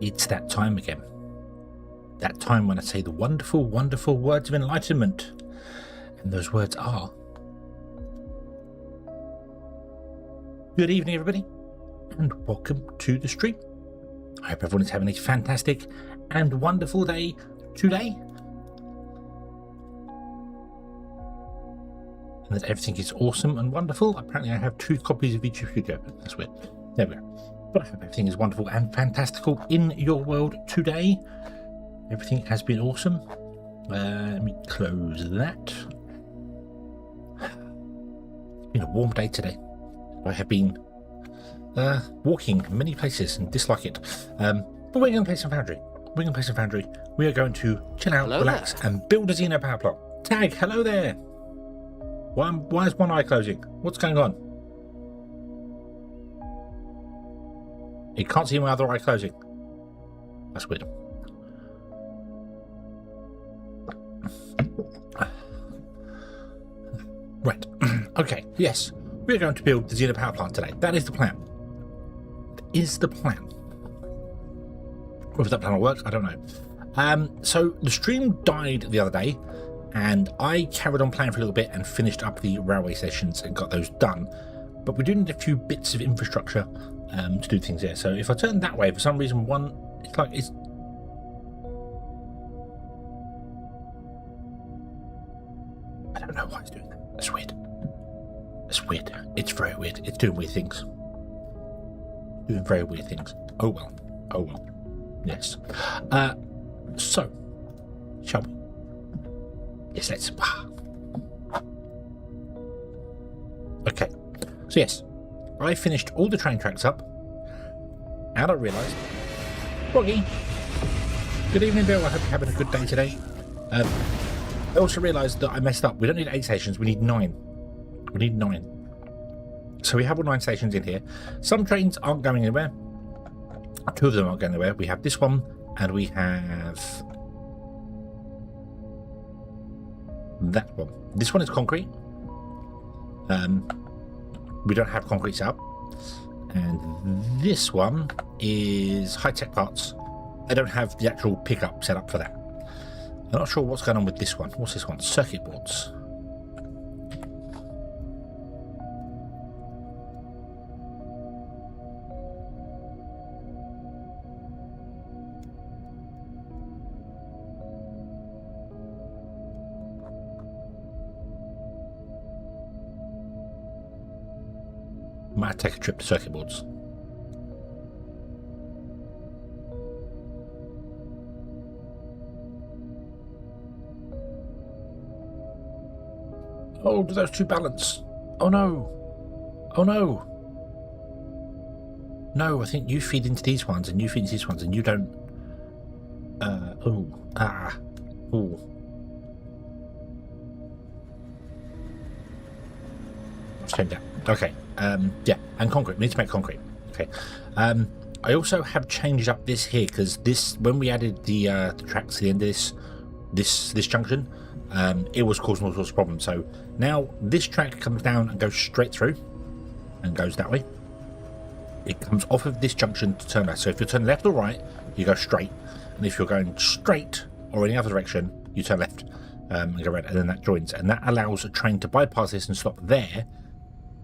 It's that time again. That time when I say the wonderful, wonderful words of enlightenment. And those words are... Good evening, everybody, and welcome to the stream. I hope everyone is having a fantastic and wonderful day today. And that everything is awesome and wonderful. Apparently I have 2 copies of each studio. That's weird. There we go. But I hope everything is wonderful and fantastical in your world today. Everything has been awesome. Let me close that. It's been a warm day today. I have been walking many places and dislike it. But we're going to play some Foundry. We are going to chill out, relax, and build a Xeno Power Plant. Tag, hello there. Why is one eye closing? What's going on? You can't see my other eye closing. That's weird. Right. Okay. Yes. We're going to build the Xeno Power Plant today. That is the plan. Whether that plan will work, I don't know. So the stream died the other day, and I carried on playing for a little bit and finished up the railway stations and got those done. But we do need a few bits of infrastructure to do things here. So if I turn that way, for some reason, it's I don't know why it's doing that. That's weird. It's weird. It's very weird. It's doing weird things. Doing very weird things. Oh well. Oh well. Yes. So, shall we? Yes, let's. Okay. So yes, I finished all the train tracks up, and I realised. Froggy. Good evening, Bill. I hope you're having a good day today. I also realised that I messed up. We don't need 8 stations. We need 9. We need 9. So we have all 9 stations in here. Some trains aren't going anywhere. 2 of them aren't going anywhere. We have this one, and we have that one. This one is concrete. We don't have concrete set up. And this one is high-tech parts. I don't have the actual pickup set up for that. I'm not sure what's going on with this one. What's this one? Circuit boards. Might take a trip to circuit boards. Oh, do those 2 balance? Oh no! Oh no! No, I think you feed into these ones and you feed into these ones and you don't. Let's change that. Okay. Yeah, and concrete. We need to make concrete. Okay. I also have changed up this here because this, when we added the tracks to the end of this junction, it was causing all sorts of problems. So now this track comes down and goes straight through and goes that way. It comes off of this junction to turn left. So if you turn left or right, you go straight, and if you're going straight or any other direction, you turn left and go right, and then that joins, and that allows a train to bypass this and stop there.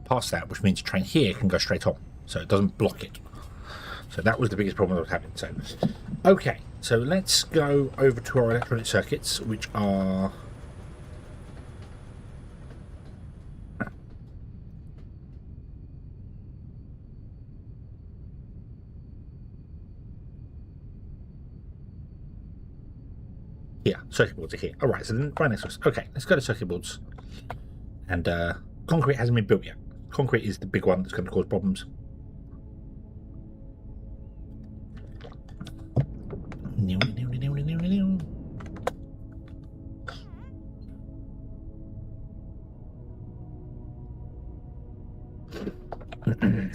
Past that, which means a train here can go straight on, so it doesn't block it. So that was the biggest problem I was having. So, okay, so let's go over to our electronic circuits, which are here. Circuit boards are here. All right, so then right next to us. Okay, let's go to circuit boards, and concrete hasn't been built yet. Concrete is the big one that's going to cause problems.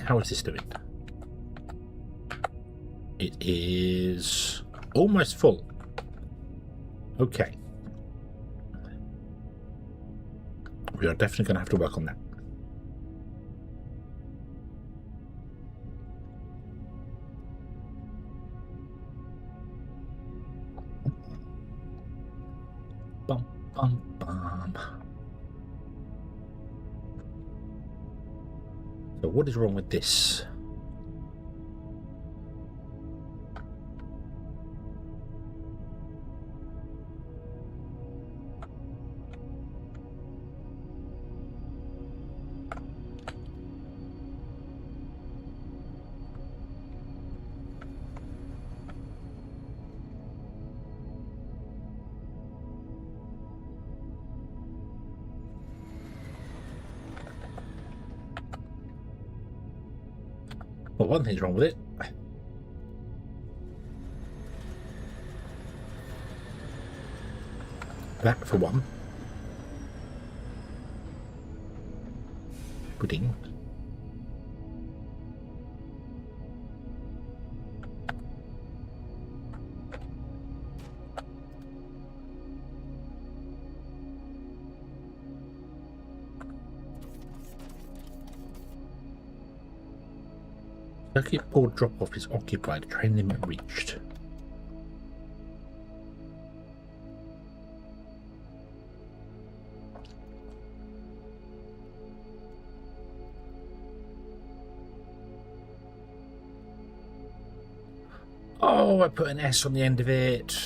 How is this doing? It is almost full. Okay. We are definitely going to have to work on that. bum, bum. So what is wrong with this? Well, one thing's wrong with it. That for one. Pudding. Circuit board drop-off is occupied. Train limit reached. Oh, I put an S on the end of it.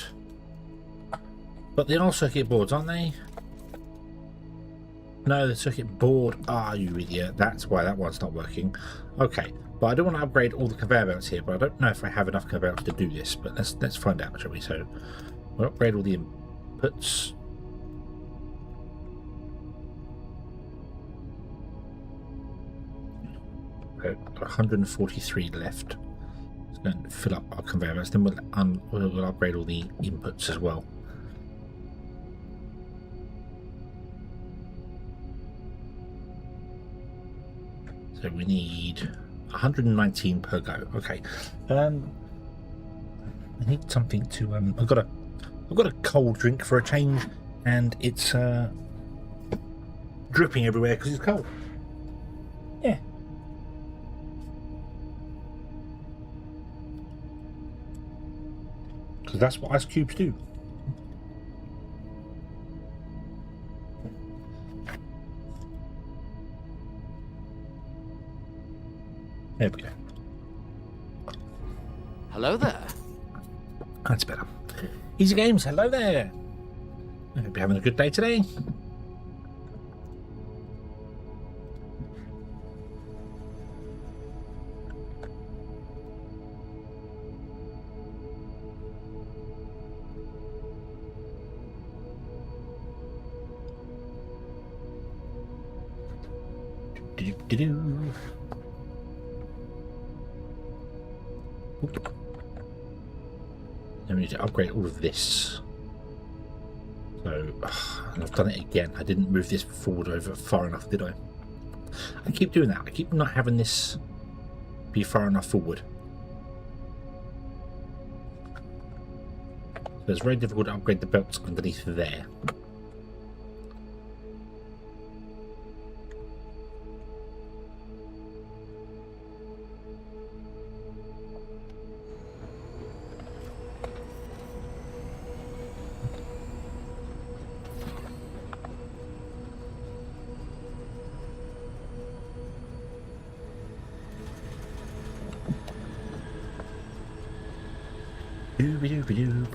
But they're all circuit boards, aren't they? No, the circuit board. Ah, you idiot. That's why that one's not working. Okay, but I don't want to upgrade all the conveyor belts here, but I don't know if I have enough conveyor belts to do this. But let's find out, shall we? So we'll upgrade all the inputs. Okay, 143 left. Let's go and fill up our conveyor belts. Then we'll upgrade all the inputs as well. So we need 119 per go. Okay. I need something to I've got a cold drink for a change, and it's dripping everywhere because it's cold. Yeah. Because that's what ice cubes do. There we go. Hello there. That's better. Easy Games, hello there. I hope you're having a good day today. Do-do-do-do. Then we need to upgrade all of this. So, and I've done it again. I didn't move this forward over far enough, did I? I keep doing that. I keep not having this be far enough forward. So it's very difficult to upgrade the belts underneath there. Dooby-dooby-doo.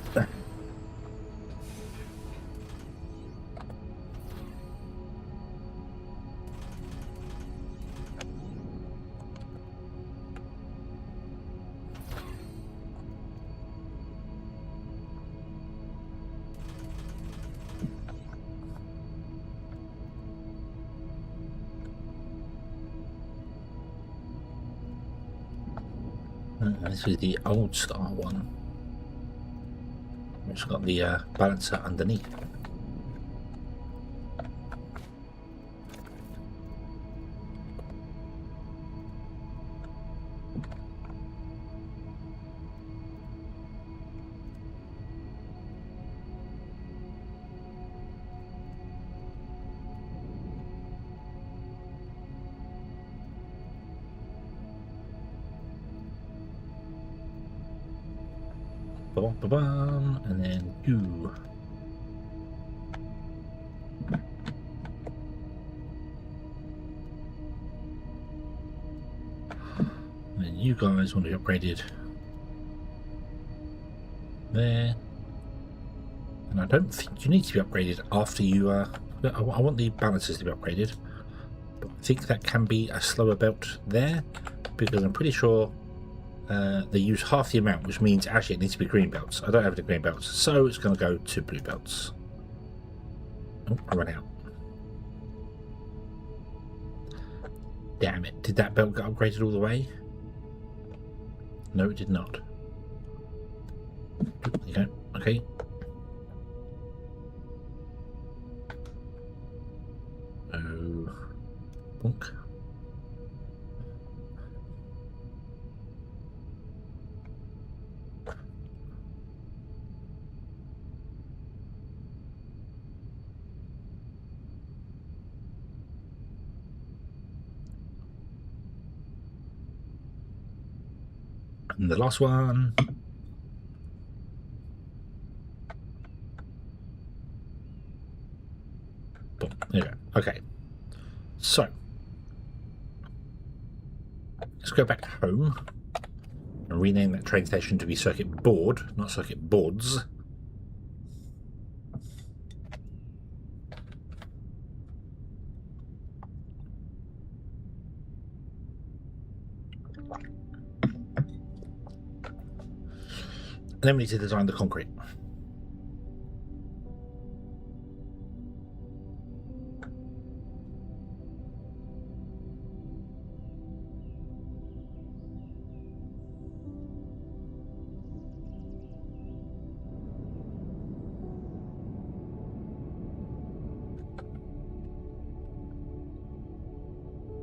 This is the old star one, which got the balancer underneath. Ba-bum, ba-bum, and then do. And then you guys want to be upgraded there. And I don't think you need to be upgraded after you... I want the balancers to be upgraded. But I think that can be a slower belt there, because I'm pretty sure they use half the amount, which means actually it needs to be green belts. I don't have the green belts, so it's going to go to blue belts. Oh, I ran out. Damn it. Did that belt get upgraded all the way? No, it did not. There you go. Okay. Oh. Bonk. And the last one. Boom. There you go. Okay. So let's go back home and rename that train station to be Circuit Board, not Circuit Boards. And then we need to design the concrete.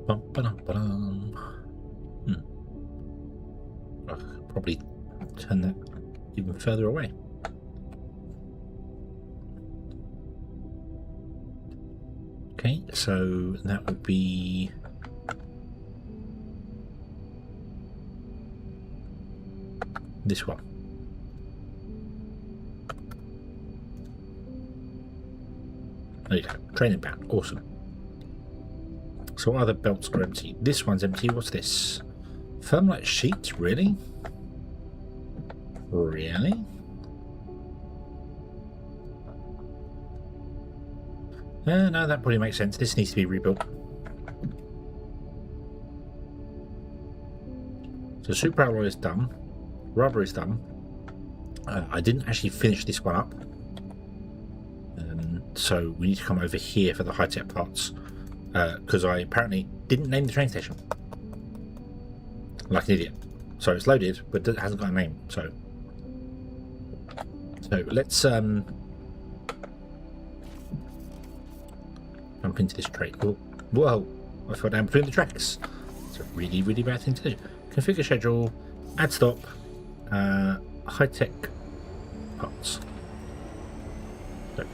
Bum, ba-dum, ba-dum. I could probably turn that even further away. Okay, so that would be this one. There you go, training band, awesome. So what other belts are empty? This one's empty. What's this? Thermalite sheet? Really? Really? No, that probably makes sense. This needs to be rebuilt. So super alloy is done. Rubber is done. I didn't actually finish this one up. So we need to come over here for the high-tech parts. Because I apparently didn't name the train station. Like an idiot. So it's loaded, but it hasn't got a name. So let's jump into this train. Oh, whoa! I fell down between the tracks. It's a really, really bad thing to do. Configure schedule, add stop, high-tech parts. So.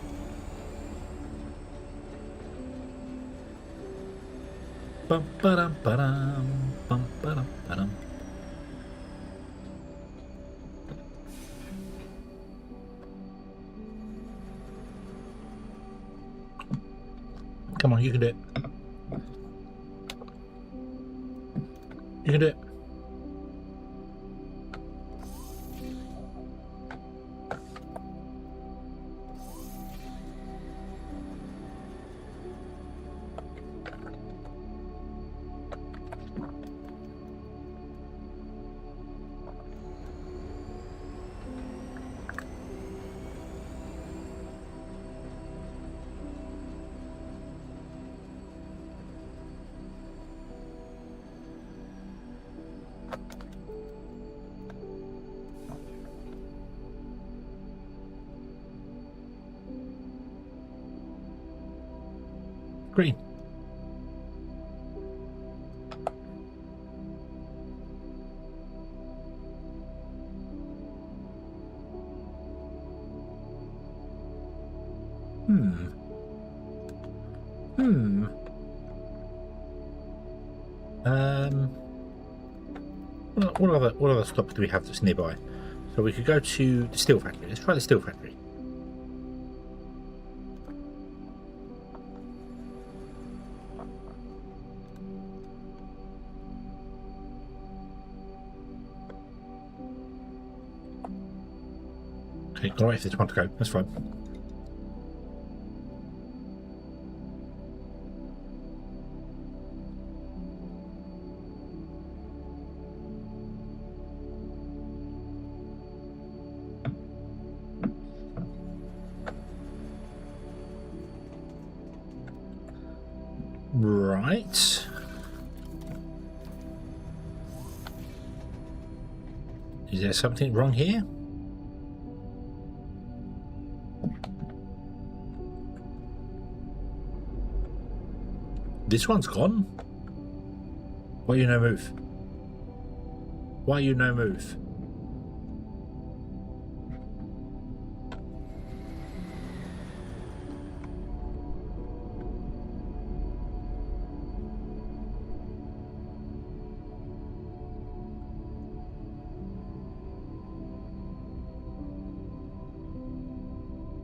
Bum ba-dum ba-dum, bum ba-dum ba-dum. Come on, you can do it. You can do it. Green. What other stops do we have that's nearby? So we could go to the steel factory. Let's try the steel factory. Okay, got to wait for this one to go. That's fine. Right. Is there something wrong here? This one's gone. Why you no move? Why you no move?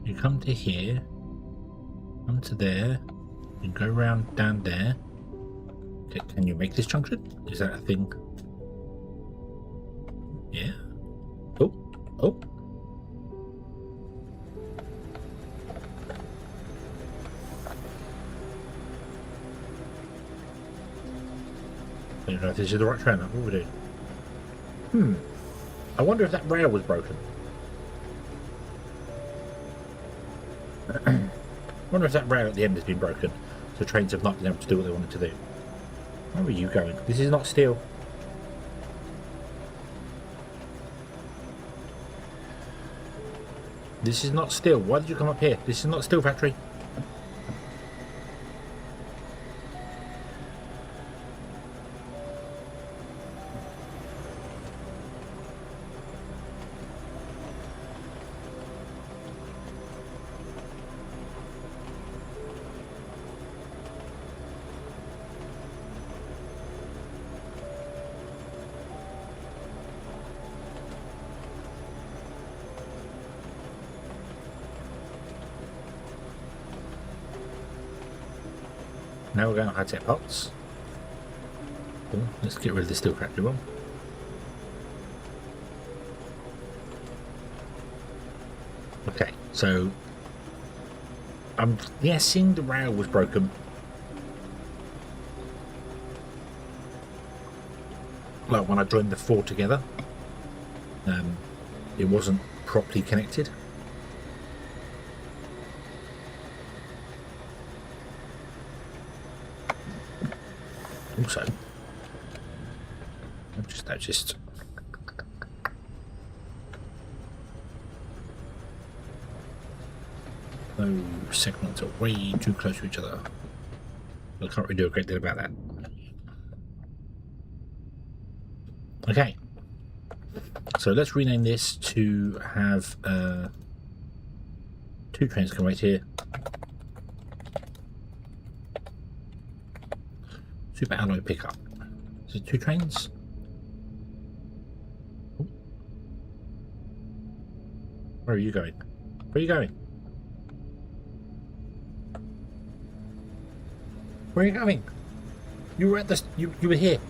You come to here, come to there, and go around down there. Okay, can you make this junction? Is that a thing? Yeah. Oh, oh. I don't know if this is the right train. What are we doing? I wonder if that rail was broken. I wonder if that rail at the end has been broken, so trains have not been able to do what they wanted to do. Where are you going? This is not steel. This is not steel. Why did you come up here? This is not steel factory. Now we're going to high-tech pots. Cool. Let's get rid of the steel factory one. Okay, so I'm guessing the rail was broken. Like when I joined the four together, it wasn't properly connected. Also, I've just noticed those segments are way too close to each other. I can't really do a great deal about that. Okay, so let's rename this to have two trains come right here. Super alloy pickup. Is it two trains? Oh. Where are you going? Where are you going? Where are you going? You were at this. You were here.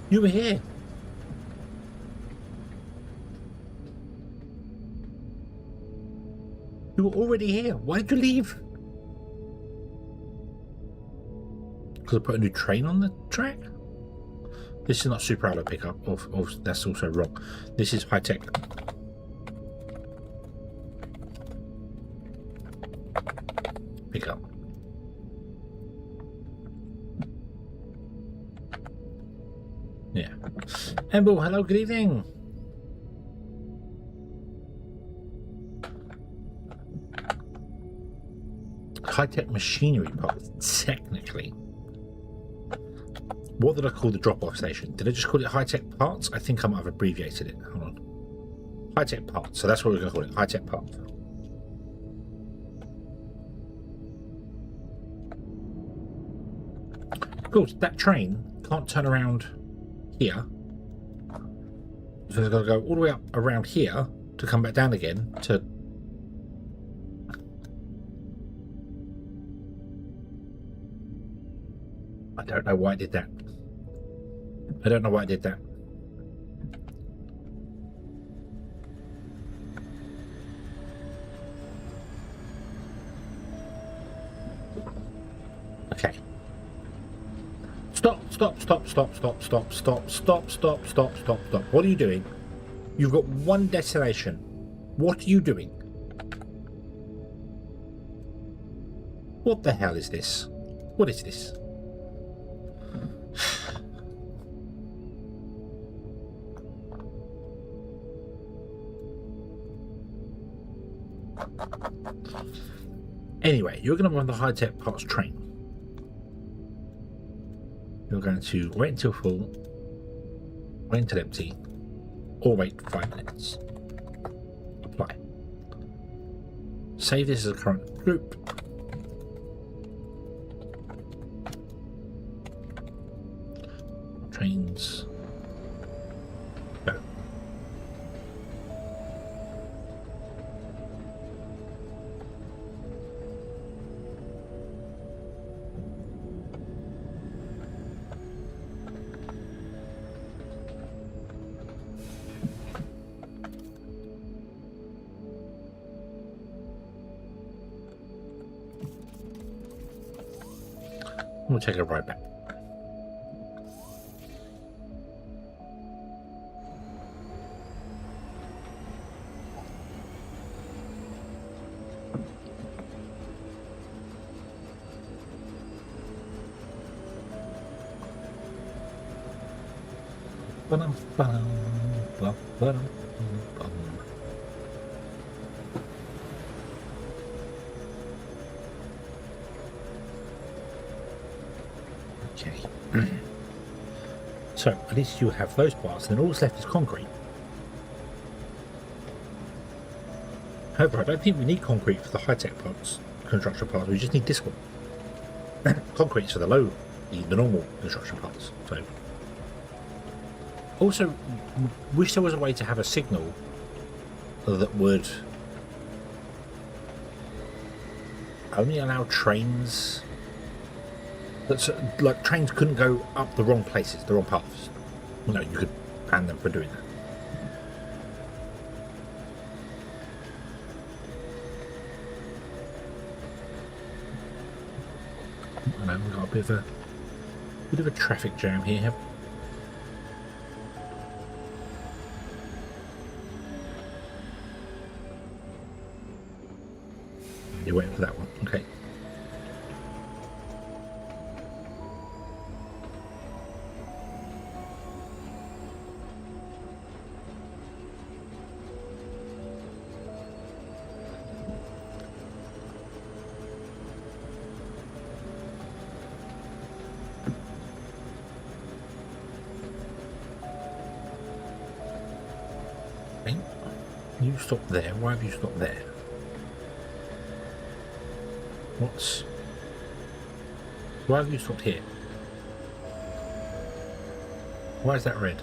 You were here. You were already here. Why did you leave? Because I put a new train on the track? This is not super alloy pickup, or that's also wrong. This is high tech. Pickup. Yeah. Emble, hello, good evening. High tech machinery parts, technically. What did I call the drop-off station? Did I just call it high-tech parts? I think I might have abbreviated it. Hold on. High-tech parts. So that's what we're going to call it. High-tech parts. Of course, that train can't turn around here. So it's got to go all the way up around here to come back down again to... I don't know why I did that. I don't know why I did that. Stop. What are you doing? You've got one destination. What are you doing? What the hell is this? What is this? Anyway, you're going to run the high-tech parts train. You're going to wait until full, wait until empty, or wait 5 minutes. Apply. Save this as a current group. Trains. Go. We'll take a ride back. Okay. So at least you have those parts, and then all that's left is concrete. However, I don't think we need concrete for the high-tech parts, construction parts. We just need this one. Concrete's for the normal construction parts. So, also, wish there was a way to have a signal that would only allow trains. That's like trains couldn't go up the wrong places, the wrong paths. You know, you could ban them for doing that. I know we've got a bit of a traffic jam here. You're waiting for that one, okay. You stopped there. Why have you stopped there? Why have you stopped here? Why is that red?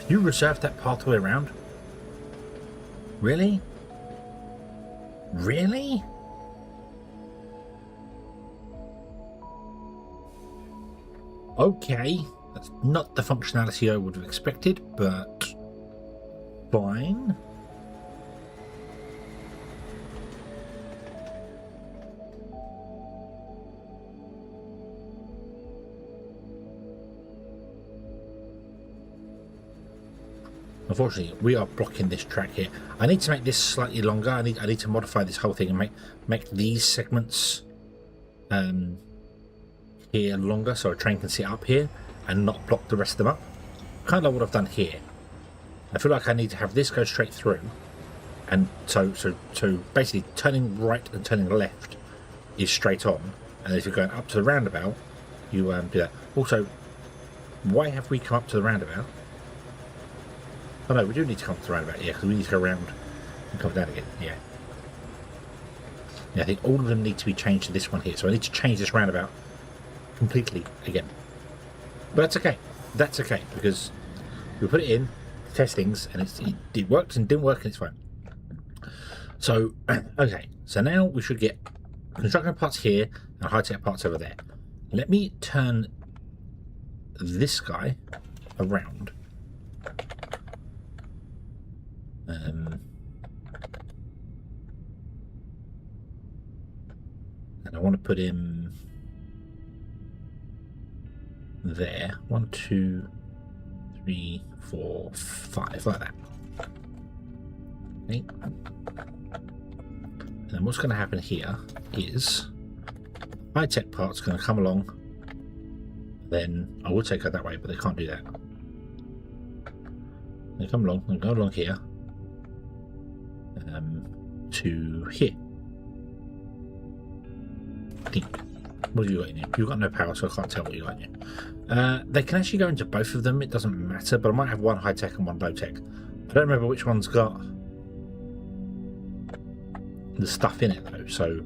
You reserved that pathway around? Really? Really? Okay. That's not the functionality I would have expected, but fine. Unfortunately, we are blocking this track here. I need to make this slightly longer. I need to modify this whole thing and make these segments here longer, so a train can sit up here and not block the rest of them up. Kind of like what I've done here. I feel like I need to have this go straight through, and so basically turning right and turning left is straight on, and if you're going up to the roundabout, you do that. Also, why have we come up to the roundabout? Oh no, we do need to come up to the roundabout, yeah, because we need to go around and come down again, yeah. Yeah, I think all of them need to be changed to this one here, so I need to change this roundabout completely again. But that's okay. That's okay, because we put it in, test things, and it worked and didn't work, and it's fine. So, okay. So now we should get construction parts here and high-tech parts over there. Let me turn this guy around. And I want to put him there. 1, 2, 3, 4, 5, like that. Okay. And then what's going to happen here is high-tech part's going to come along. Then I will take her that way, but they can't do that. They come along and go along here to here. What have you got in here? You've got no power, so I can't tell what you got in here. They can actually go into both of them. It doesn't matter, but I might have one high-tech and one low-tech. I don't remember which one's got the stuff in it, though. So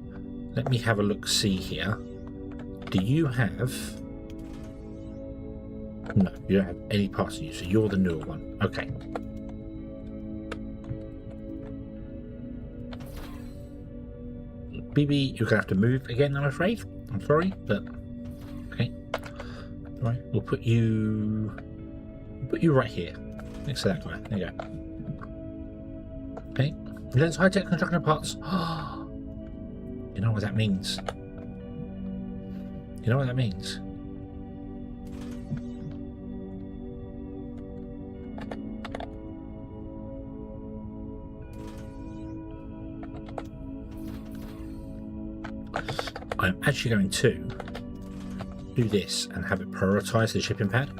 let me have a look-see here. Do you have... No, you don't have any parts in you, so you're the newer one. Okay. BB, you're going to have to move again, I'm afraid. I'm sorry, but... Okay. Right, we'll put you right here. Next to that guy. There you go. Okay. Let's high-tech construction parts. You know what that means? You know what that means? I'm actually going to do this and have it prioritize the shipping pad.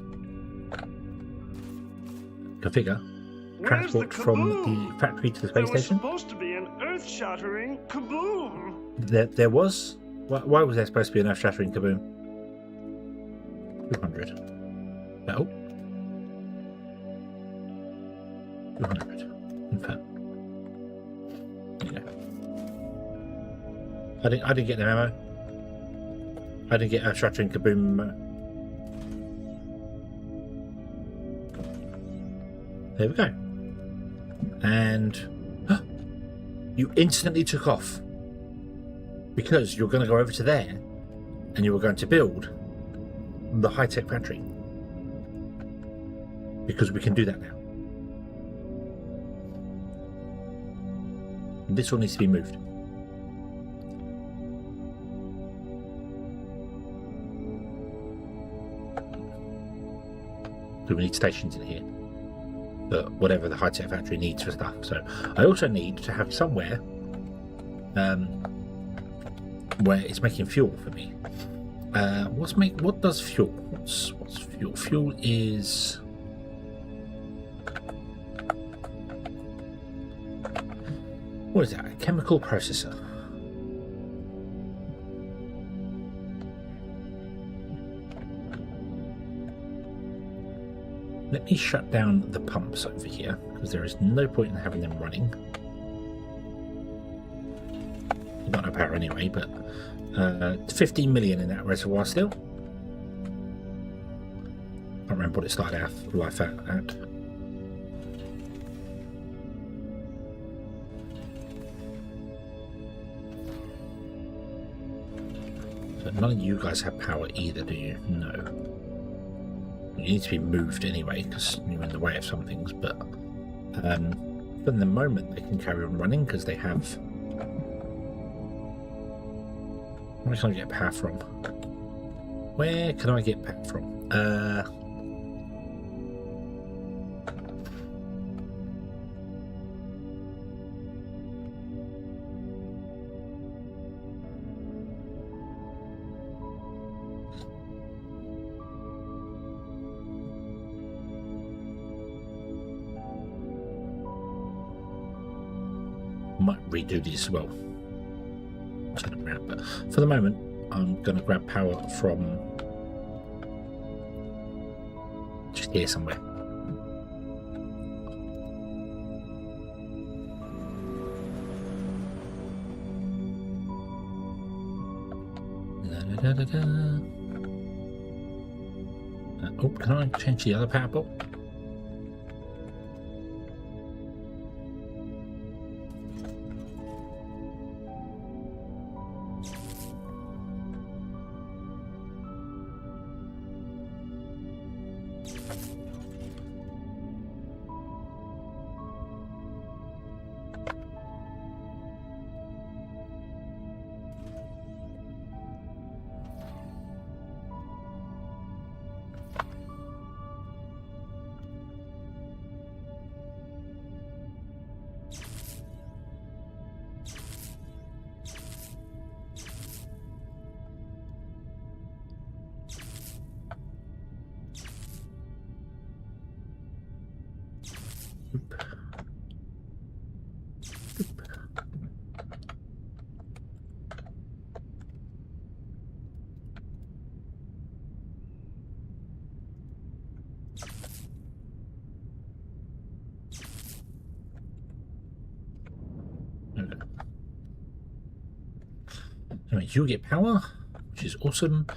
Configure. Transport from the factory to the space station. There was supposed to be an earth-shattering kaboom. There was? Why was there supposed to be an earth-shattering kaboom? 200. Oh. 200. Confirm. There you go. I didn't get the memo. I didn't get earth-shattering kaboom memo. There we go. And you instantly took off because you're going to go over to there and you were going to build the high-tech factory, because we can do that now. This one needs to be moved. So we need stations in here. But whatever the high-tech factory needs for stuff. So I also need to have somewhere where it's making fuel for me. What does fuel? What's fuel? Fuel is what is that? A chemical processor. Let me shut down the pumps over here, because there is no point in having them running. You've got no power anyway, but 15 million in that reservoir still. Can't remember what it started out life at. So none of you guys have power either, do you? No. You need to be moved anyway, because you're in the way of some things, but for the moment they can carry on running because they have... Where can I get power from? Where can I get power from? Might redo these as well. Turn them around, but for the moment, I'm going to grab power from just here somewhere. Oh, can I change the other power bolt? Right, you get power, which is awesome.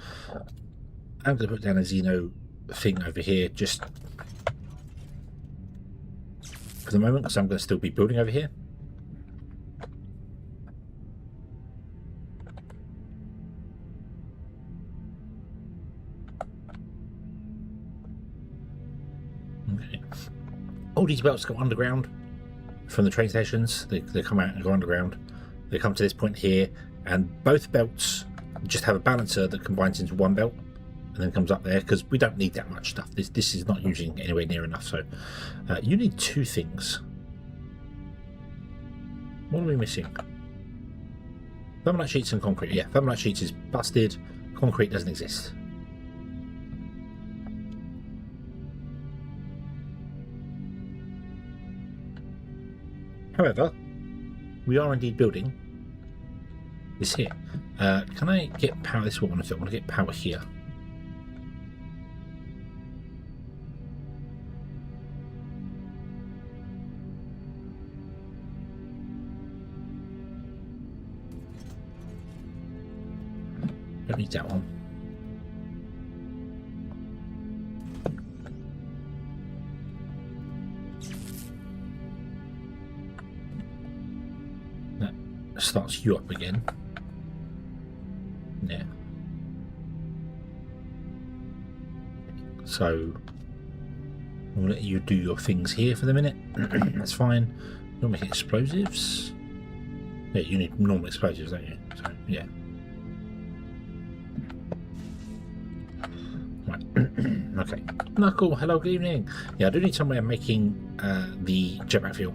I'm going to put down a Xeno thing over here just for the moment, because I'm going to still be building over here. Okay. All these belts go underground from the train stations. They come out and go underground. They come to this point here, and both belts just have a balancer that combines into one belt and then comes up there, because we don't need that much stuff. This is not using anywhere near enough. So you need two things. What are we missing? Thermalite sheets and concrete. Yeah, thermalite sheets is busted. Concrete doesn't exist. However, we are indeed building this here. Can I get power? This is what I want to do. I want to get power here. Don't need that one. That starts you up again. Yeah. So we'll let you do your things here for the minute. That's fine. You'll make explosives. Yeah, you need normal explosives, don't you? So yeah. Right. Okay. Knuckle, hello, good evening. Yeah, I do need somewhere making the jetpack fuel.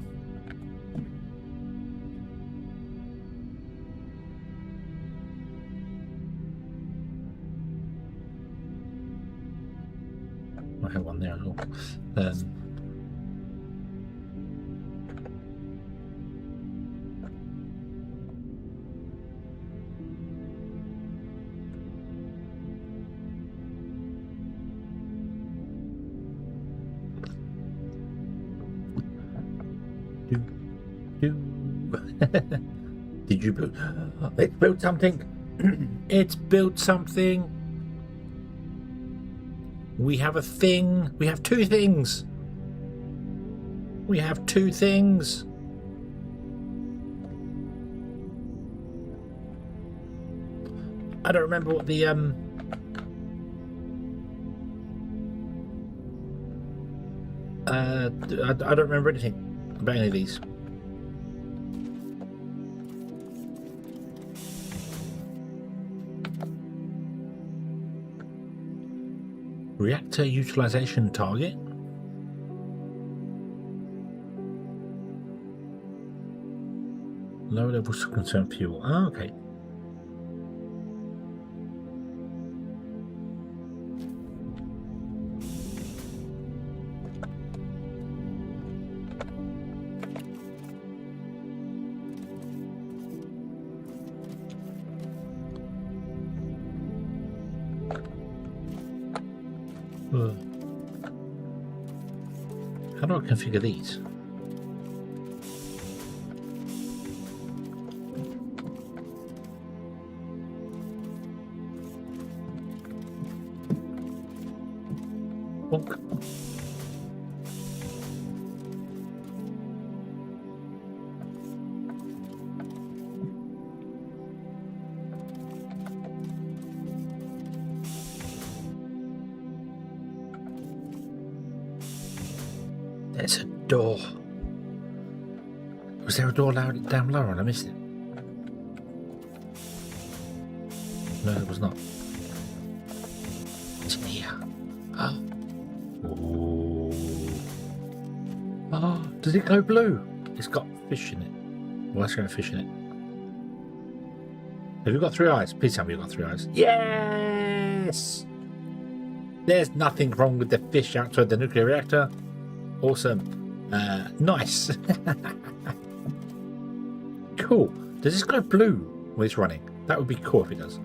I have one there as well. Did you build? It's built something. It's built something. We have a thing. We have two things. We have two things. I don't remember what the I don't remember anything about any of these. Reactor utilization target. Low levels of concern fuel. Oh, okay. How do I configure these? Bonk. There's a door. Was there a door down lower and I missed it? No, it was not. It's in here. Oh. Oh, does it go blue? It's got fish in it. Well, let's go fish in it. Have you got 3 eyes? Please tell me you've got 3 eyes. Yes! There's nothing wrong with the fish outside the nuclear reactor. Awesome. Nice. Cool. Does this go blue when it's running? That would be cool if it does.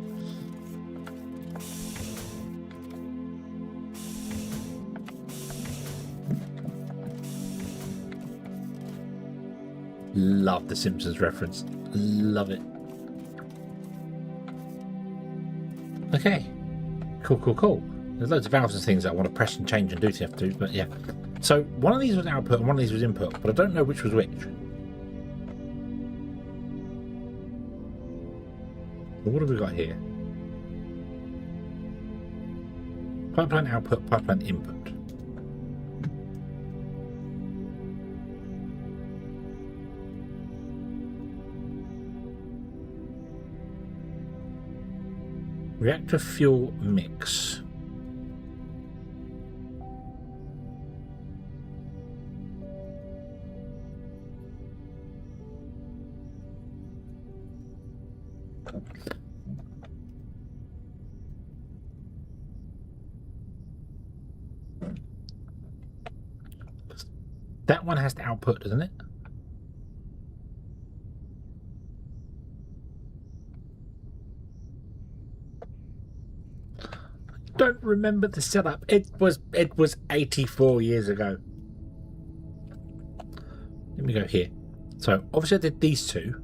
Love the Simpsons reference. Love it. Okay. Cool. There's loads of valves and things that I want to press and change and do stuff to, but yeah. So one of these was output and one of these was input, but I don't know which was which. Well, what have we got here? Pipeline output, pipeline input. Reactor fuel mix. That one has to output, doesn't it? Don't remember the setup. It was 84 years ago. Let me go here. So obviously I did these two.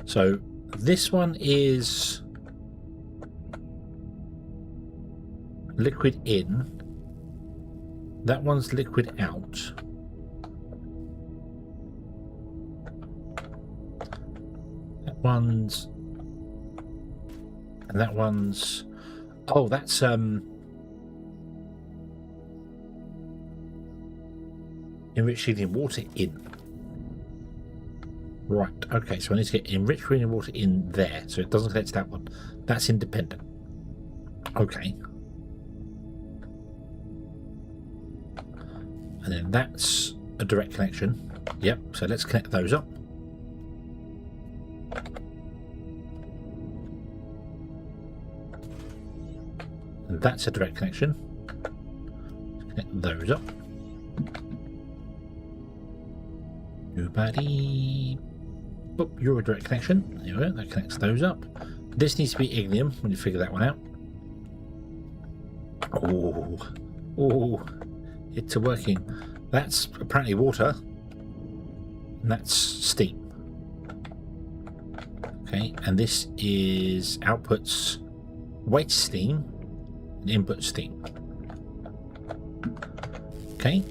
So this one is liquid in. That one's liquid out. That one's, and that one's, oh, that's enriched helium water in. Right, okay, so I need to get enriched helium water in there, so it doesn't connect to that one. That's independent. Okay. And then that's a direct connection. Yep, so let's connect those up. And that's a direct connection. Let's connect those up. Nobody. Oh, you're a direct connection. There we go, that connects those up. This needs to be ignium when you figure that one out. Oh, it's working. That's apparently water, and that's steam. Okay, and this is outputs waste steam and input steam. Okay.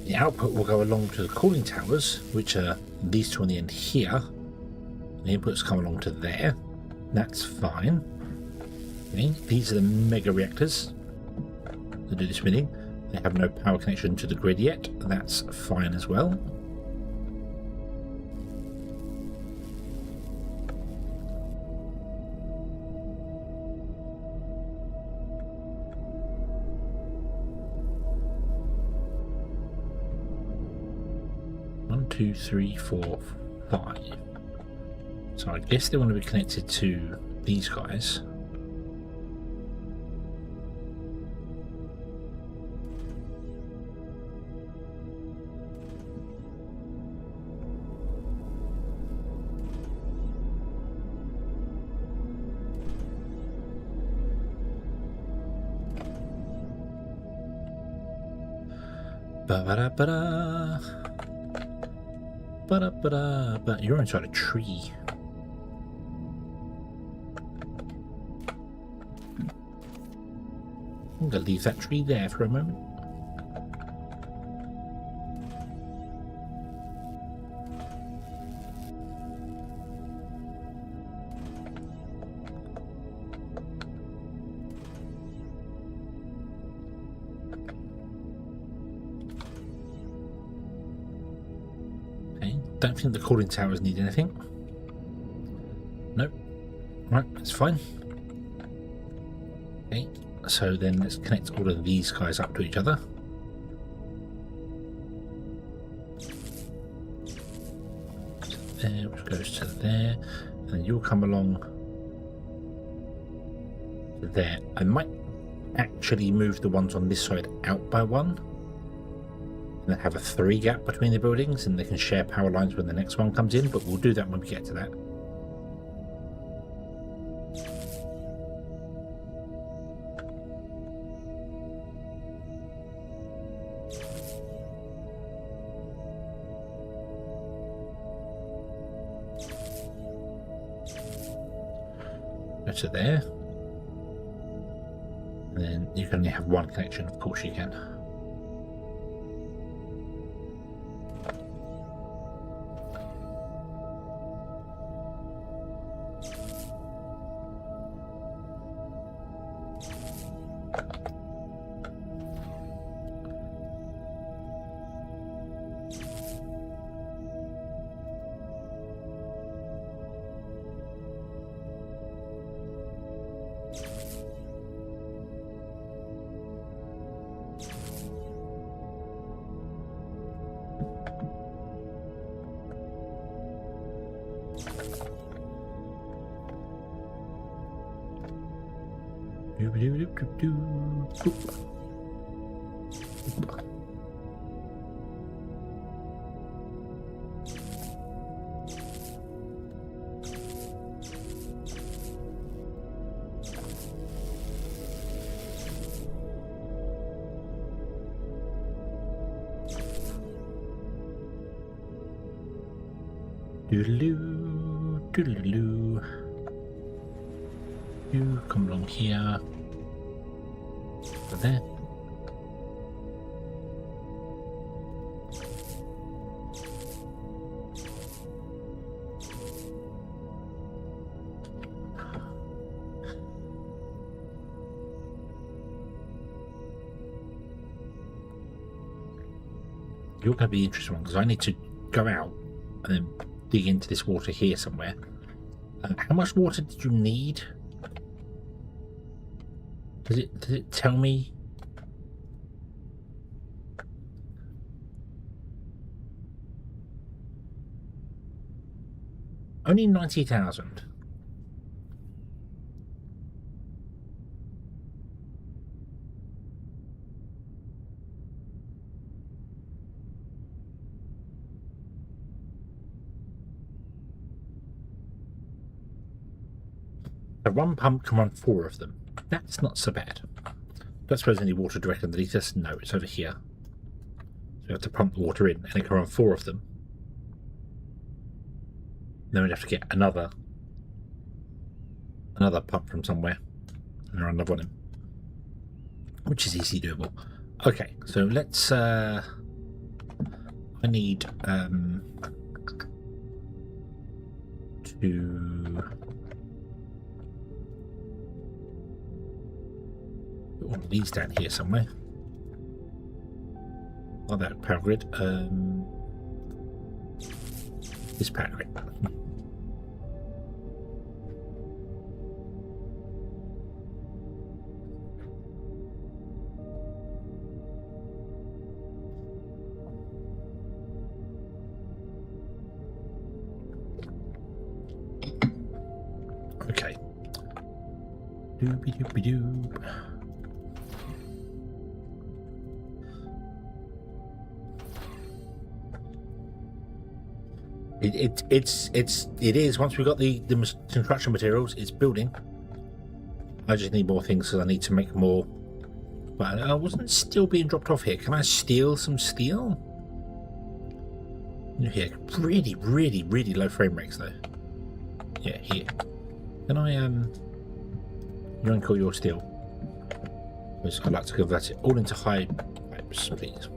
The output will go along to the cooling towers, which are these two on the end here. The inputs come along to there. That's fine. Okay. These are the mega reactors that do the spinning. They have no power connection to the grid yet. That's fine as well. Two, 3, 4, 5. So I guess they want to be connected to these guys. Ba-ba-da-ba-da. But you're inside a tree. I'm gonna leave that tree there for a moment. Don't think the cooling towers need anything. Nope. Right, that's fine. Okay, so then let's connect all of these guys up to each other. There, which goes to there, and then you'll come along to there. I might actually move the ones on this side out by one. and then have a 3 gap between the buildings, and they can share power lines when the next one comes in, but we'll do that when we get to that. Go to there. And then you can only have one connection, of course you can. Doodaloo, doodaloo. You come along here. Over there. You're going to be the interesting one because I need to go out and then dig into this water here somewhere. How much water did you need? Does it tell me? Only 90,000. One pump can run 4 of them. That's not so bad. Don't suppose any water direct underneath us? No, it's over here. So we have to pump the water in, and it can run 4 of them. Then we'd have to get another pump from somewhere and run another one in, which is easily doable. Okay, so let's. I need to. Put one of these down here somewhere. Oh, that power grid. This power grid. Okay. Doobie doobie doob. It is. Once we've got the construction materials, it's building. I just need more things because I need to make more. But I wasn't steel being dropped off here. Can I steal some steel? Here, really, really, really low frame rates though. Yeah, here. Can I you uncall your steel? Because I'd like to convert it all into high pipes, please.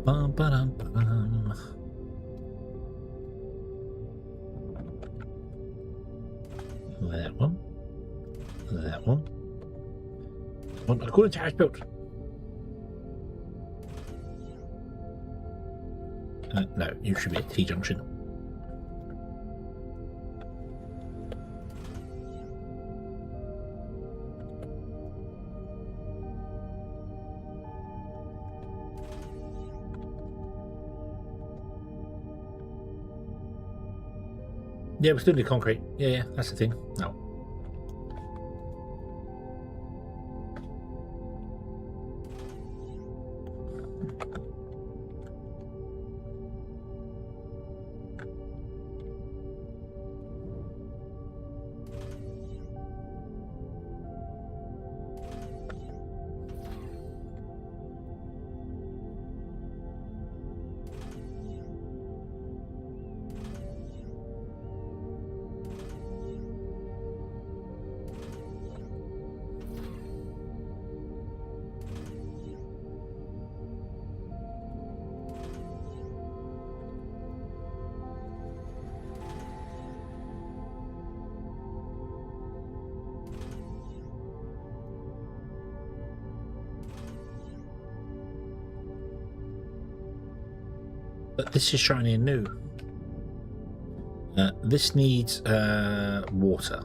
Bum, ba-dum, ba-dum. That one. That one. One according to how it's built. No, you should be at T-junction. Yeah, we're still doing concrete. Yeah, that's the thing. No. But this is shiny and new. This needs water.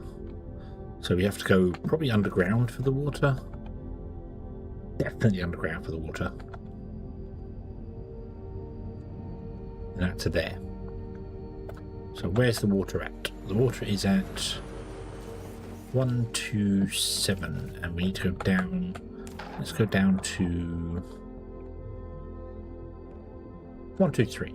So we have to go probably underground for the water. Definitely underground for the water. And that to there. So where's the water at? The water is at 127, and we need to go down. Let's go down to 123.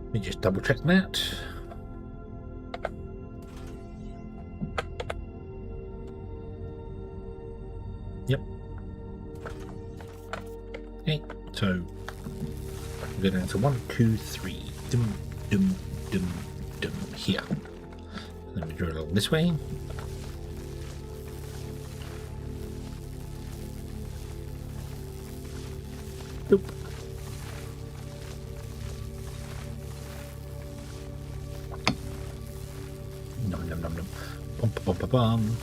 Let me just double check that. Yep. Okay, so we'll go down to 1, 2, 3. Dum, dum, dum, dum, here. And then we draw along this way. Nope. Nom nom nom nom. Bum bum bum bum.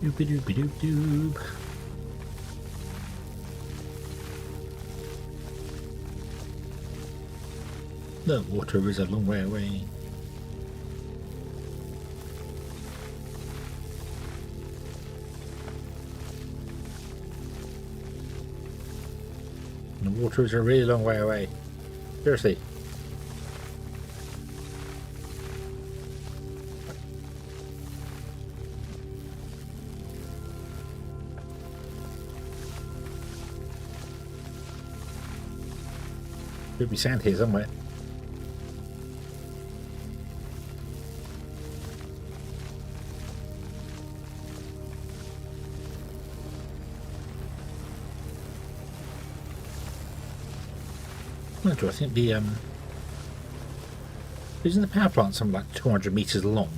Doopy doopy doop doop. The water is a long way away. The water is a really long way away. Seriously. Could be sand here somewhere. I think the isn't the power plant something like 200 meters long?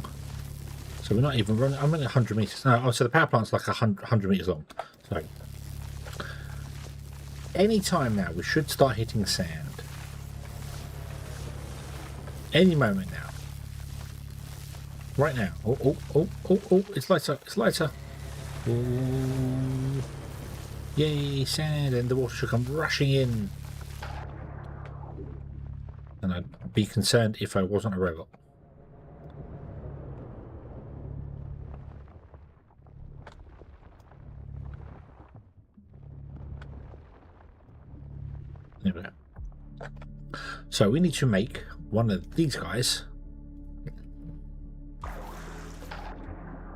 So we're not even running. I'm running 100 meters. No, oh, so the power plant's like 100 meters long. So any time now, we should start hitting sand. Any moment now. Right now. Oh, oh, oh, oh, oh! It's lighter. It's lighter. Oh, yay! Sand, and the water should come rushing in. And I'd be concerned if I wasn't a robot. There we go. So we need to make one of these guys.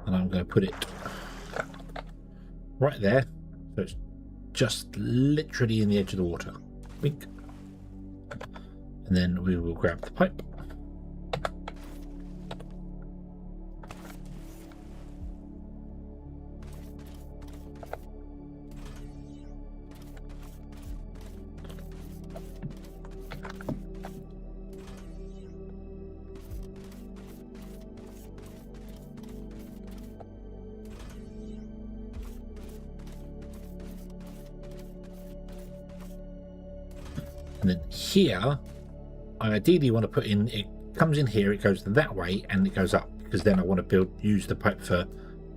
And I'm going to put it right there. So it's just literally in the edge of the water. Bink. And then we will grab the pipe. And then here, I ideally want to put in comes in here, it goes that way, and it goes up, because then I want to use the pipe for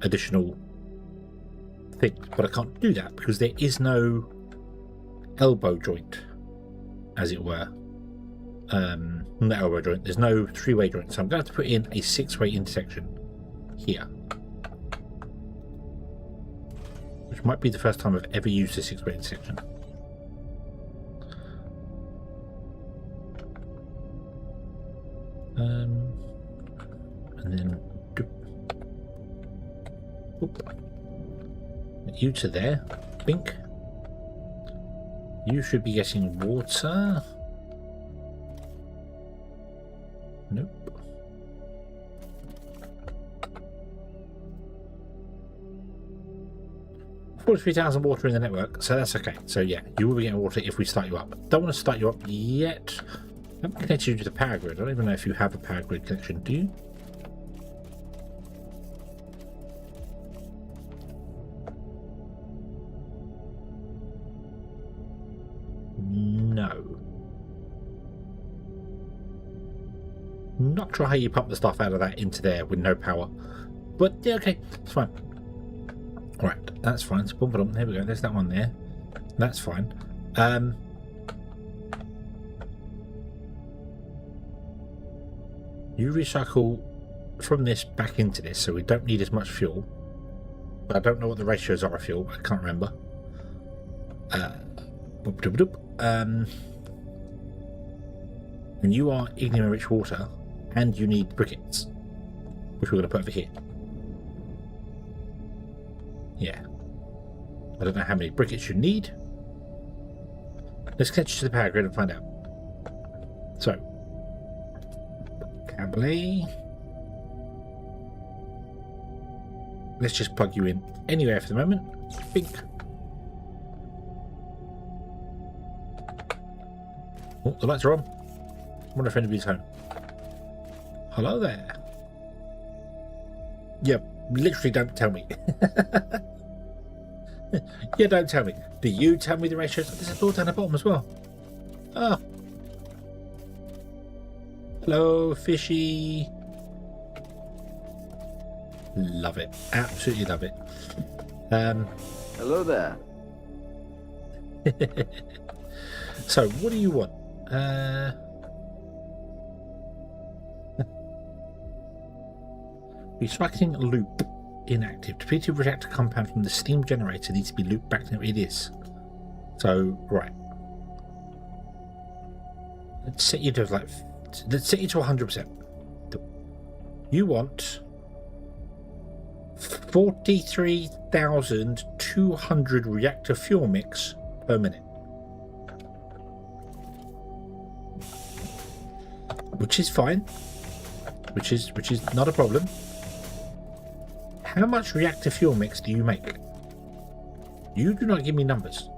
additional things. But I can't do that because there is no elbow joint, as it were. Not elbow joint, there's no three-way joint, so I'm going to have to put in a six-way intersection here, which might be the first time I've ever used a six-way intersection. And then whoop. You to there, bink. You should be getting water. Nope. $43,000 water in the network, so that's okay. So yeah, you will be getting water if we start you up. Don't want to start you up yet. I haven't connected you to the power grid. I don't even know if you have a power grid connection. Do you? No. Not sure how you pump the stuff out of that into there with no power. But yeah, okay, it's fine. Alright, that's fine. So bump it on. There we go. There's that one there. That's fine. You recycle from this back into this, so we don't need as much fuel. But I don't know what the ratios are of fuel. I can't remember. And you are ignium rich water, and you need briquettes, which we're going to put over here. Yeah. I don't know how many briquettes you need. Let's connect you to the power grid and find out. So, cable. Let's just plug you in anywhere for the moment. Bink. Oh, the lights are on. I wonder if anybody's home. Hello there. Yeah, literally don't tell me. Yeah, don't tell me. Do you tell me the ratios? There's a door down the bottom as well. Oh. Hello, fishy. Love it. Absolutely love it. Hello there. So, what do you want? Recycling loop inactive. Depleted reactor compound from the steam generator needs to be looped back to it is. So, right. Let's set you to like. Let's set you to 100%. You want 43,200 reactor fuel mix per minute, which is fine. Which is not a problem. How much reactor fuel mix do you make? You do not give me numbers.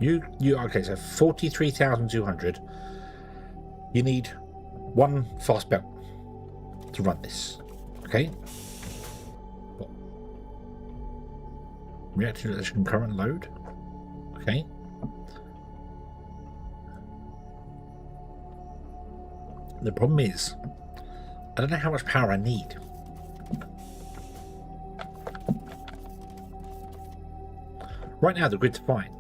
You okay, so 43,200. You need one fast belt to run this. Okay? Reactor electric current load. Okay. The problem is, I don't know how much power I need. Right now, the grid's fine.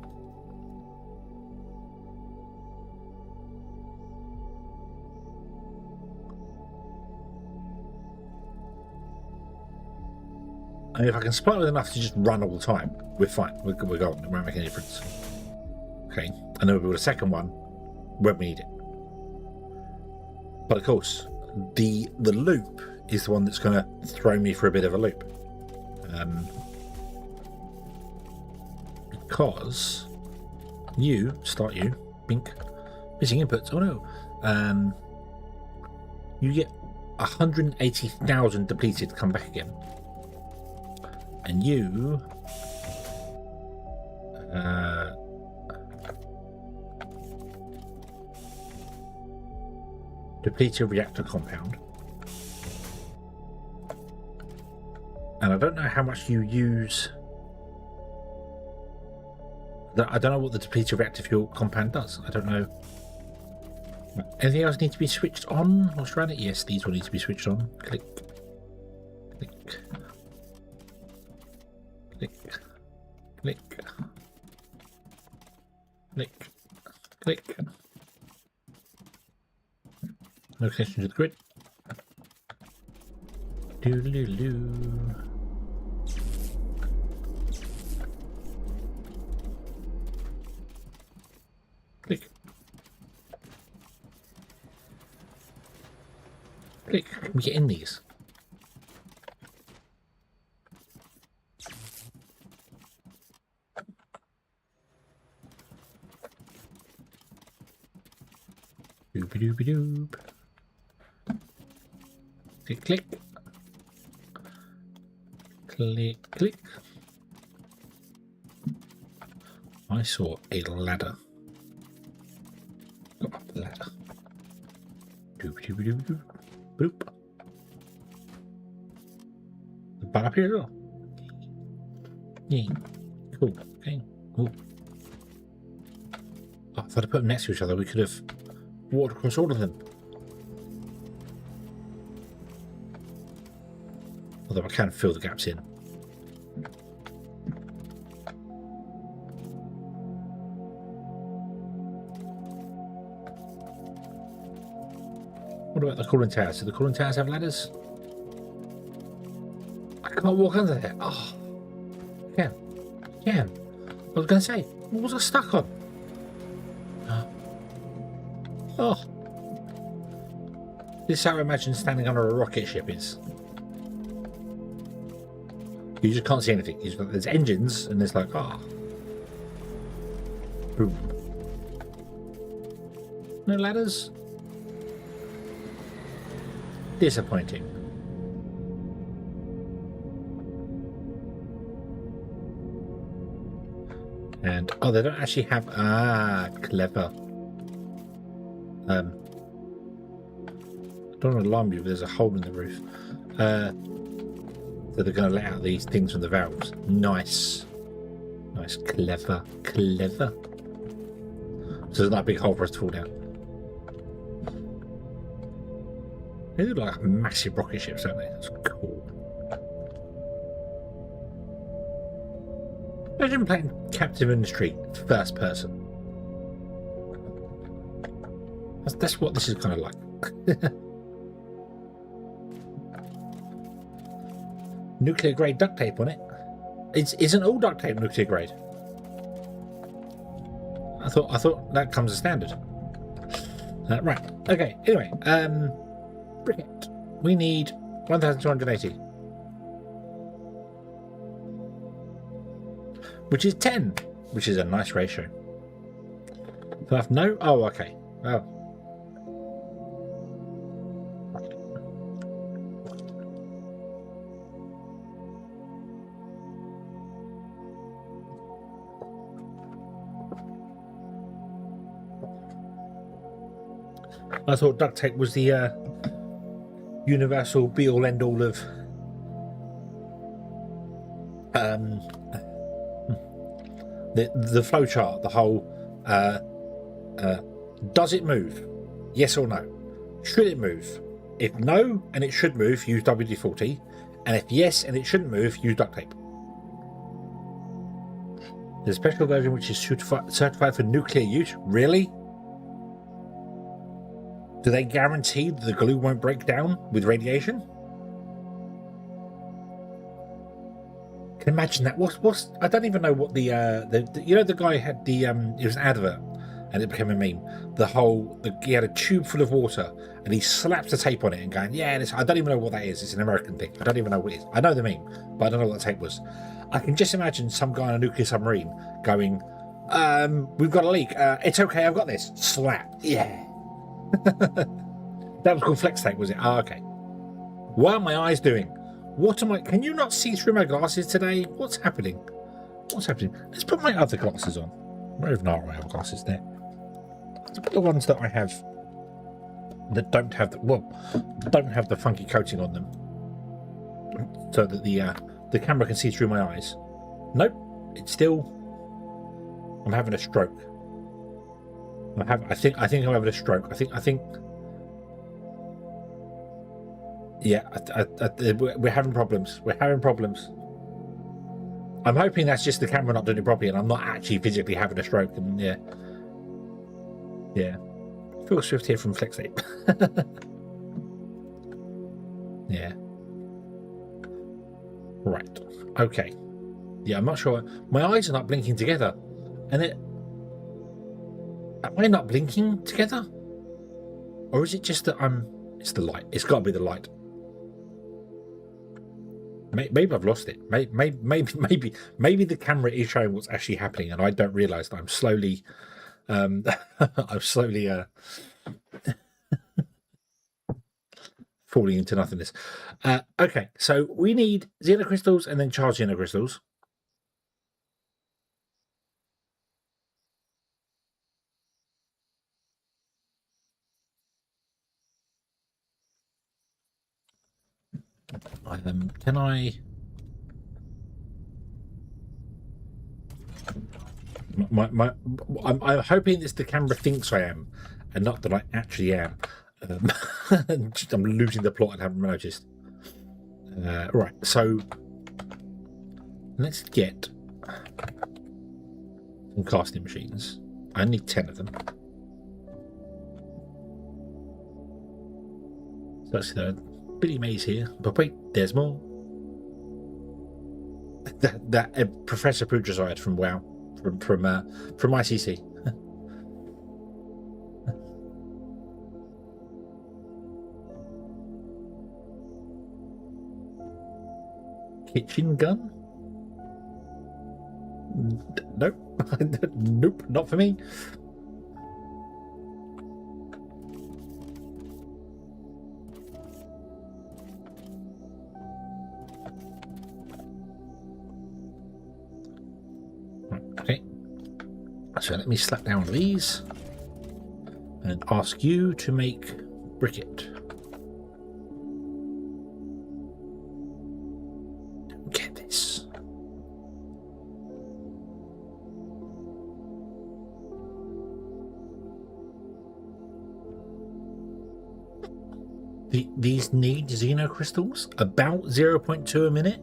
I mean, if I can supply it with enough to just run all the time, we're fine. We're golden. It won't make any difference. Okay, and then we'll build a second one when we need it. But of course, the loop is the one that's going to throw me for a bit of a loop. Because you, bink, missing inputs, oh no. You get 180,000 depleted to come back again. And you deplete your reactor compound. And I don't know how much you use. I don't know what the depleted reactor fuel compound does. I don't know Anything else need to be switched on? What's around it? Yes, these will need to be switched on. Click. Click. Click. Click. Click. Click. No connection to the grid. Doodle-doo-doo. Click. Click. Can we get in these? Doop-a-doop-a-doop. Click, click. Click, click. I saw a ladder. Go up the ladder. Doop-a-doop-a-doop. Boop. The button up here as well. Yeah. Cool. Okay. Cool. Oh, if I'd have put them next to each other, we could have walked across all of them. Although I can fill the gaps in. What about the cooling towers? Do the cooling towers have ladders? I can't walk under there. Oh, I can. I was going to say, what was I stuck on? Oh, this is how I imagine standing under a rocket ship is. You just can't see anything. There's engines, and there's like, boom. No ladders. Disappointing. And they don't actually have clever. I don't want to alarm you, but there's a hole in the roof. So they're going to let out these things from the valves. Nice. Nice, clever. So there's not a big hole for us to fall down. They look like massive rocket ships, don't they? That's cool. Imagine playing Captain in the Street, first person. That's what this is kind of like. Nuclear grade duct tape on it. Isn't all duct tape nuclear grade? I thought that comes as standard. Right. Okay. Anyway, briquette. We need 1,280, which is 10, which is a nice ratio. Do I have no? Oh, okay. Oh. I thought duct tape was the universal be-all end-all of the flow chart, the whole does it move? Yes or no? Should it move? If no and it should move, use WD-40, and if yes and it shouldn't move, use duct tape. There's a special version which is certified for nuclear use. Really? Do they guarantee that the glue won't break down with radiation? Can you imagine that? What's I don't even know what the you know, the guy had the it was an advert and it became a meme. He had a tube full of water and he slaps the tape on it and going, yeah, I don't even know what that is. It's an American thing. I don't even know what it is. I know the meme, but I don't know what the tape was. I can just imagine some guy on a nuclear submarine going, we've got a leak. It's okay, I've got this. Slap. Yeah. That was called flex tape, was it? Oh, okay. What are my eyes doing? What am I? Can you not see through my glasses today? What's happening? What's happening? Let's put my other glasses on. Where even are my other glasses there? Let's put the ones that I have that don't have the funky coating on them, so that the camera can see through my eyes. Nope, it's still. I'm having a stroke. I think I'm having a stroke. I think. Yeah, we're having problems. We're having problems. I'm hoping that's just the camera not doing it properly, and I'm not actually physically having a stroke. And yeah. Phil Swift here from FlexApe. Yeah. Right. Okay. Yeah, I'm not sure. My eyes are not blinking together, and am I not blinking together, or is it just that it's the light? It's got to be the light. Maybe I've lost it. Maybe the camera is showing what's actually happening, and I don't realise that I'm slowly, I'm slowly falling into nothingness. Okay, so we need Xeno crystals and then charge Xeno crystals. Can I? I'm hoping it's the camera thinks I am, and not that I actually am. I'm losing the plot and haven't noticed. Right, so let's get some casting machines. I need 10 of them. So that's the Billy Mays here, but wait, there's more. That Professor Pudraside from WoW, from ICC. Kitchen gun? Nope. Nope, not for me. Okay. So let me slap down these and ask you to make briquette. Get this. These need Xeno crystals, about 0.2 a minute.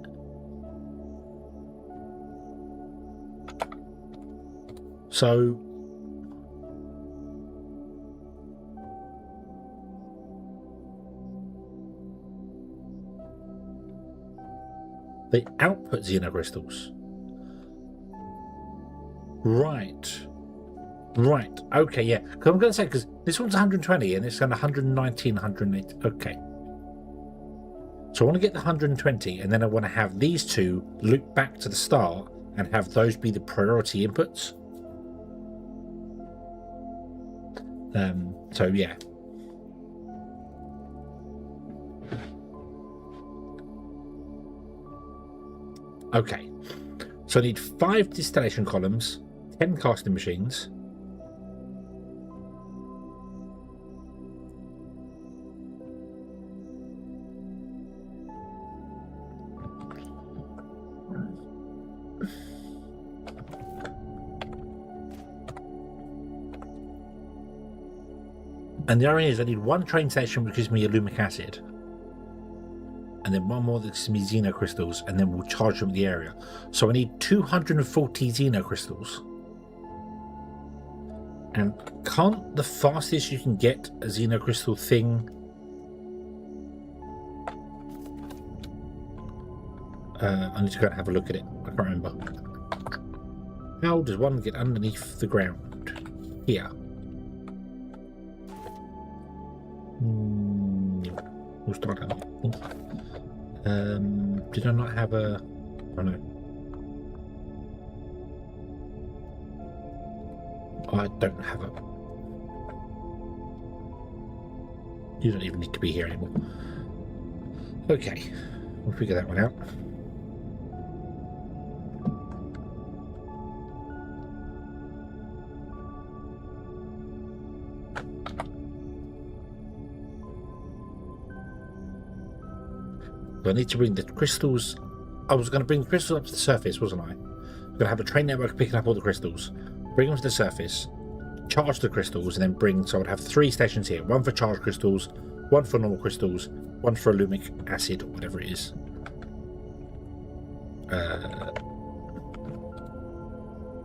So they output Xeno crystals. Right. Okay, yeah. Because I'm going to say, because this one's 120 and it's going 119, 108. Okay. So I want to get the 120, and then I want to have these two loop back to the start and have those be the priority inputs. So yeah. Okay. So I need 5 distillation columns, 10 casting machines. And the irony is I need 1 train station which gives me alumic acid. And then 1 more that gives me Xeno crystals, and then we'll charge them in the area. So I need 240 Xeno crystals. And can't the fastest you can get a Xeno crystal thing... I need to go and have a look at it. I can't remember. How does one get underneath the ground? Here. We'll start out. Did I not have a... Oh no. I don't have a... You don't even need to be here anymore. Okay. We'll figure that one out. I need to bring the crystals. I was going to bring the crystals up to the surface, wasn't I? I'm going to have a train network picking up all the crystals, bring them to the surface, charge the crystals, and then bring. So I'd have 3 stations here: one for charged crystals, one for normal crystals, one for alumic acid or whatever it is.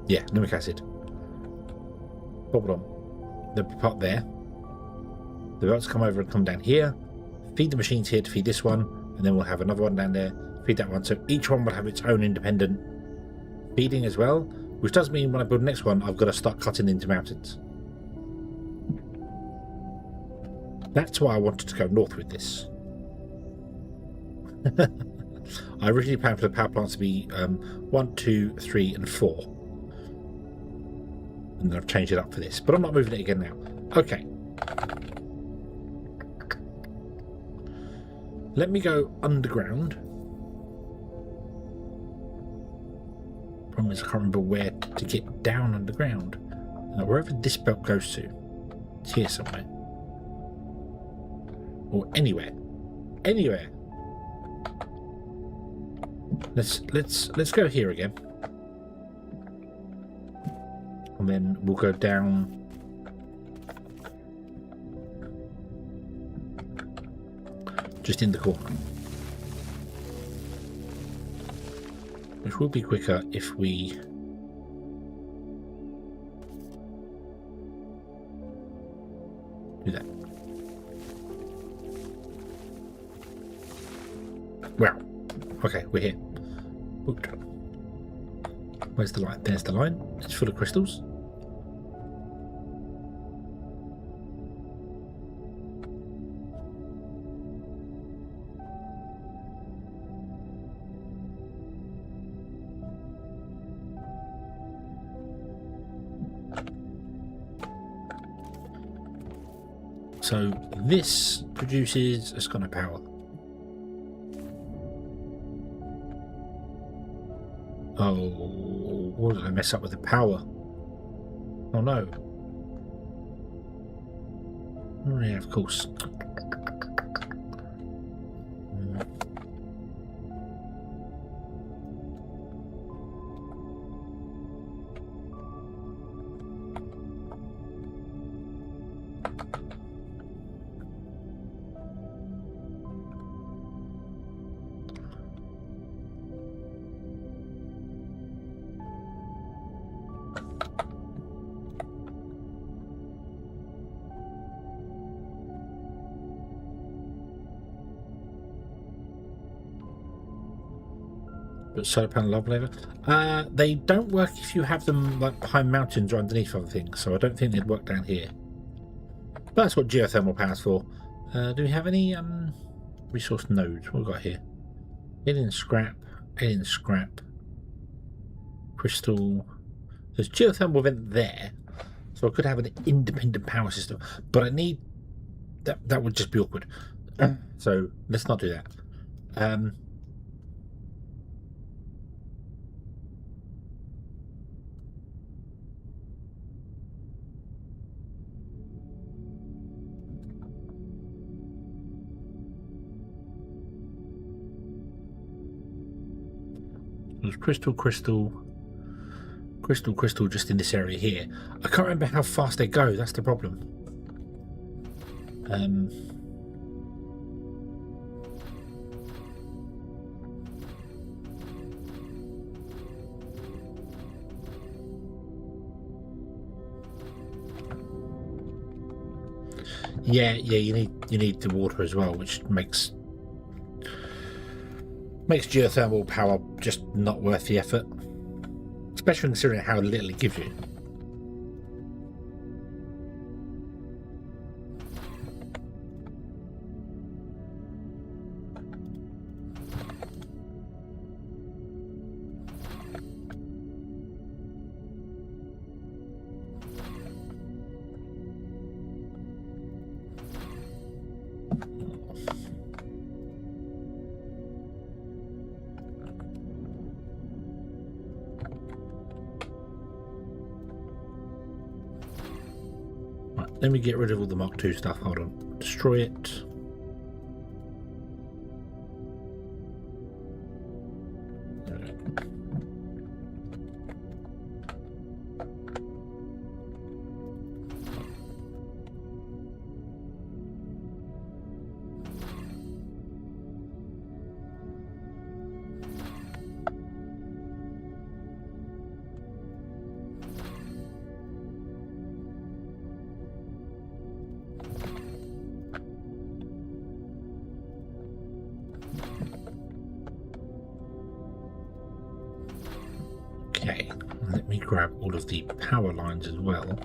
Yeah, alumic acid. Hold on. The pot there. The belts come over and come down here. Feed the machines here to feed this one, and then we'll have another one down there. Feed that one. So each one will have its own independent feeding as well, which does mean when I build the next one, I've got to start cutting into mountains. That's why I wanted to go north with this. I originally planned for the power plants to be 1, 2, 3, and 4. And then I've changed it up for this. But I'm not moving it again now. Okay. Let me go underground. Problem is I can't remember where to get down underground. Wherever this belt goes to. It's here somewhere. Or anywhere. Anywhere. Let's go here again. And then we'll go down. Just in the corner. Which will be quicker if we do that. Wow. Okay, we're here. Oops. Where's the line? There's the line. It's full of crystals. So this produces a Xeno power. Oh, what did I mess up with the power? Oh no. Oh yeah, of course. But solar panel lava laser. They don't work if you have them like behind mountains or underneath other things, so I don't think they'd work down here. But that's what geothermal power's for. Do we have any resource nodes? What have we got here? Alien scrap, crystal. There's geothermal vent there, so I could have an independent power system. But I need that would just be awkward. So let's not do that. There's crystal just in this area here. I can't remember how fast they go, that's the problem. Yeah, you need the water as well, which makes geothermal power just not worth the effort, especially considering how little it gives you. Let me get rid of all the Mark II stuff. Hold on. Destroy it. Okay, let me grab all of the power lines as well.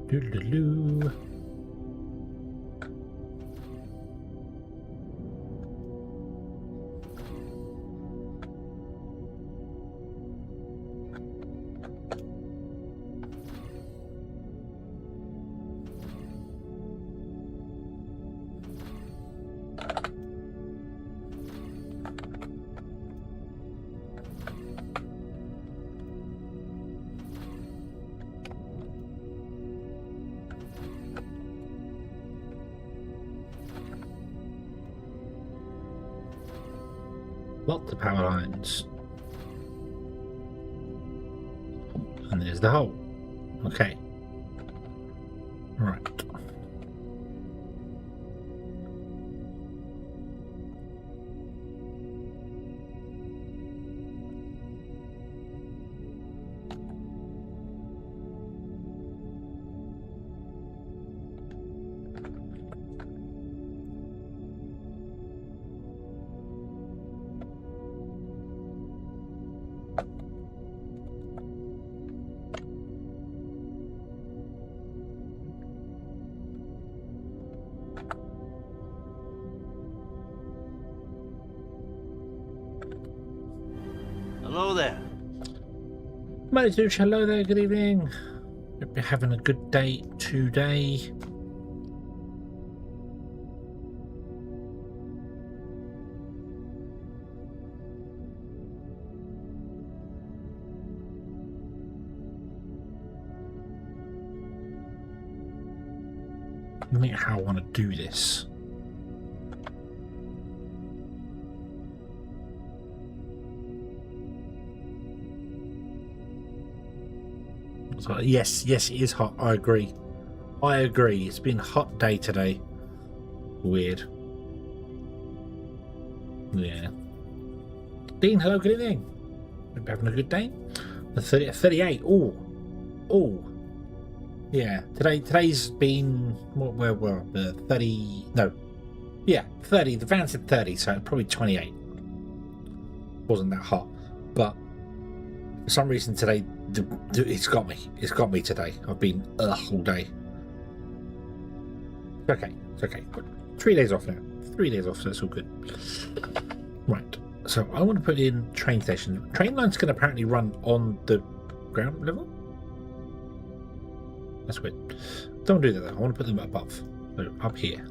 Doodaloo. Lots of power lines. And there's the hole. Okay. Right. Hello there. Modular, hello there, good evening. Hope you're having a good day today. I think how I want to do this. So, yes, it is hot. I agree. It's been a hot day today. Weird. Yeah. Dean, hello, good evening. Hope you're having a good day. The 38. Oh. Yeah. Today's been where were the 30? No. Yeah, 30. The van said 30, so probably 28. Wasn't that hot, but for some reason today. It's got me. It's got me today. I've been all day. It's okay. Good. 3 days off now. 3 days off, so it's all good. Right. So I want to put in train station. Train lines can apparently run on the ground level. That's weird. Don't do that though. I want to put them above. So up here.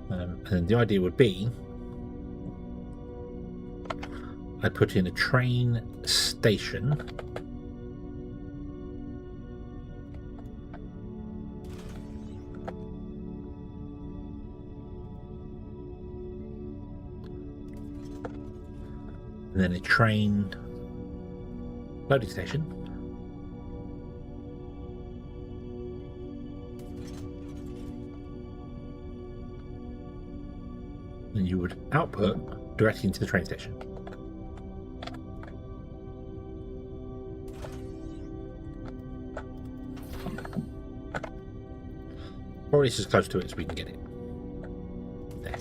And then the idea would be I put in a train station. And then a train loading station. And you would output directly into the train station. Or at least as close to it as we can get it. There.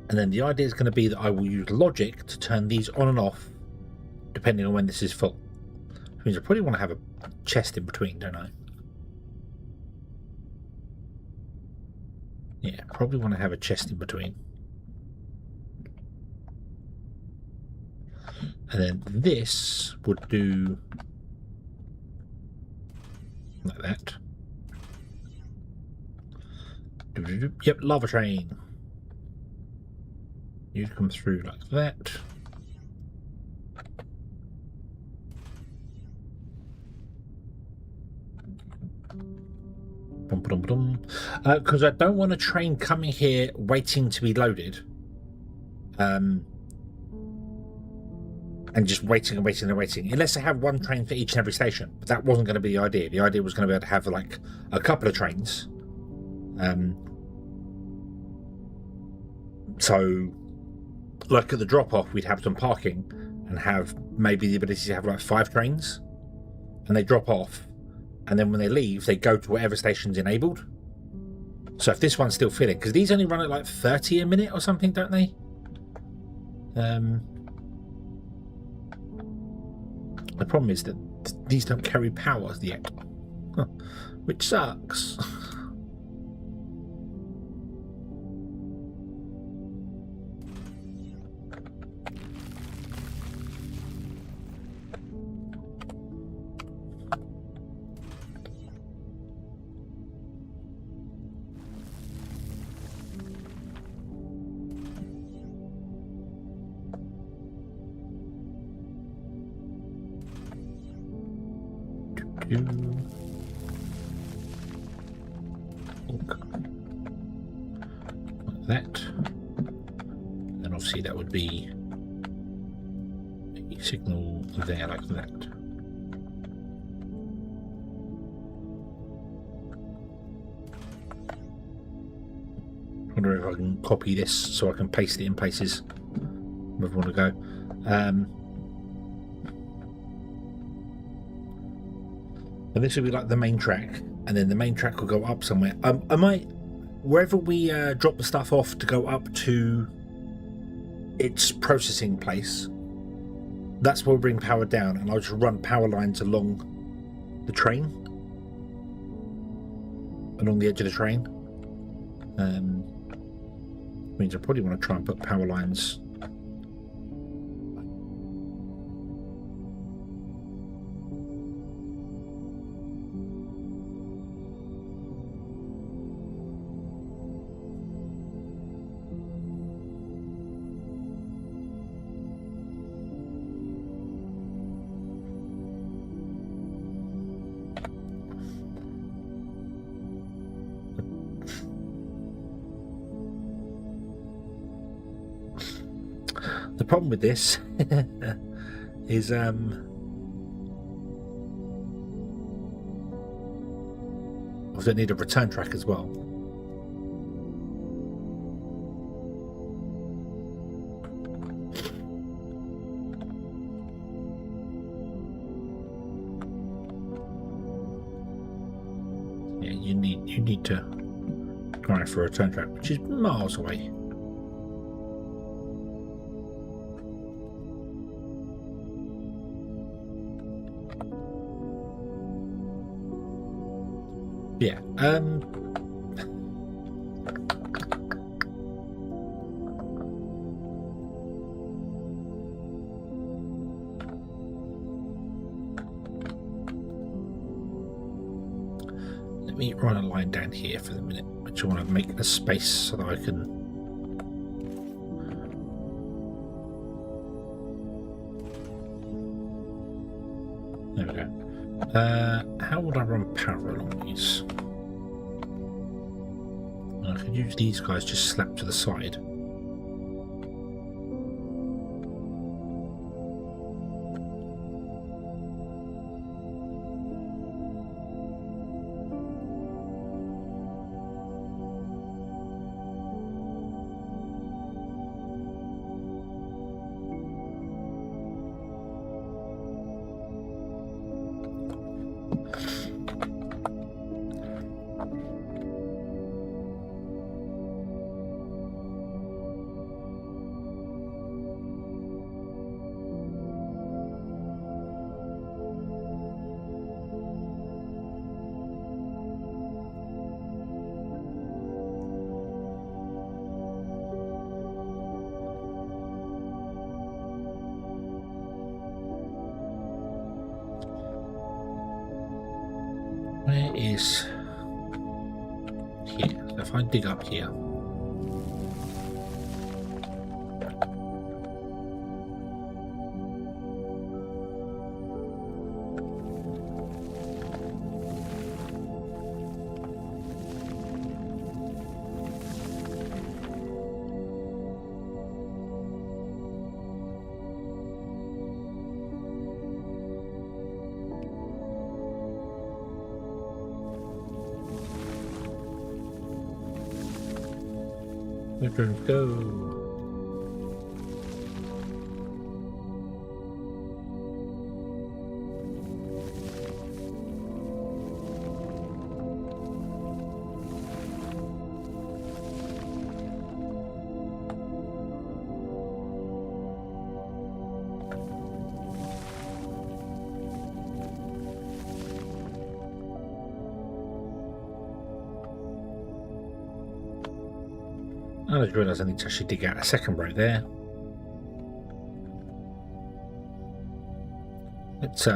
And then the idea is going to be that I will use logic to turn these on and off depending on when this is full. means I probably want to have a chest in between, don't I? Yeah, probably want to have a chest in between. And then this would do like that. Yep, lava train. You come through like that. Because I don't want a train coming here waiting to be loaded. And just waiting and waiting and waiting. Unless I have one train for each and every station. But that wasn't going to be the idea. The idea was going to be able to have like a couple of trains. So like at the drop-off, we'd have some parking and have maybe the ability to have like 5 trains. And they drop off. And then when they leave, they go to whatever station's enabled. So if this one's still filling, because these only run at like 30 a minute or something, don't they? The problem is that these don't carry power yet, which sucks. Like that. And obviously that would be a signal there like that. I wonder if I can copy this so I can paste it in places where I want to go. And this will be like the main track, and then the main track will go up somewhere. I might, wherever we drop the stuff off to go up to its processing place, that's where we'll bring power down, and I'll just run power lines along the train, along the edge of the train. Means I probably want to try and put power lines. The problem with this is I need a return track as well. Yeah, you need to drive for a return track, which is miles away. Yeah, let me run a line down here for the minute, which I want to make a space so that I can. There we go. How would I run power along these? I could use these guys just slapped to the side. Where is here? So if I dig up here. Bedroom, go. I just realised I need to actually dig out a second row there. Let's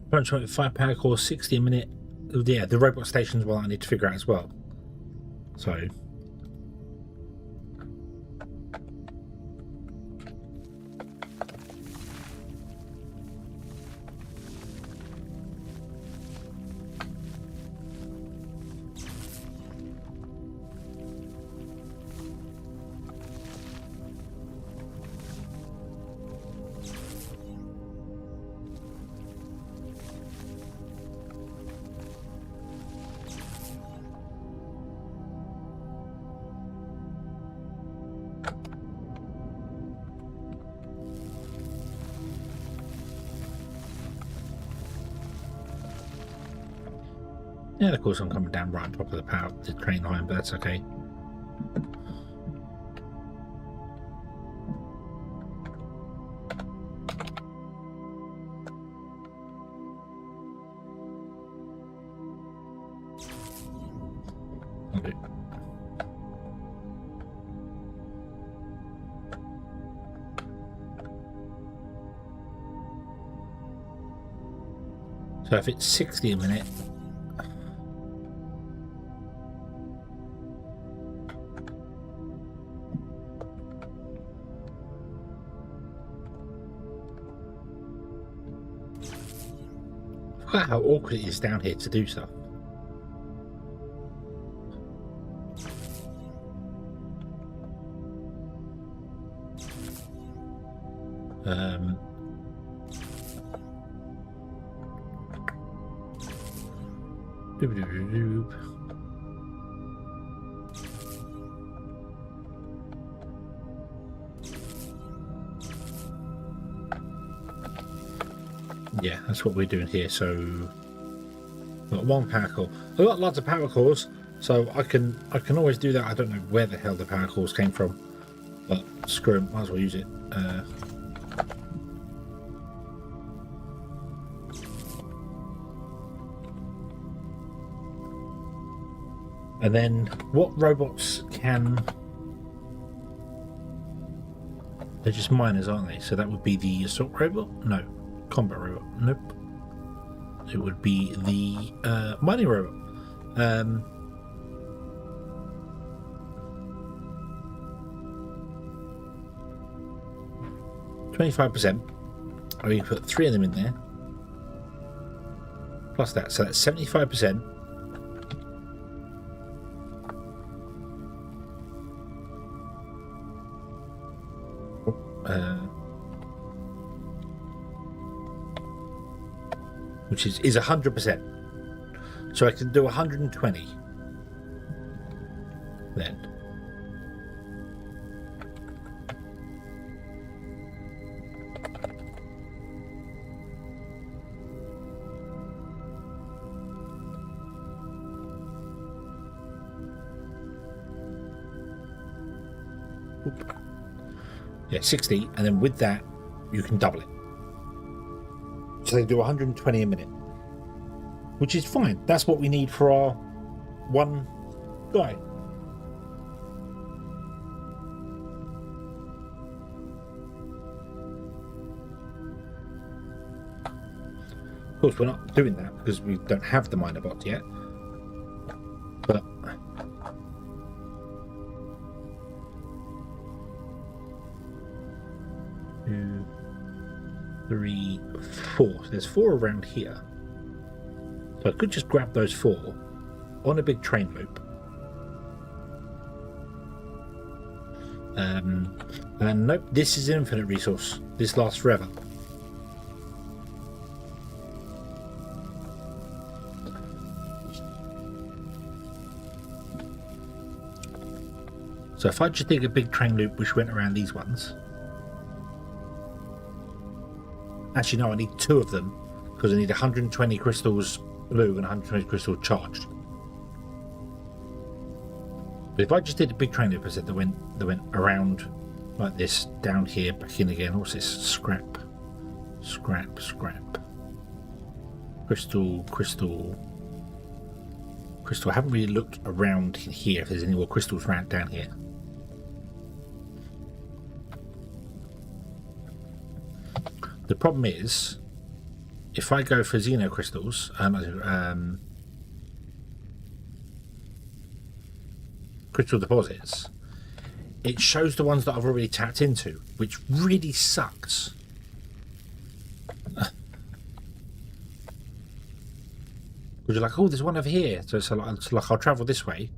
punch 5 power core, 60 a minute. Yeah, the robot station's what I need to figure out as well. So yeah, of course I'm coming down right on top of the train line, but that's okay. Okay. So if it's 60 a minute, look at how awkward it is down here to do stuff. Doob. Yeah, that's what we're doing here. So we've got one power core. I've got lots of power cores, so I can always do that. I don't know where the hell the power cores came from, but screw them, might as well use it. And then what robots can... They're just miners, aren't they? So that would be the assault robot? No. Combat robot? Nope. It would be the mining robot. 25%. We can put 3 of them in there. Plus that. So that's 75%. Which is 100%. So I can do 120. then. Oop. Yeah, 60, and then with that you can double it. So they do 120 a minute, which is fine. That's what we need for our one guy. Of course, we're not doing that because we don't have the miner bot yet. But 2, 3, 4. So there's 4 around here. So I could just grab those 4 on a big train loop. And nope, this is an infinite resource. This lasts forever. So if I just dig a big train loop which went around these ones. Actually no, I need 2 of them because I need 120 crystals blue and 120 crystals charged. But if I just did a big train loop, I said that went around like this, down here, back in again. What's this? Scrap. Scrap, scrap. Crystal, crystal. Crystal. I haven't really looked around here if there's any more crystals around down here. The problem is, if I go for Xeno crystals, crystal deposits, it shows the ones that I've already tapped into, which really sucks. Because you're like, oh, there's one over here. So it's like I'll travel this way,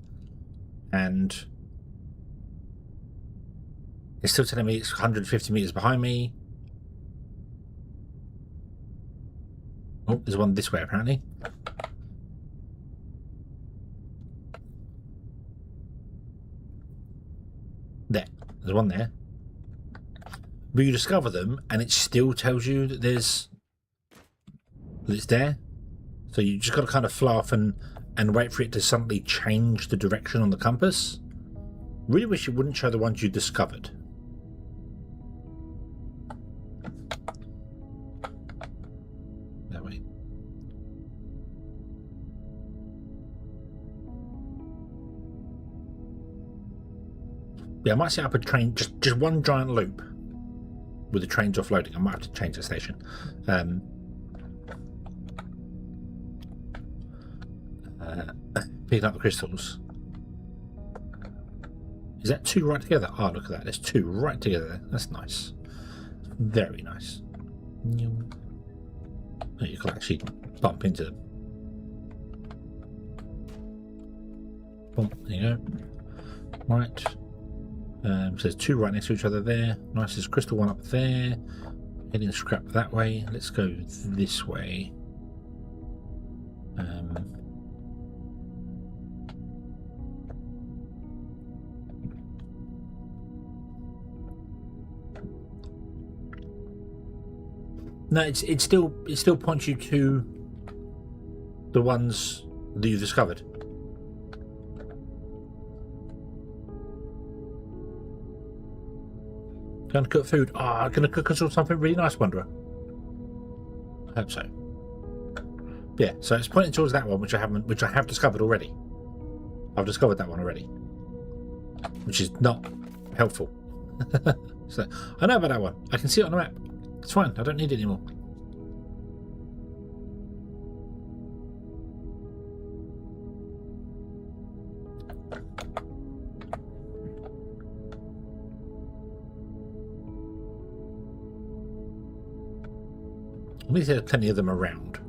and it's still telling me it's 150 meters behind me. Oh, there's one this way apparently. There's one there. But you discover them and it still tells you that it's there. So you just got to kind of fly off and wait for it to suddenly change the direction on the compass. Really wish it wouldn't show the ones you discovered. That way. Yeah, I might set up a train, just one giant loop with the trains offloading. I might have to change the station. Picking up the crystals. Is that 2 right together? Oh, look at that. There's 2 right together. That's nice. Very nice. Oh, you can actually bump into them. Boom, there you go. Right. So there's 2 right next to each other there. Nice, there's crystal 1 up there. Heading scrap that way. Let's go this way. No, it still points you to the ones that you've discovered. Going to cook food. Ah, going to cook us something really nice, Wanderer. I hope so. Yeah, so it's pointing towards that one, which I have discovered already. I've discovered that one already, which is not helpful. So I know about that one. I can see it on the map. It's fine. I don't need it anymore. At least there's plenty of them around,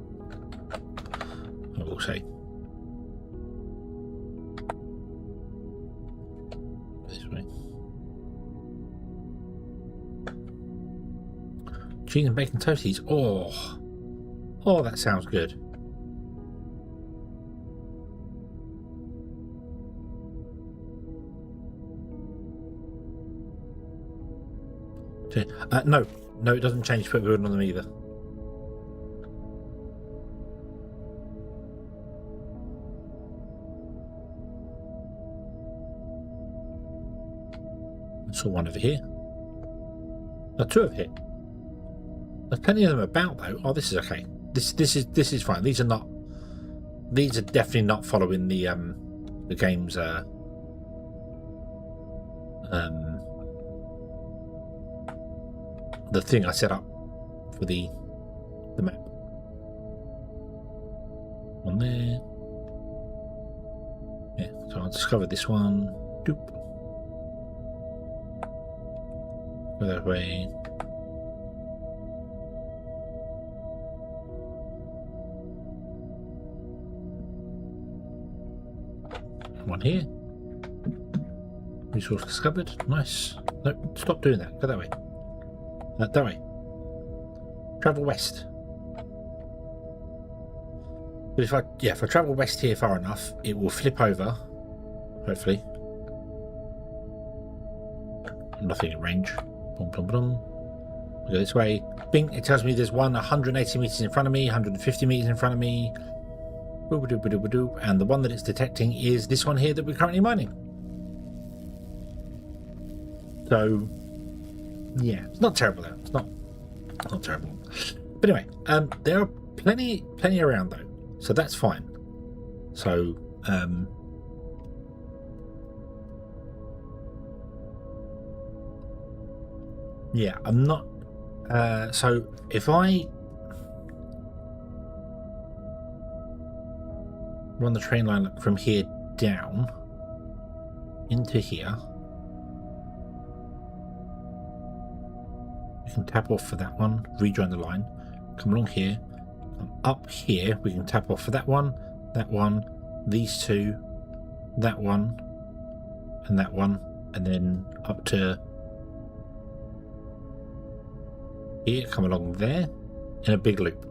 I will say. This way. Cheese and bacon toasties. Oh, that sounds good. No, it doesn't change to put a building on them either. I saw one over here. No, two over here. There's plenty of them about though. Oh, this is okay. This is fine. These are definitely not following the game's the thing I set up for the map. One there. Yeah, so I'll discover this one. Doop. Go that way. One here. Resource discovered. Nice. No, stop doing that. Go that way. That way. Travel west. But if I travel west here far enough, it will flip over. Hopefully. Nothing in range. Boom, boom, boom. We go this way. Bing. It tells me there's one 180 meters in front of me, 150 meters in front of me. And the one that it's detecting is this one here that we're currently mining. So, yeah, it's not terrible though. It's not terrible. But anyway, there are plenty around though, so that's fine. So, yeah, I'm not. So if I run the train line from here down into here, we can tap off for that one, rejoin the line, come along here, come up here, we can tap off for that one, these two, that one, and then up to here, come along there in a big loop.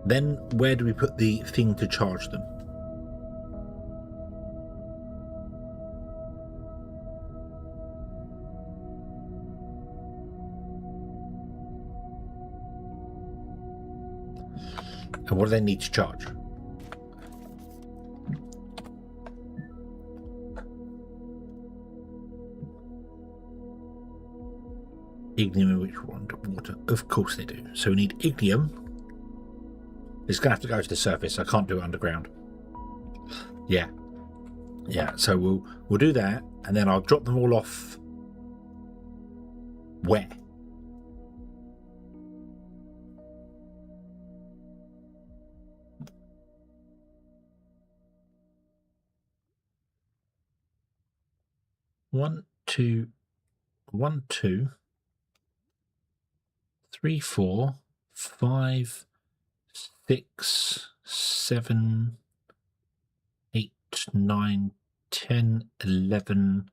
Then where do we put the thing to charge them? And what do they need to charge? Ignium and which one? Water. Of course they do. So we need ignium. It's going to have to go to the surface. I can't do it underground. Yeah. So we'll do that, and then I'll drop them all off. Where? One, two, 3, 4, 5, 6, 7, 8, 9, 10, 11,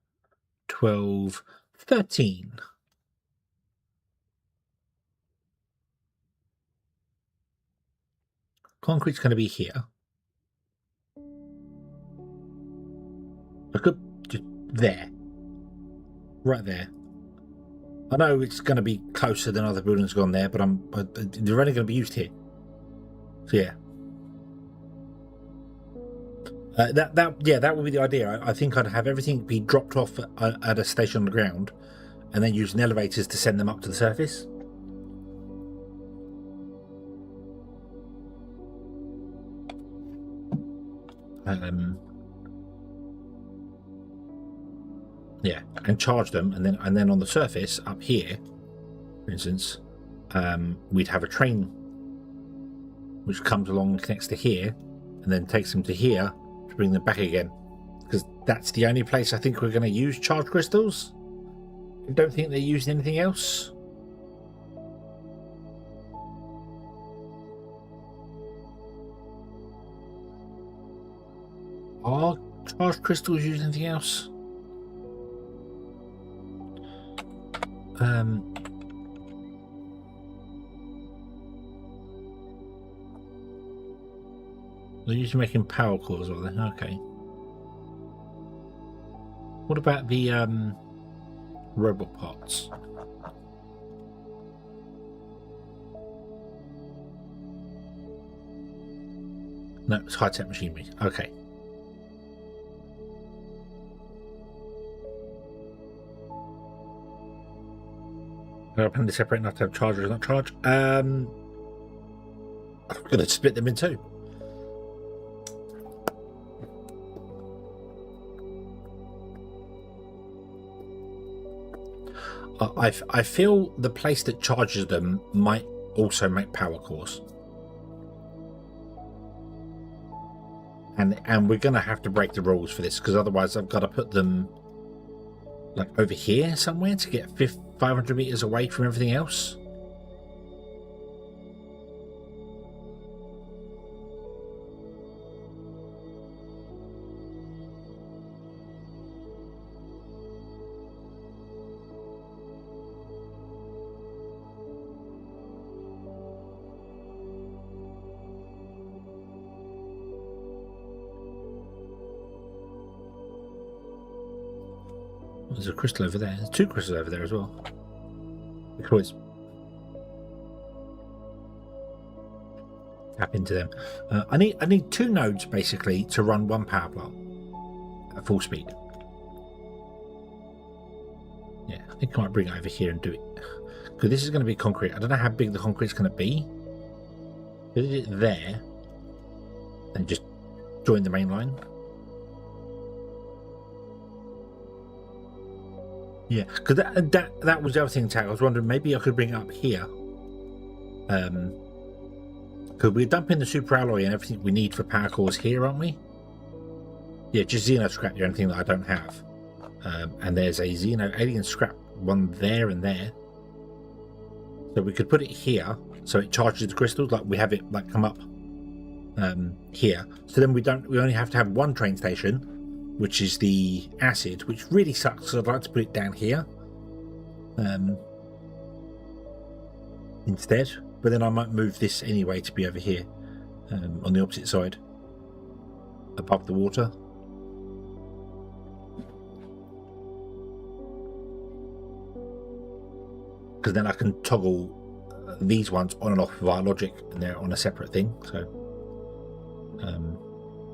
12, 13. Concrete's going to be here. I could just there. Right there. I know it's going to be closer than other buildings gone there, but they're only going to be used here. So yeah. That would be the idea. I think I'd have everything be dropped off at a station on the ground, and then using elevators to send them up to the surface. Yeah, and charge them, and then on the surface up here, for instance, we'd have a train which comes along and connects to here, and then takes them to here to bring them back again, because that's the only place I think we're going to use charge crystals. I don't think they're using anything else. Are charge crystals using anything else? They're usually making power cores, are they? Okay. What about the Robot parts. No, it's high-tech machinery. Okay. Open to separate enough to have chargers, not charge. I'm going to split them in two. I feel the place that charges them might also make power cores. And we're going to have to break the rules for this, because otherwise I've got to put them like over here somewhere to get 500 meters away from everything else. There's a crystal over there. There's two crystals over there as well. We can always tap into them. I need two nodes basically to run one power plant at full speed. Yeah, I think I might bring it over here and do it, because this is going to be concrete. I don't know how big the concrete's going to be. Put it there and just join the main line. Yeah, because that was the other thing, Tag. I was wondering maybe I could bring it up here. Because we're dumping the super alloy and everything we need for power cores here, aren't we? Yeah, just Xeno scrap, the only thing that I don't have. And there's a Xeno alien scrap one there and there. So we could put it here, so it charges the crystals, like we have it like come up here. So then we only have to have one train station, which is the acid, which really sucks, so I'd like to put it down here instead. But then I might move this anyway to be over here on the opposite side, above the water. Because then I can toggle these ones on and off via logic, and they're on a separate thing. So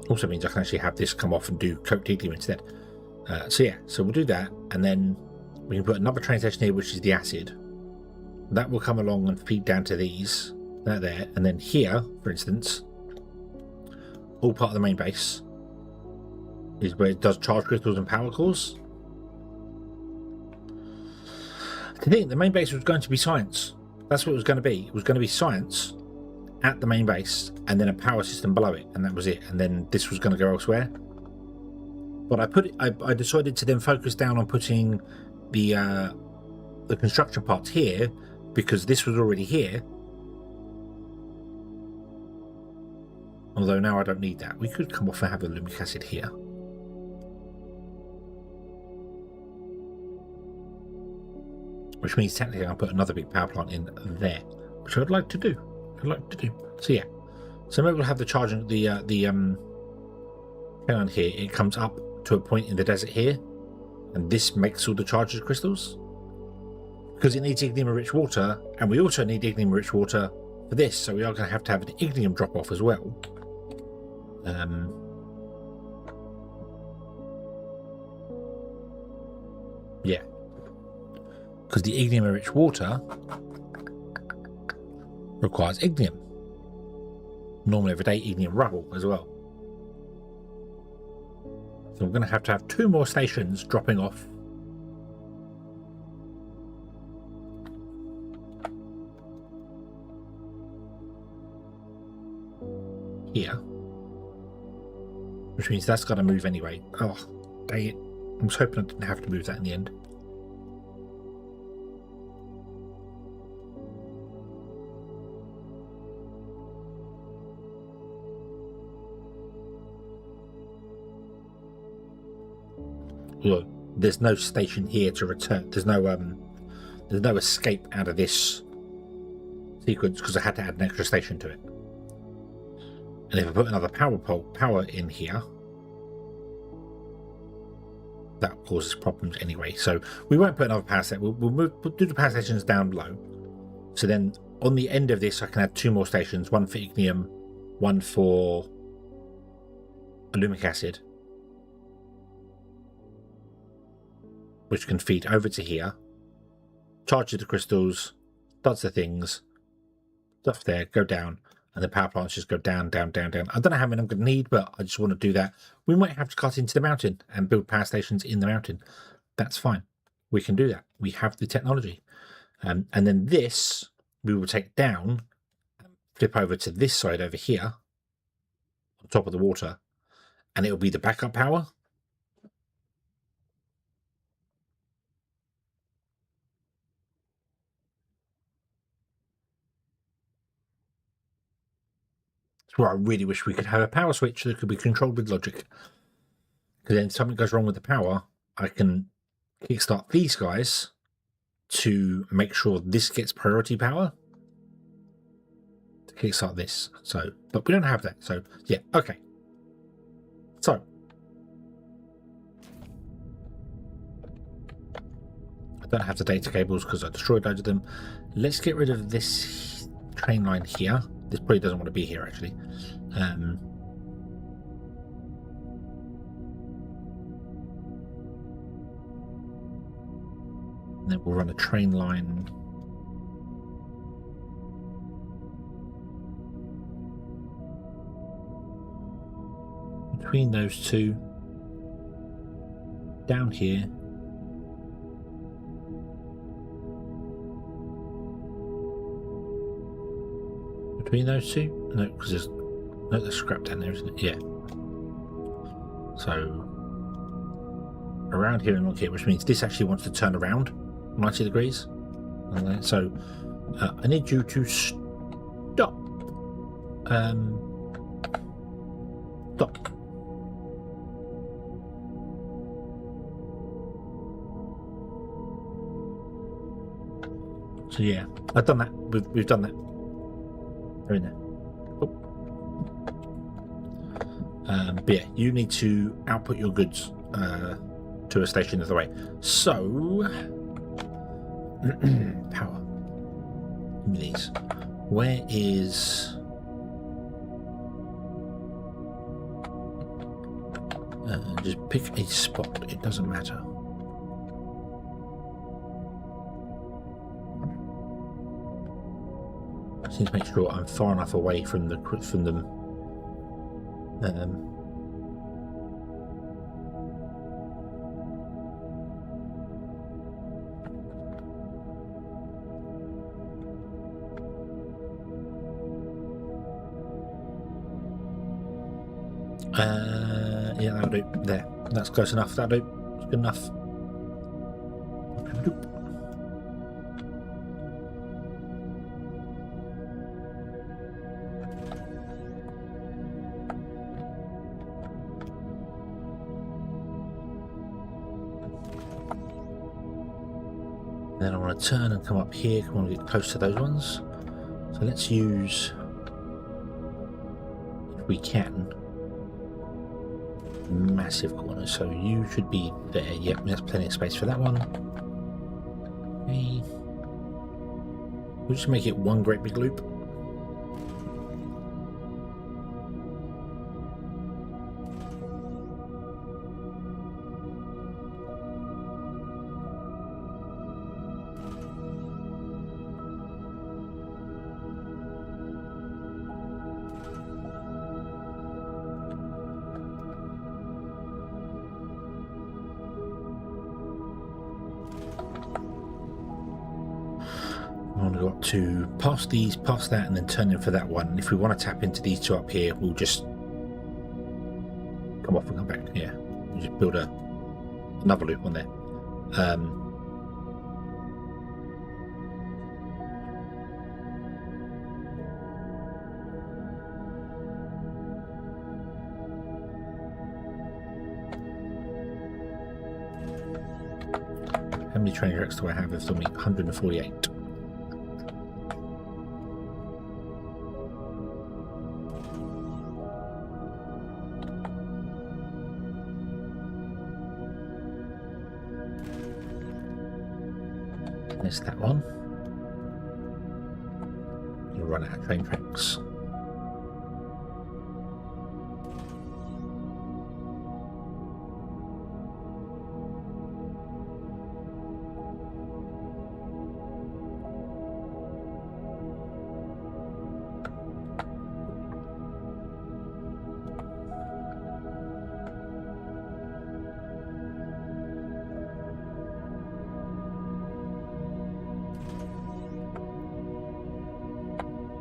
also means I can actually have this come off and do coat titanium instead. So yeah, so we'll do that, and then we can put another train station here, which is the acid. That will come along and feed down to these. They're there, and then here, for instance, all part of the main base is where it does charge crystals and power cores. I think the main base was going to be science. That's what it was going to be. It was going to be science at the main base, and then a power system below it, and that was it. And then this was going to go elsewhere. But I decided to then focus down on putting the construction parts here, because this was already here. Although now I don't need that. We could come off and have a lumic acid here. Which means technically I'll put another big power plant in there, which I'd like to do. So yeah. So maybe we'll have the charging down here. It comes up to a point in the desert here, and this makes all the charges crystals. Because it needs ignium-rich water, and we also need ignium-rich water for this, so we are going to have an ignium drop-off as well. Yeah. Because the ignium-rich water requires ignium. Normally everyday ignium rubble as well. So we're going to have two more stations dropping off here, which means that's got to move anyway. Oh, dang it. I was hoping I didn't have to move that in the end. Look, there's no station here to return. There's no escape out of this sequence because I had to add an extra station to it. And if I put another power in here, that causes problems anyway. So we won't put another power station. We'll do the power stations down below. So then on the end of this, I can add 2 more stations, one for ignium, one for aluminum acid, which can feed over to here, charges the crystals, does the things, stuff there, go down, and the power plants just go down, down, down, down. I don't know how many I'm going to need, but I just want to do that. We might have to cut into the mountain and build power stations in the mountain. That's fine. We can do that. We have the technology. And then this, we will take down, flip over to this side over here, on top of the water, and it will be the backup power. Well, I really wish we could have a power switch that could be controlled with logic. Because then if something goes wrong with the power, I can kickstart these guys to make sure this gets priority power. To kickstart this. So, but we don't have that. So, yeah, okay. So, I don't have the data cables because I destroyed loads of them. Let's get rid of this train line here. This probably doesn't want to be here, actually. And then we'll run a train line. Between those two. Down here. Between those two? No, because there's scrap down there, isn't it? Yeah. So around here and along here, which means this actually wants to turn around 90 degrees. So I need you to stop. Stop. So yeah, I've done that. We've done that. They're in there. Oh. But yeah, you need to output your goods to a station the other way. So power. Give me these. Where is just pick a spot, it doesn't matter. I just need to make sure I'm far enough away from them. Yeah, that'll do. There. That's close enough. That'll do. It's good enough. Then I want to turn and come up here. I want to get close to those ones. So let's use, if we can, massive corners. So you should be there. Yep, there's plenty of space for that one. Okay. We'll just make it one great big loop. Got to pass these, pass that, and then turn in for that one. And if we want to tap into these two up here, we'll just come off and come back. Yeah, we'll just build another loop on there. How many train tracks do I have? It's only 148. There's that one. Gonna run out of train tracks.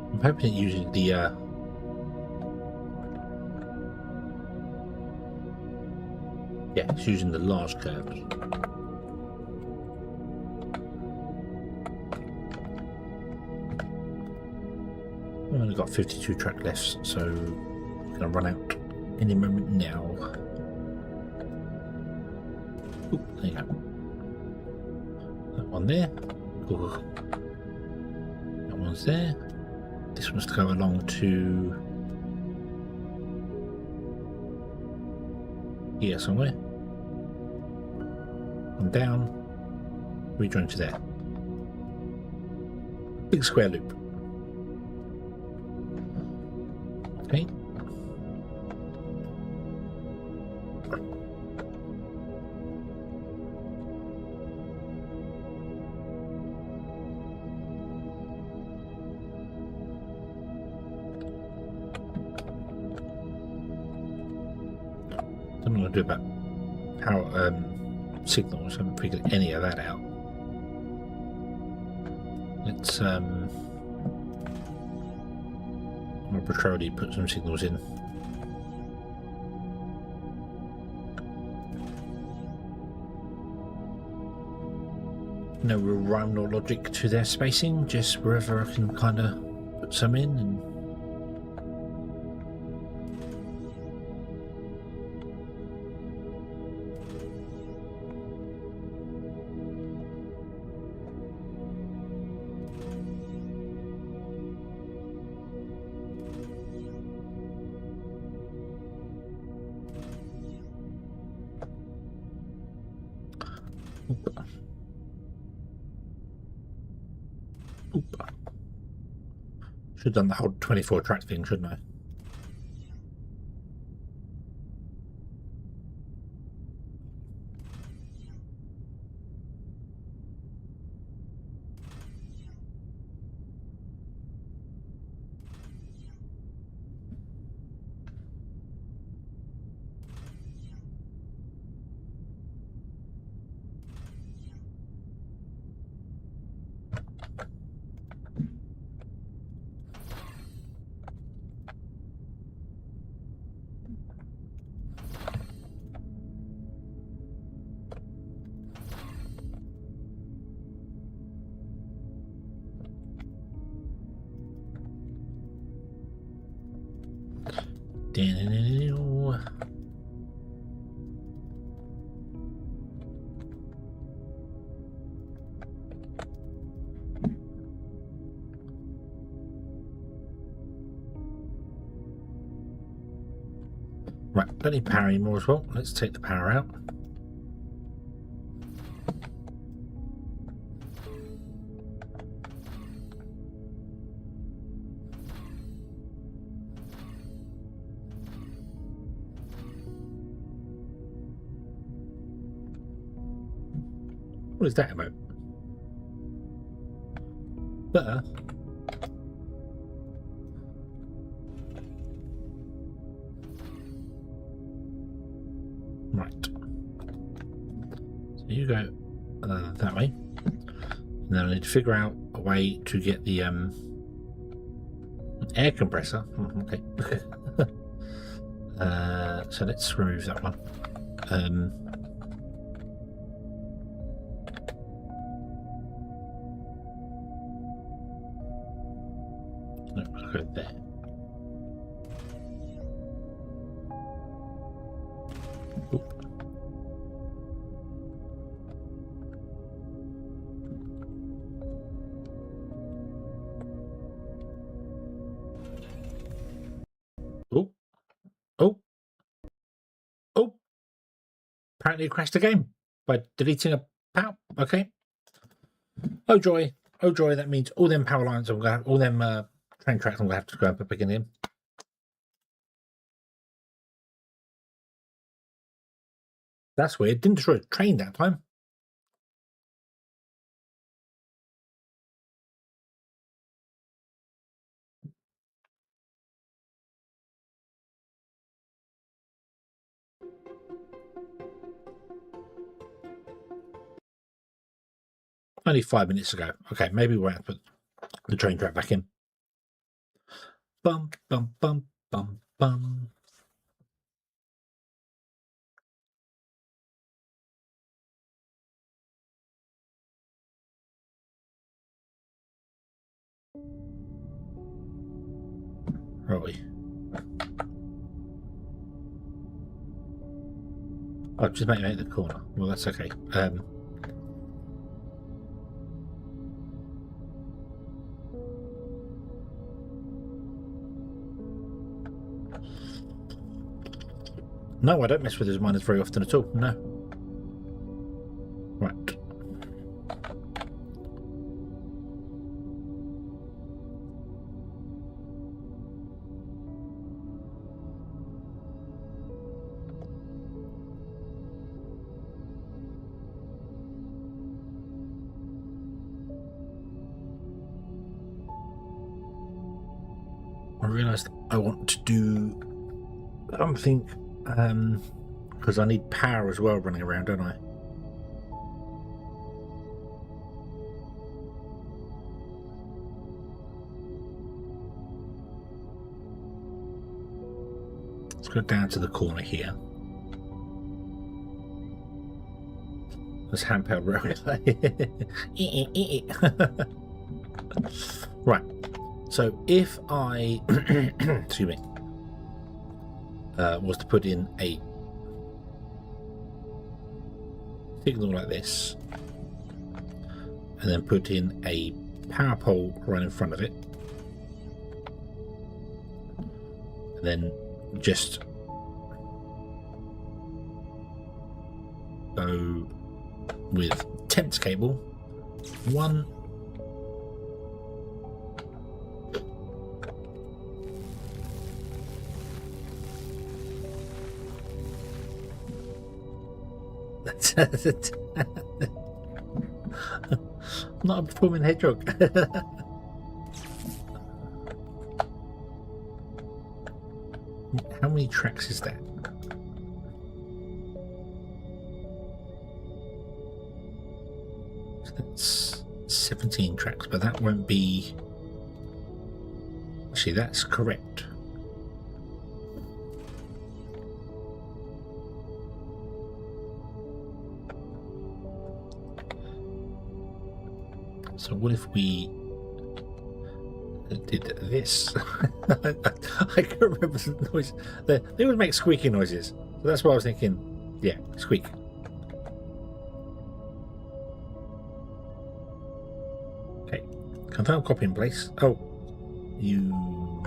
I'm hoping it uses the yeah, it's using the large curves. I've only got 52 track left, so I'm gonna run out any moment now. Ooh, there you go. That one there. Ooh. That one's there. This one's to go along to here somewhere. And down, rejoin to there. Big square loop. Okay. I'm going to do about power signals. I haven't figured any of that out. Let's arbitrarily put some signals in. No real rhyme nor logic to their spacing, just wherever I can kind of put some in and should have done the whole 24 track thing, shouldn't I? Right, don't need power anymore as well. Let's take the power out. What is that about? There. Right. So you go that way. And then I need to figure out a way to get the air compressor. Okay. So let's remove that one. No, I'll go there. Oop. Oh, oh, oh! Apparently, it crashed the game by deleting a power. Okay. Oh joy, oh joy! That means all them power lines. I'm gonna have all them train tracks. I'm gonna have to go and put back in. That's weird. Didn't destroy a train that time. Only 5 minutes ago. Okay, maybe we'll have to put the train track back in. Bum, bum, bum, bum, bum. Where are we? Oh, just make it the corner. Well, that's okay. No, I don't mess with those miners very often at all. No. Right. I realised I want to do something because I need power as well running around, don't I? Let's go down to the corner here. Let's handheld railway. Right. So if I excuse me was to put in a signal like this and then put in a power pole right in front of it and then just go with temps cable one I'm not a performing hedgehog. How many tracks is that? So that's 17 tracks, but that won't be... Actually, that's correct. So what if we did this? I can't remember the noise. They always make squeaky noises. So that's why I was thinking, yeah, squeak. Okay, confirm copy in place. Oh, you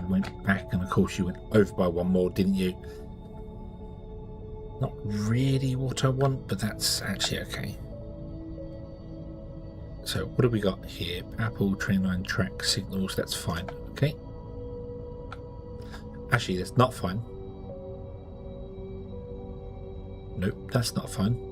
went back and of course you went over by one more, didn't you? Not really what I want, but that's actually okay. So what have we got here? Apple, train line, track, signals, that's fine. Okay. Actually, that's not fine. Nope, that's not fine.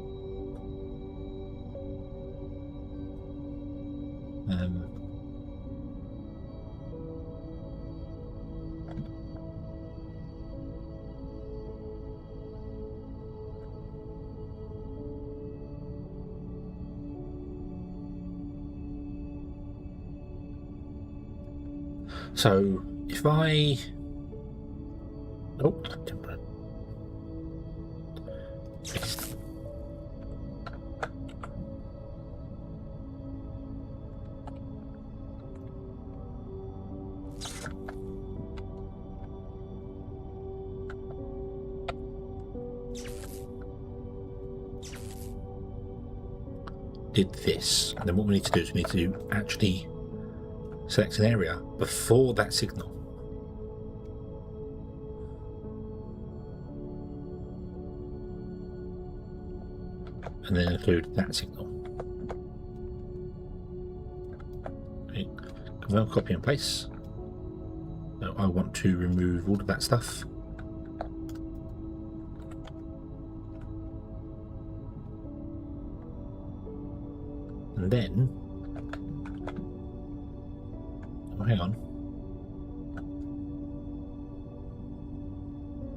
So if I did this, and then what we need to do is we need to actually select an area before that signal. And then include that signal. Confirm copy in place. So I want to remove all of that stuff. And then, oh, hang on.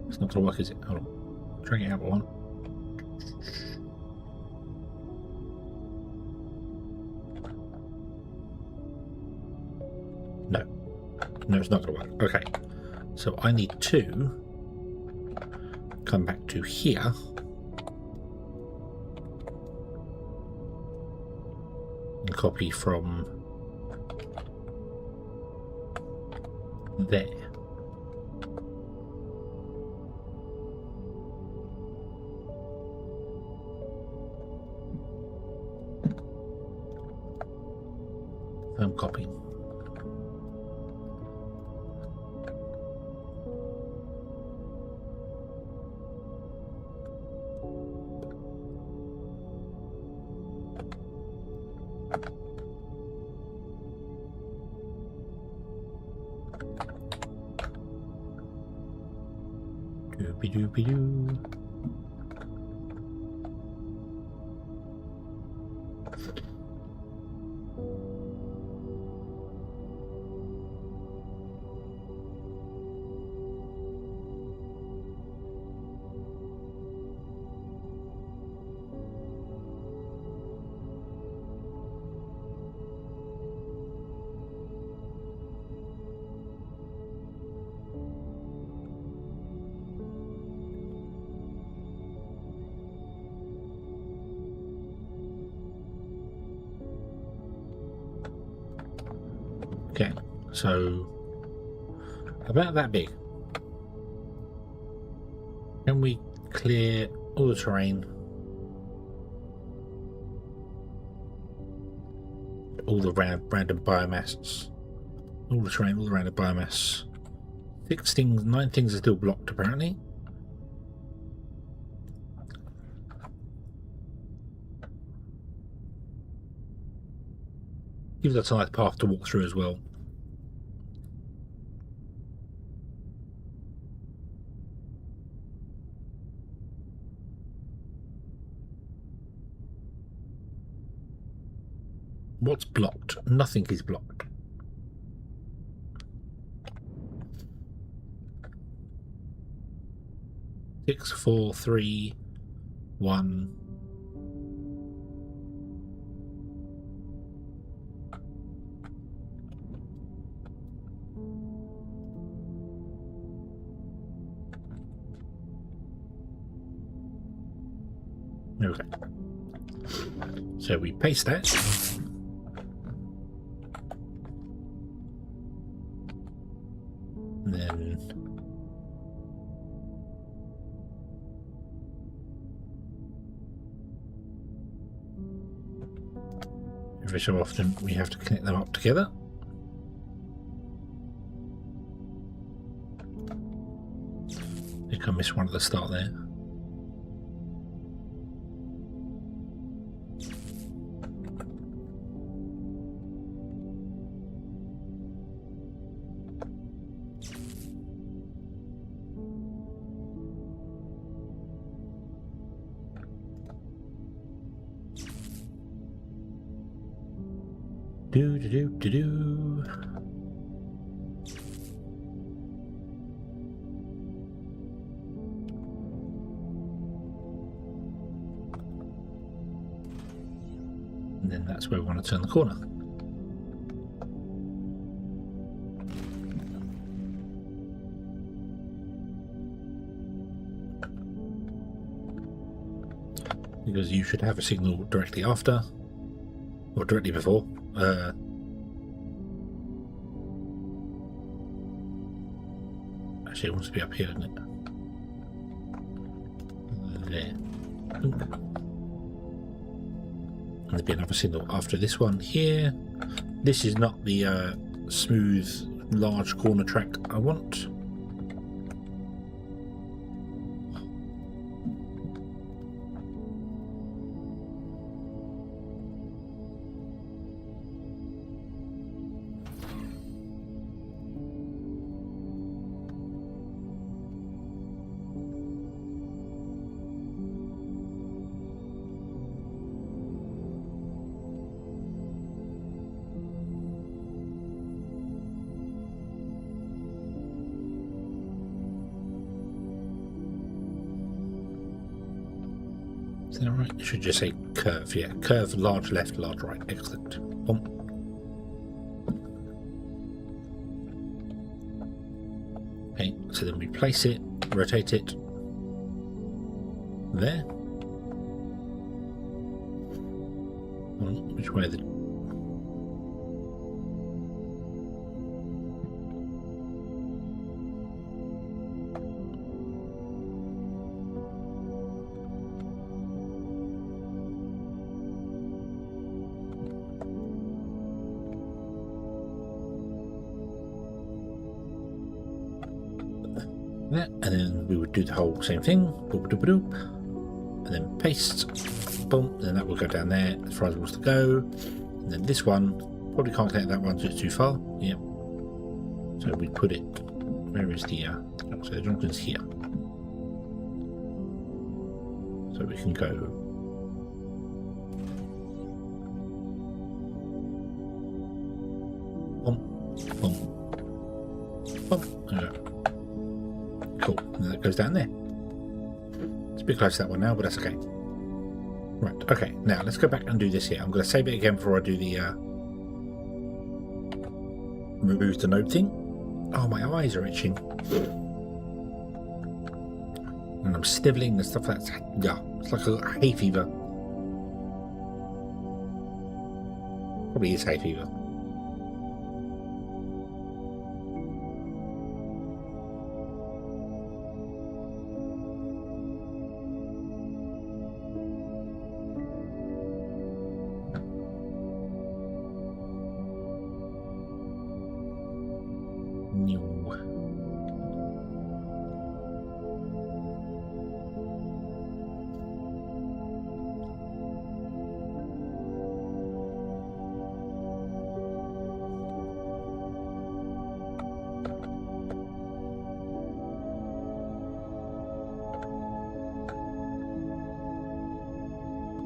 It's not going to work, is it? Hold on. Drag it out one. No. No, it's not going to work. Okay. So I need to come back to here. And copy from there. Copy. Doobie-doobie-doo. Okay, so about that big. Can we clear all the terrain? All the random biomass. All the terrain, all the random biomass. 9 things are still blocked apparently. Gives us a nice path to walk through as well. What's blocked? Nothing is blocked. Six, 4, 3, 1. Okay. So we paste that. And then every so often we have to connect them up together. I think I missed one at the start there. Do do do do do. And then that's where we want to turn the corner. Because you should have a signal directly after, or directly before. Actually, it wants to be up here, doesn't it? There. Oop. And there'll be another signal after this one here. This is not the smooth, large corner track I want. Is that right? It should just say curve, yeah. Curve, large left, large right. Excellent. Boom. Okay, so then we place it, rotate it there. Which way the... There, and then we would do the whole same thing. Boop, boop, boop, and then paste. Boom, and then that will go down there as far as it wants to go. And then this one, probably can't connect that one so it's too far. Yep. So we put it, where is the, so the junction's here. So we can go. Boom, boom, boom. There we go. Cool, and that goes down there. It's a bit close to that one now, but that's okay. Right, okay, now let's go back and do this here. I'm going to save it again before I do the remove the node thing. Oh, my eyes are itching. And I'm snivelling and stuff like that. Yeah, it's like a hay fever. Probably is hay fever.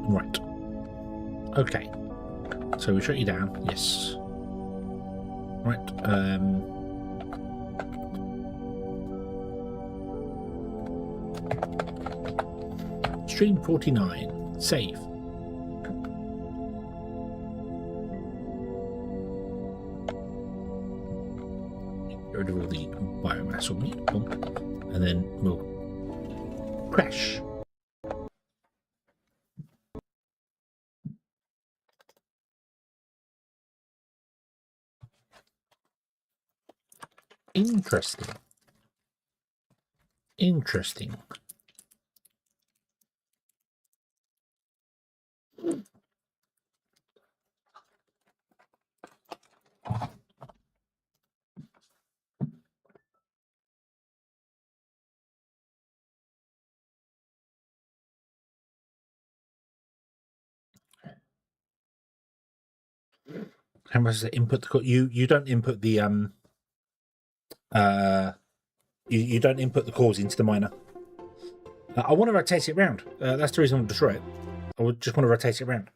Right. Okay. So we shut you down. Yes. Right. Stream 49. Save. Get rid of all the biomass on me. And then we'll crash. Interesting. Interesting. How much does it input the code? You don't input the you don't input the cores into the miner. I want to rotate it around. That's the reason I want to destroy it. I would just want to rotate it around.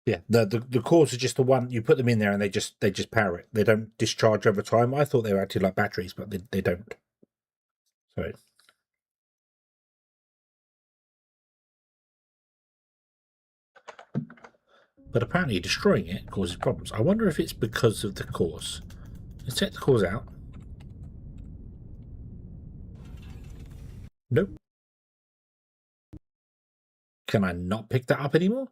Yeah, the cores are just the one you put them in there and they just power it. They don't discharge over time. I thought they were acting like batteries, but they don't. So but apparently destroying it causes problems. I wonder if it's because of the cores. Let's take the cores out. Nope. Can I not pick that up anymore?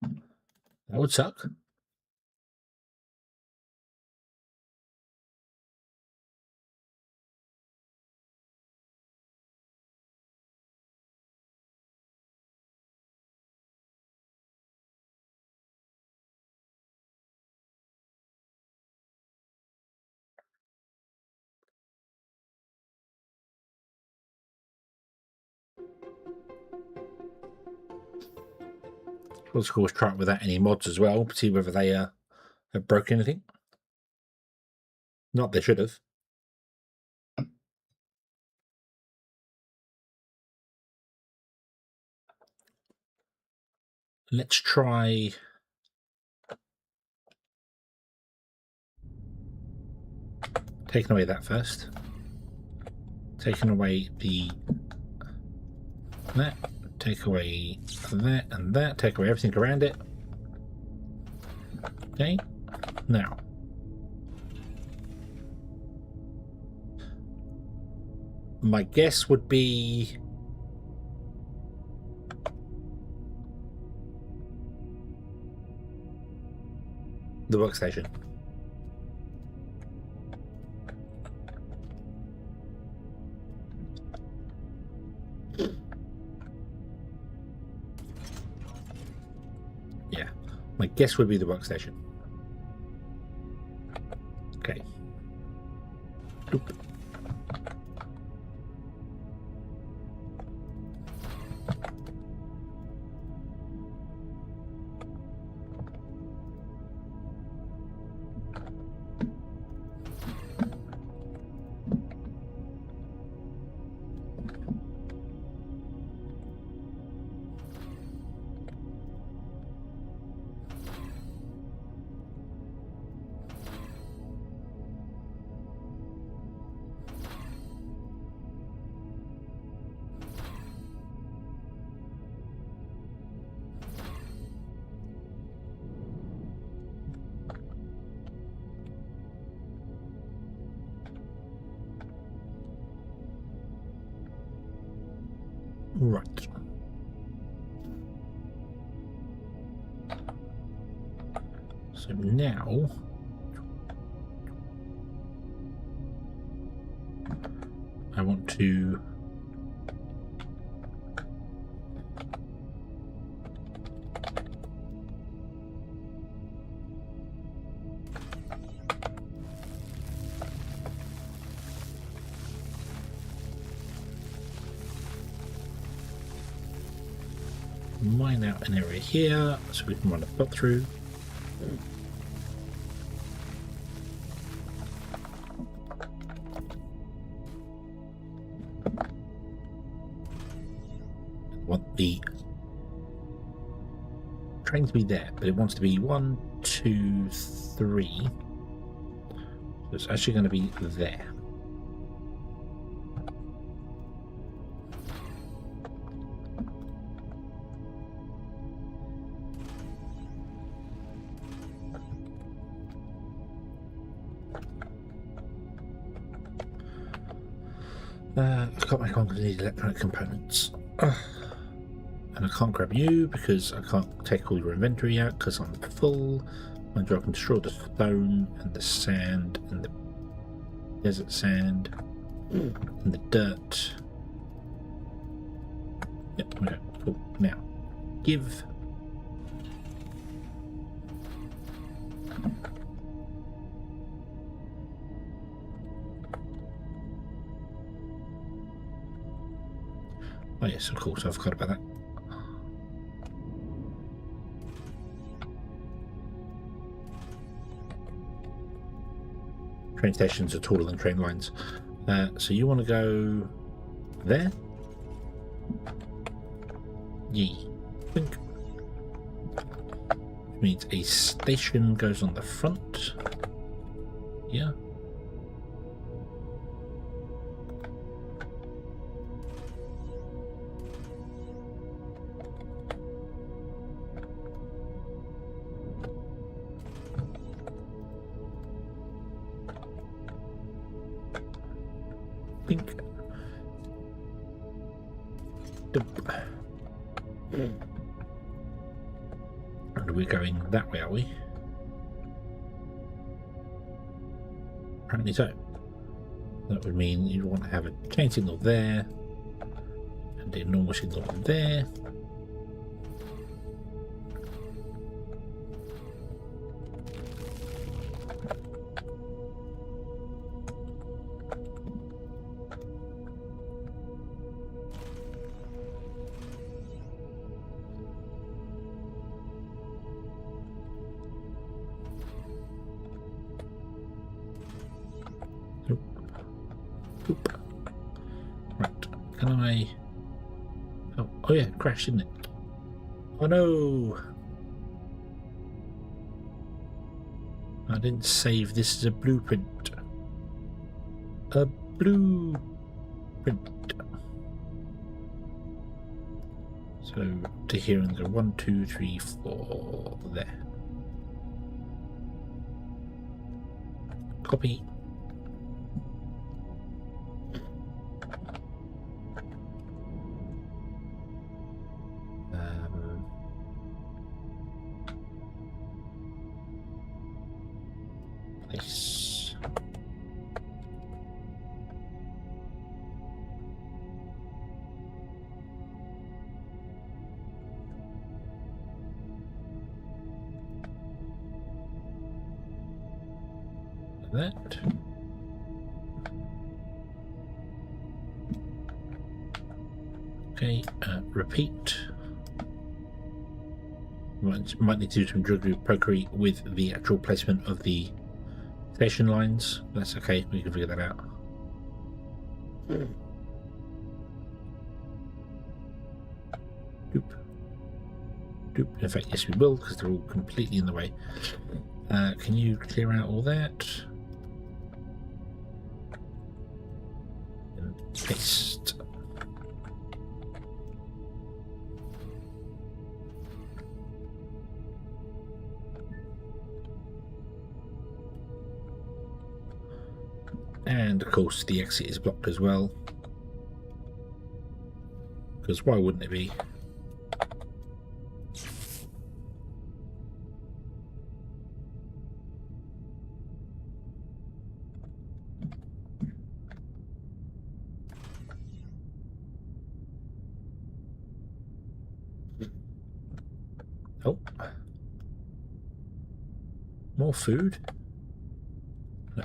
That would suck. Let's of course try it without any mods as well, see whether they have broken anything. Not they should have. Let's try taking away that first. taking away that, take away that and that, take away everything around it. Okay, now my guess would be the workstation. Yeah, my guess would be the workstation. Okay. Oop. Right. So now I want to mine out an area here so we can run a belt through. I want the train to be there, but it wants to be 1, 2, 3. So it's actually going to be there. I can't make one because I need electronic components. And I can't grab you because I can't take all your inventory out because I'm full. My drug can destroy the stone and the sand and the desert sand and the dirt. Yep, okay, cool. Now, give. Oh yes, of course, I forgot about that. Train stations are taller than train lines. So you want to go there? Yee. Blink. Which means a station goes on the front. Yeah. Pink. Dump. And we're going that way, are we? Apparently so. That would mean you'd want to have a chain signal there and a normal signal there. Oop. Right, can I... Oh yeah, it crashed, didn't it? Oh no! I didn't save this as a blueprint. A blueprint. print. So to here and go 1, 2, 3, 4 there. Copy. Place. That. Okay, repeat. Might need to do some procreate with the actual placement of the station lines. That's okay, we can figure that out. Doop. Doop. In fact, yes, we will, because they're all completely in the way. Can you clear out all that? And paste. And of course the exit is blocked as well, because why wouldn't it be? Oh, more food? No.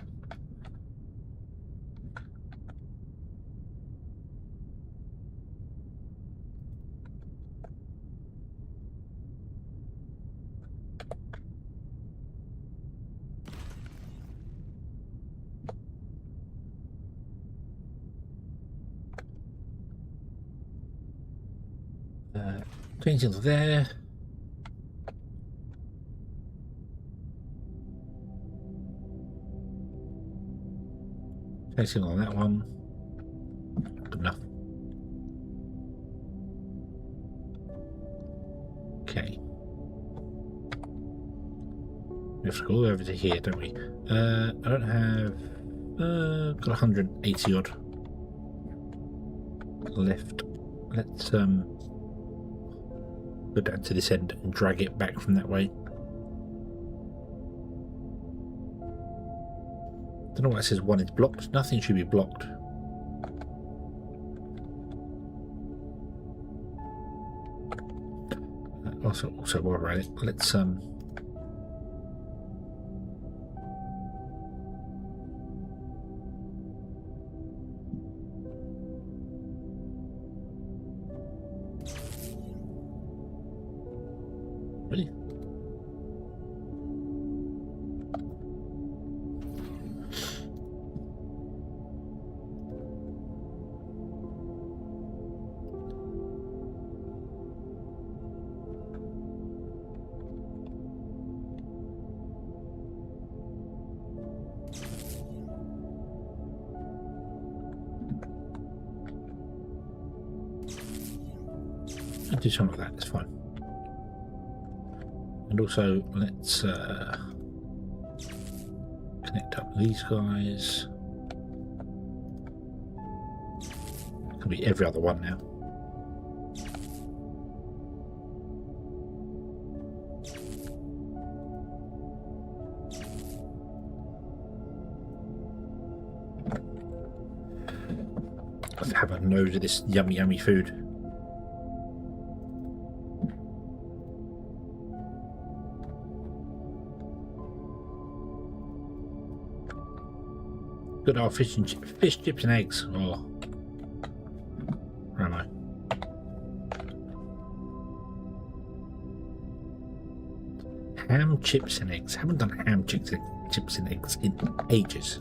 Painting there. Painting on that one. Good enough. Okay. We have to go all over to here, don't we? I don't have. Got 180 odd left. Let's go down to this end and drag it back from that way. Don't know why it says one is blocked. Nothing should be blocked. Also while we're at it, let's really? I'll do some of that, it's fine. And also, let's connect up these guys. It can be every other one now. Let's have a nose of this yummy, yummy food. Good old fish, chips and eggs. Oh, where am I? Ham, chips and eggs. Haven't done ham, chips and eggs in ages.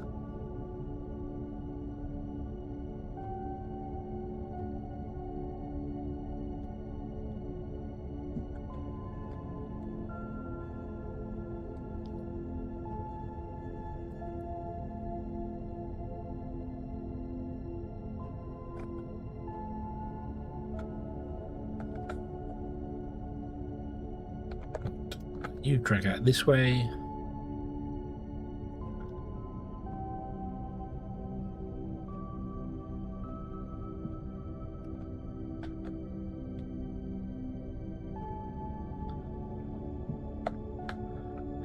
You drag out this way.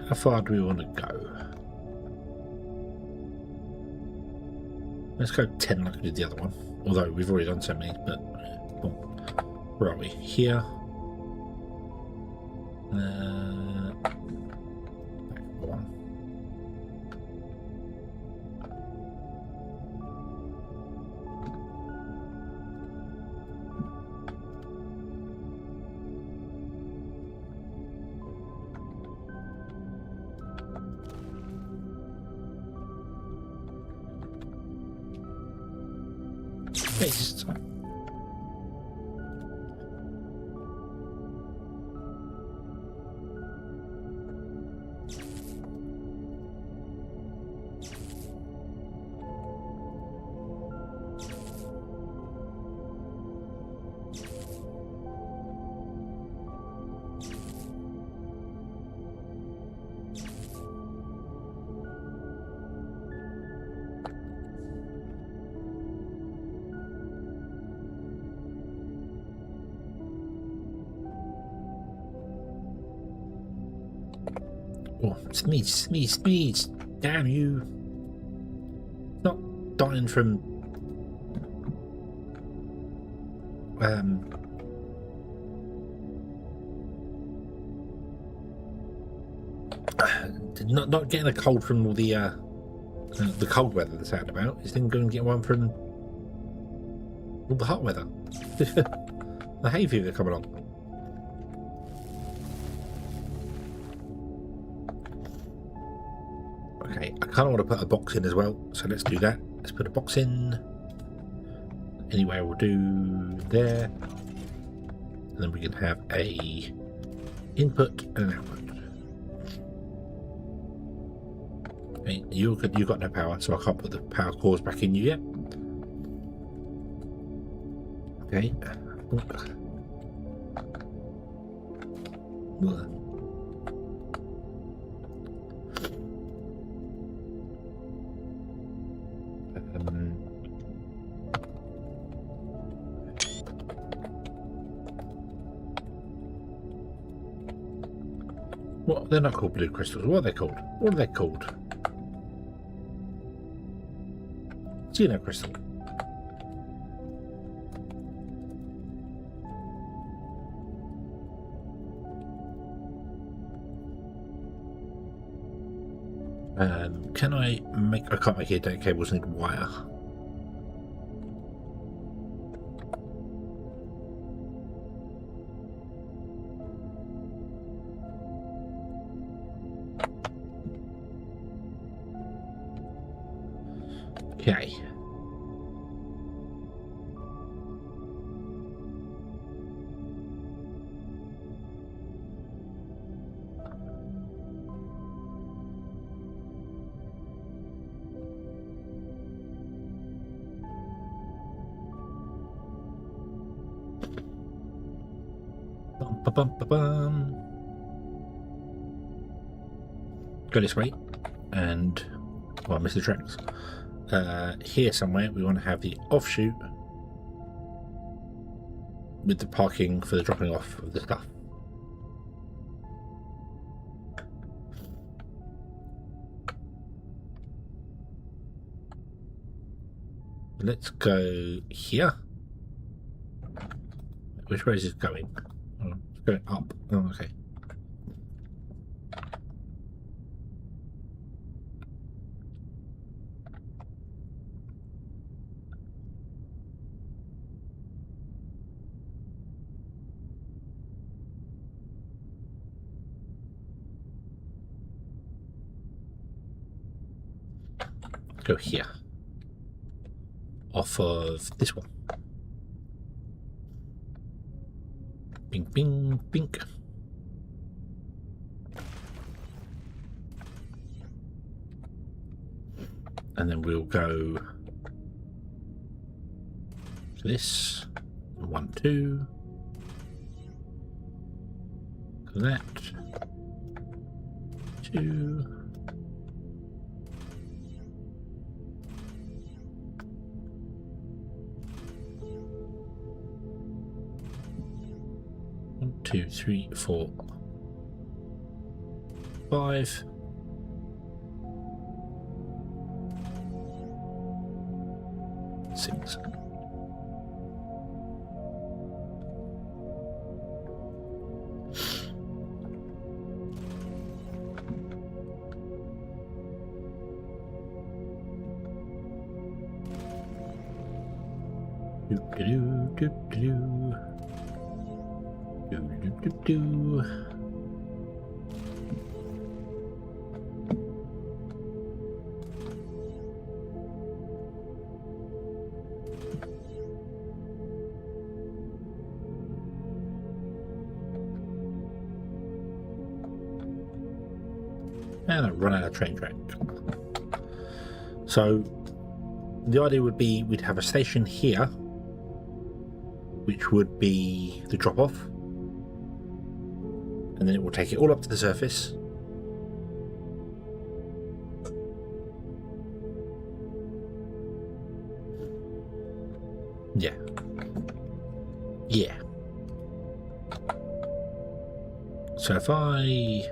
How far do we want to go? Let's go 10 like we did the other one. Although we've already done so many, but well, where are we? Here. Back one. Paste. Oh, sneeze. Damn you. Not dying from not getting a cold from all the cold weather that's out about. Is then going to get one from all the hot weather. The hay fever coming on. Okay, I kind of want to put a box in as well, so let's do that. Let's put a box in. Anyway, we'll do there, and then we can have a input and an output. Okay, you've got no power, so I can't put the power cores back in you yet. Okay. What? They're not called blue crystals. What are they called? What are they called? Xeno crystal. Can I make? I can't make it. Data cables need wire. Okay. Bum. Go this way, and well, I missed the tracks. Here somewhere we want to have the offshoot with the parking for the dropping off of the stuff. Let's go here. Which way is it going? Oh, it's going up. Oh, okay. Go here. Off of this one. Bing, bing, bink. And then we'll go to this. 1, 2. That. 2. One, 2, 3, 4, 5. 6. And I run out of train track. So the idea would be we'd have a station here, which would be the drop off, and then it will take it all up to the surface. Yeah. Yeah. So if I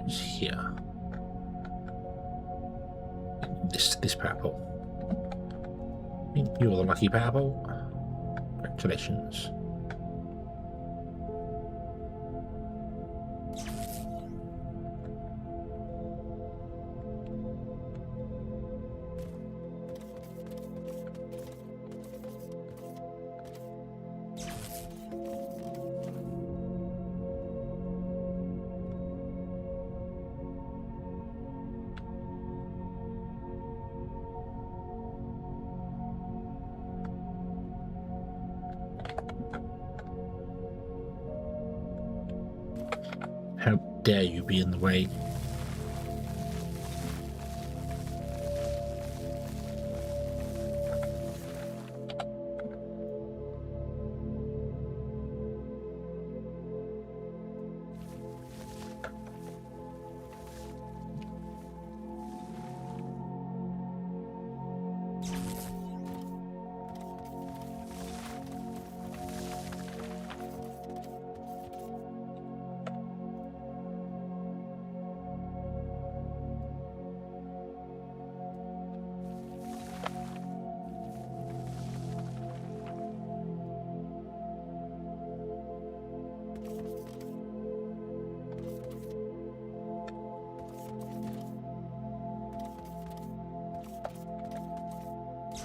here, this power pole. You're the lucky power pole. Congratulations. How dare you be in the way?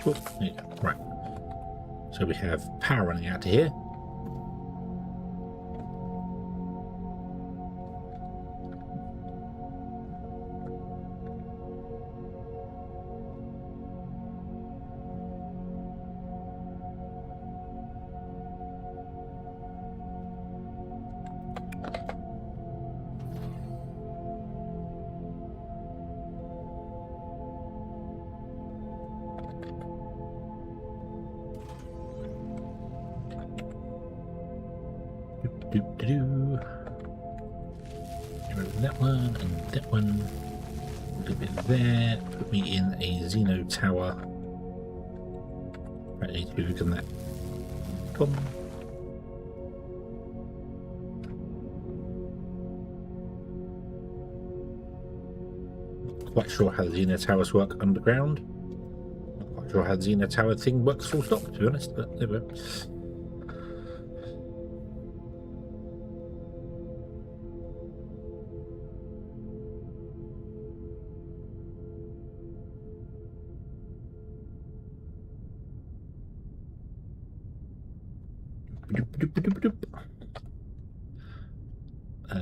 Oh, there you go. Right. So we have power running out to here. Get rid of that one and that one. A little bit there. Put me in a Xeno tower. Right, I need to look at that. Come. Not quite sure how the Xeno towers work underground. Not quite sure how the Xeno tower thing works full stop, to be honest, but there we go.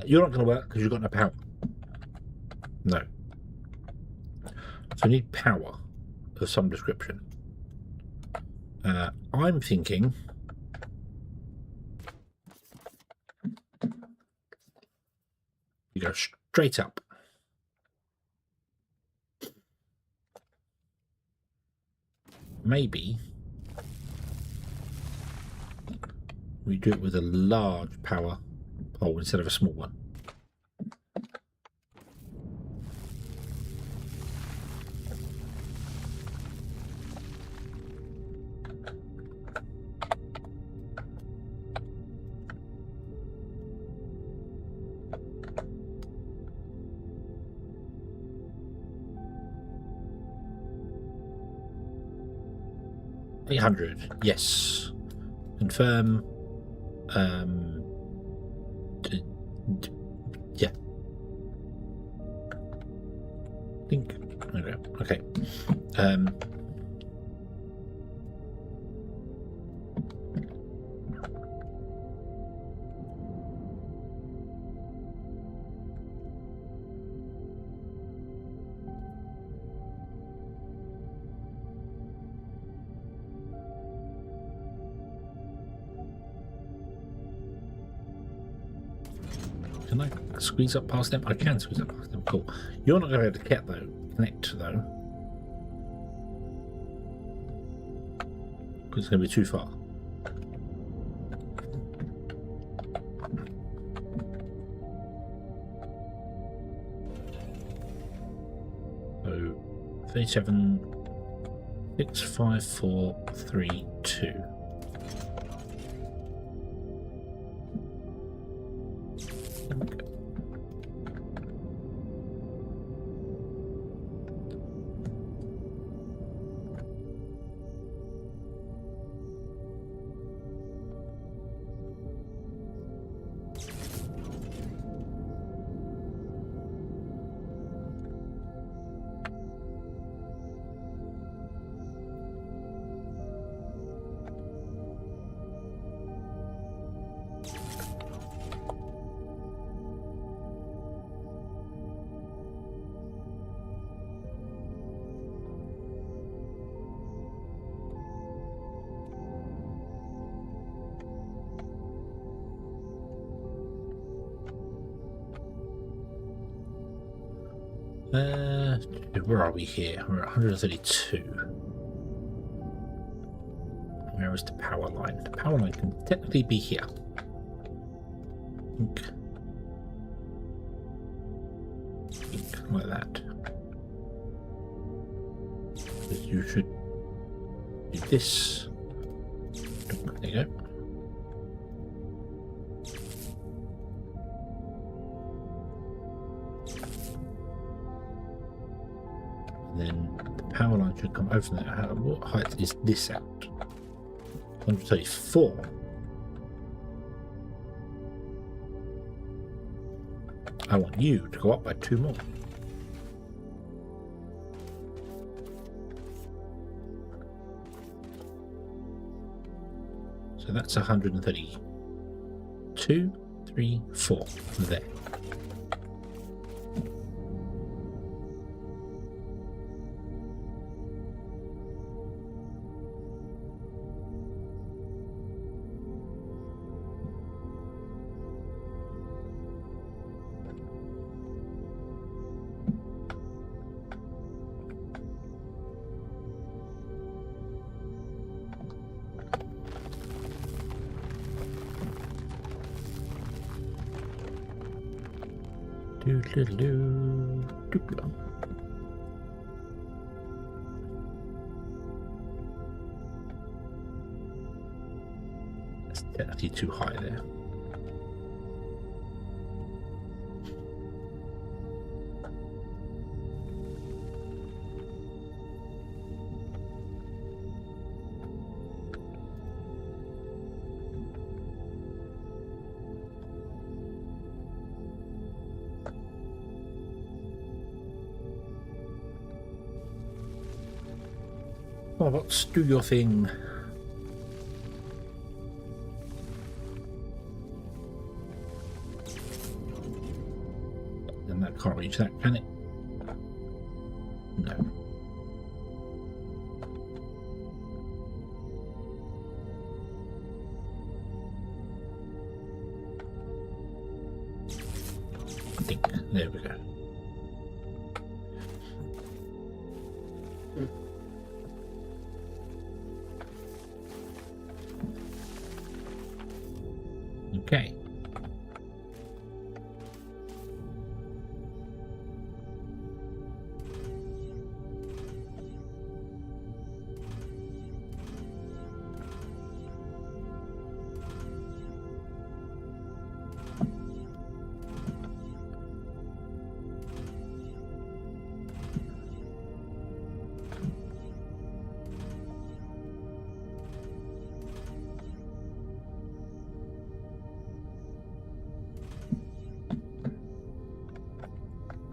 You're not going to work because you've got no power. No. So you need power of some description. I'm thinking you go straight up. maybe we do it with a large power pole instead of a small one. $800, yes. Confirm. Yeah. Think. Okay. Can I squeeze up past them? I can squeeze up past them. Cool. You're not going to be able to connect though. Because it's going to be too far. So 37, 6, 5, 4, 3, 2. Where are we here? We're at 132. Where is the power line? The power line can technically be here. Think like that. But you should do this. There you go. Then the power line should come over there. What height is this at? 134. I want you to go up by 2 more. So that's 132, 3, 4 there. That's technically too high there. Oh, let's do your thing. And that can't reach that, can it? No. I think. There we go. Okay.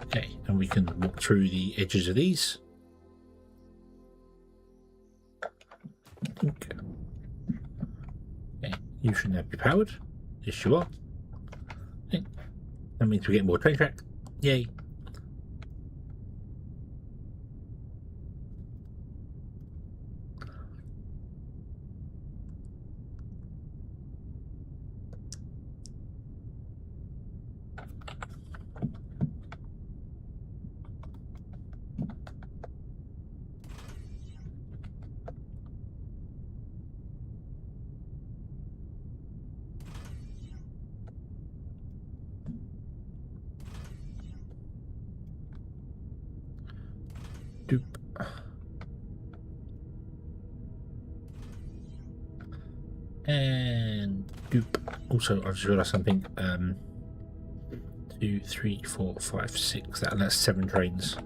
Okay, and we can walk through the edges of these. Okay, you should now be powered. Yes, you are. Okay. That means we get more train track. Yay. Doop. And doop. Also, I just realised something. 2, 3, 4, 5, 6. That's 7 trains.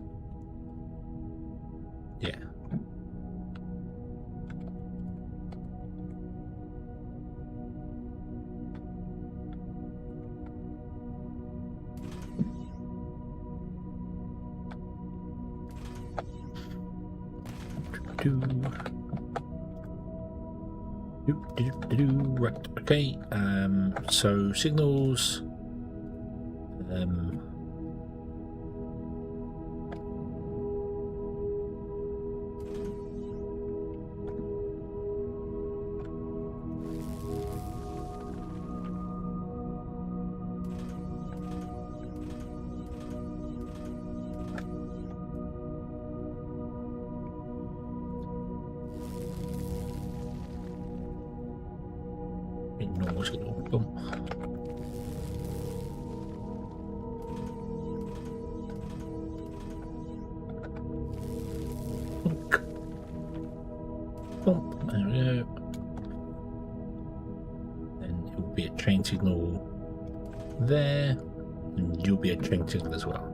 Yeah. Right, okay, so signals, normal signal, boom. Boom. There we go. Then it will be a train signal there, and you'll be a train signal as well.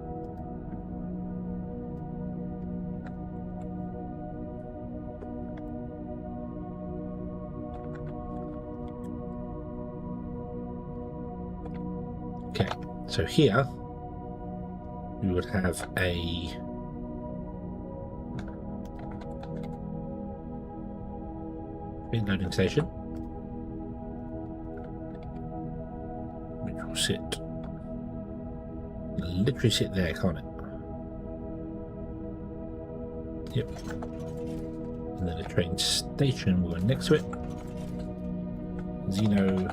Okay, so here we would have a loading station, which will literally sit there, can't it? Yep. And then a train station will go next to it. Xeno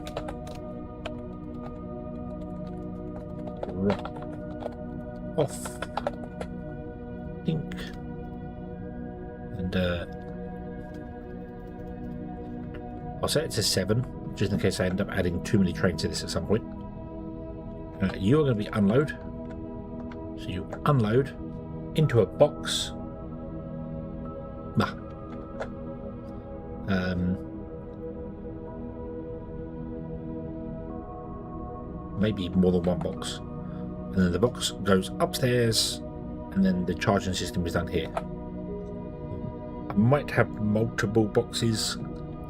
off, think, and I'll set it to 7 just in case I end up adding too many trains to this at some point. You are going to be unload, so you unload into a box. Maybe more than one box. And then the box goes upstairs, and then the charging system is done here. I might have multiple boxes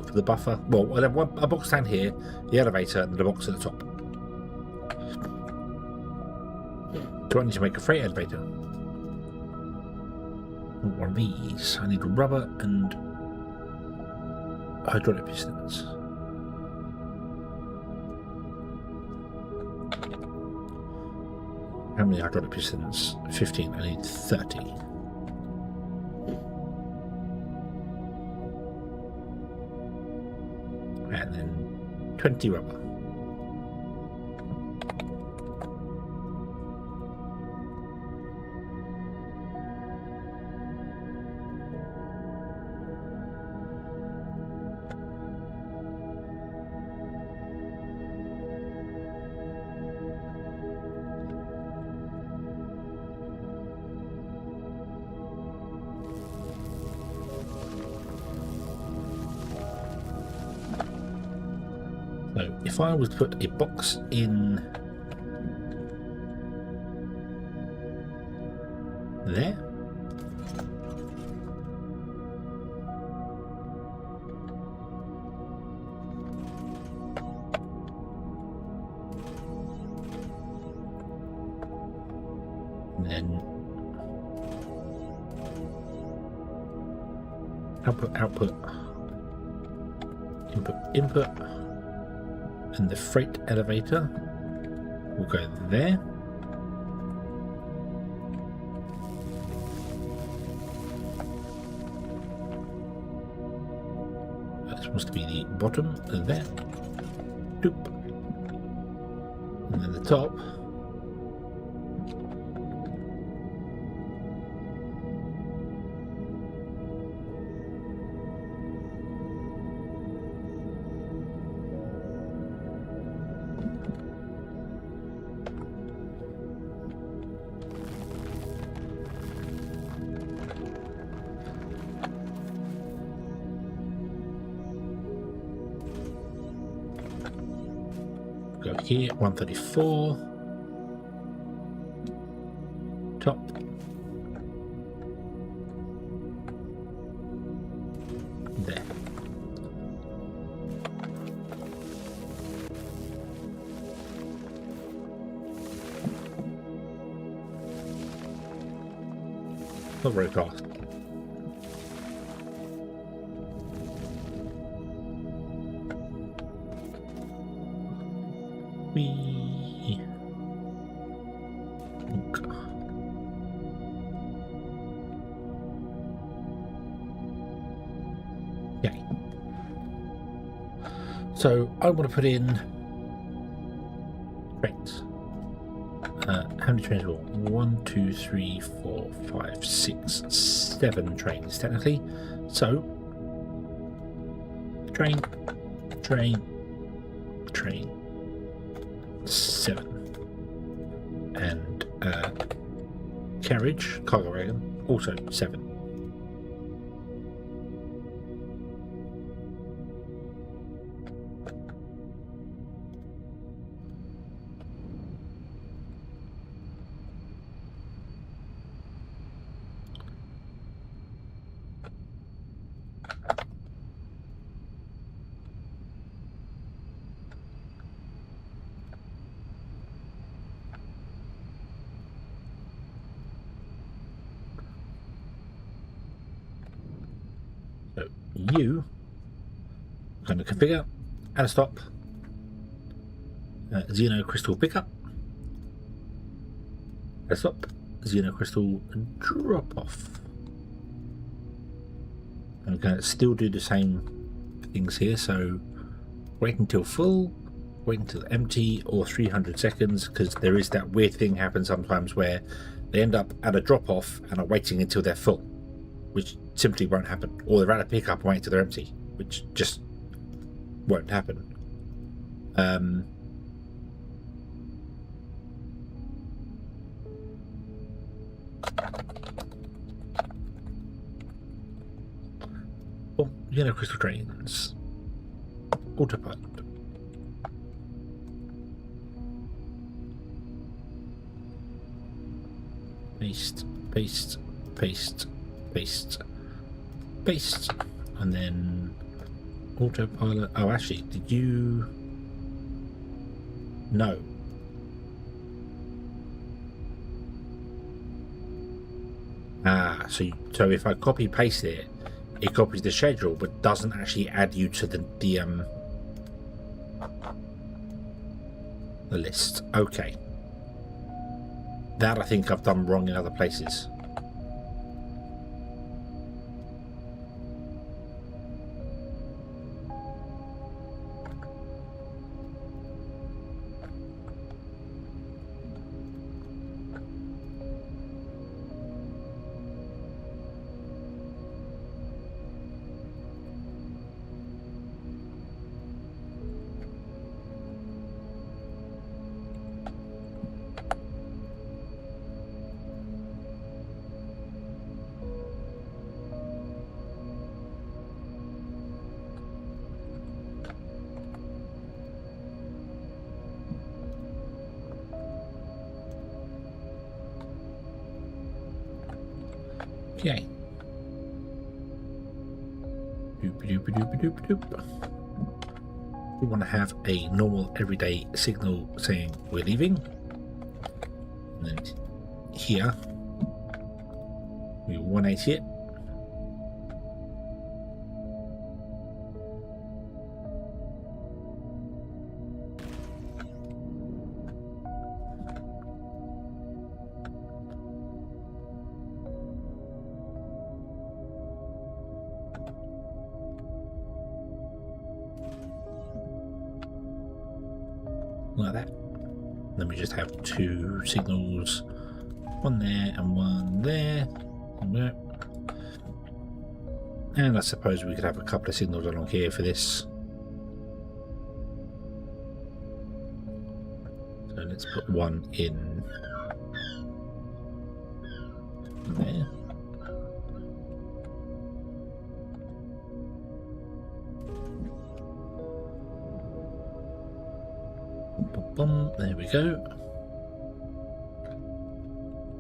for the buffer. Well, I'll have a box down here, the elevator, and the box at the top. Do I need to make a freight elevator? One of these. I need rubber and hydraulic pistons. How many hydraulic pistons? 15. I need 30. And then 20 rubber. So if I was to put a box in there, and then output, input, and the freight elevator will go there. That supposed to be the bottom there. Doop. And then the top. Go here, 134, top, there. Not very fast. Okay. So I want to put in trains. How many trains? 1, 2, 3, 4, 5, 6, 7 trains technically. So train, 7, and carriage, cargo wagon, also 7. So you are going to configure, add a stop, Xeno crystal pickup, add a stop, Xeno crystal drop off. I'm going to still do the same things here, so wait until full, wait until empty, or 300 seconds, because there is that weird thing happens sometimes where they end up at a drop off and are waiting until they're full, which simply won't happen, or they're at a pickup and wait until they're empty, which just won't happen. Oh, crystal trains, autopilot. Paste, paste, paste, paste, paste, and then autopilot. Oh, actually, did you? No. Ah, so if I copy paste it, it copies the schedule, but doesn't actually add you to the list. Okay. That I think I've done wrong in other places. Okay. Doop. We want to have a normal everyday signal saying we're leaving. And then here we 180 it. Like that. Then we just have two signals, one there and one there. And I suppose we could have a couple of signals along here for this. So let's put one in there. There we go.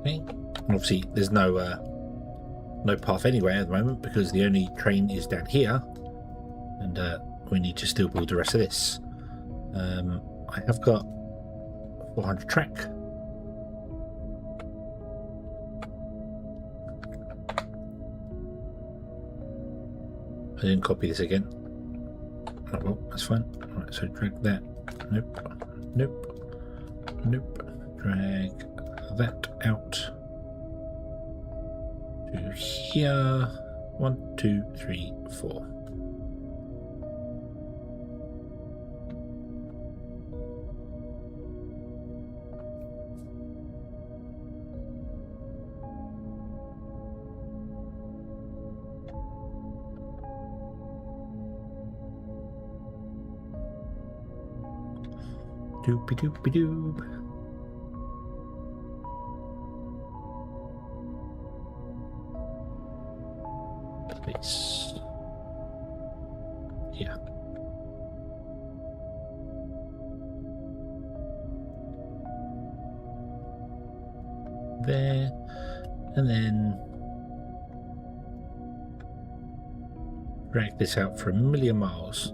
Okay. And obviously there's no path anywhere at the moment because the only train is down here, and we need to still build the rest of this. I have got 400 track. I didn't copy this again. Oh well, that's fine. Alright, so drag that. Nope. Drag that out to here. 1, 2, 3, 4. Doopy doopy doob. Place. Yeah. There. And then drag this out for 1,000,000 miles.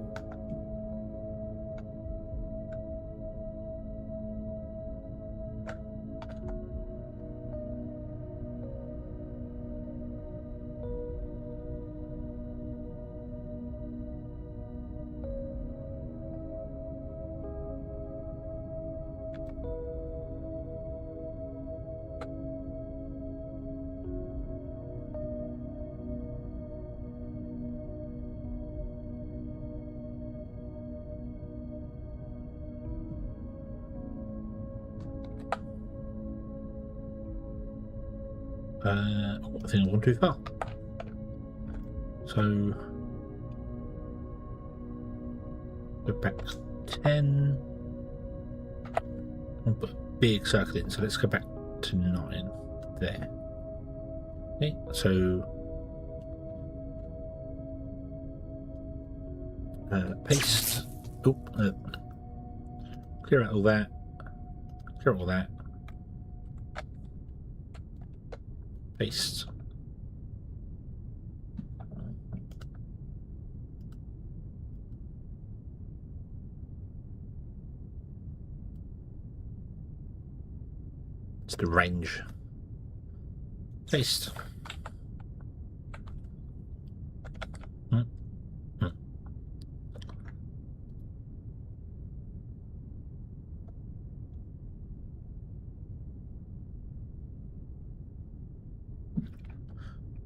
I think I've gone too far. So go back 10. I'll put a big circle in, so let's go back to 9 there. Okay, so paste. Oh, clear out all that. Clear out all that. Paste. It's the range. Paste.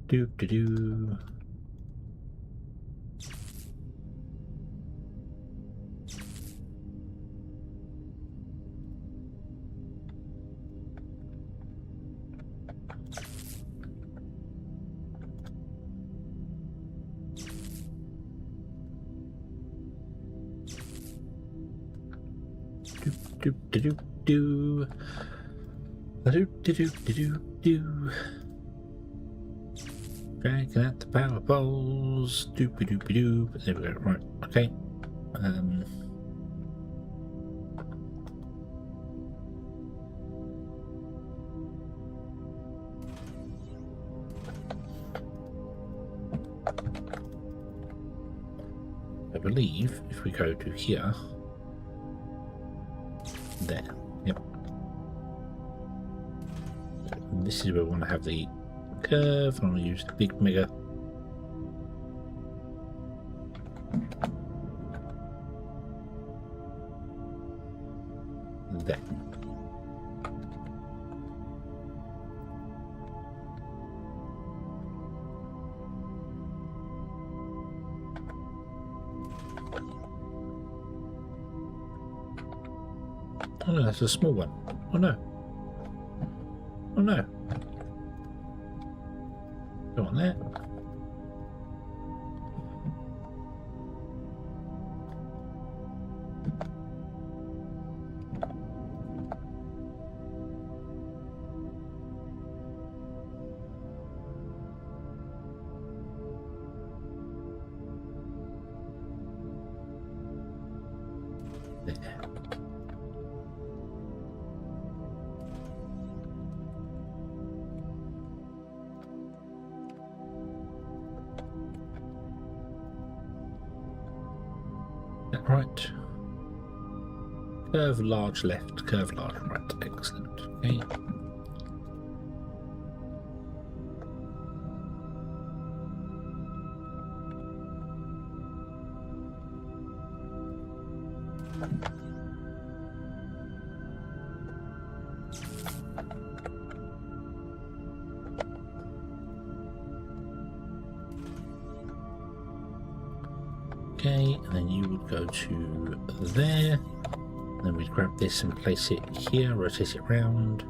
Do. Dragging out the power poles. Doopy doopy doop. There we go. Right. Okay. I believe if we go to here, there, yep. And this is where we want to have the curve. I'm going to use the big mega. There. Oh no, that's a small one. Oh no. Oh no. Go on there. There. That right. Curve large left, curve large right. Excellent. Okay. Okay, and then you would go to there. Then we'd grab this and place it here, rotate it round.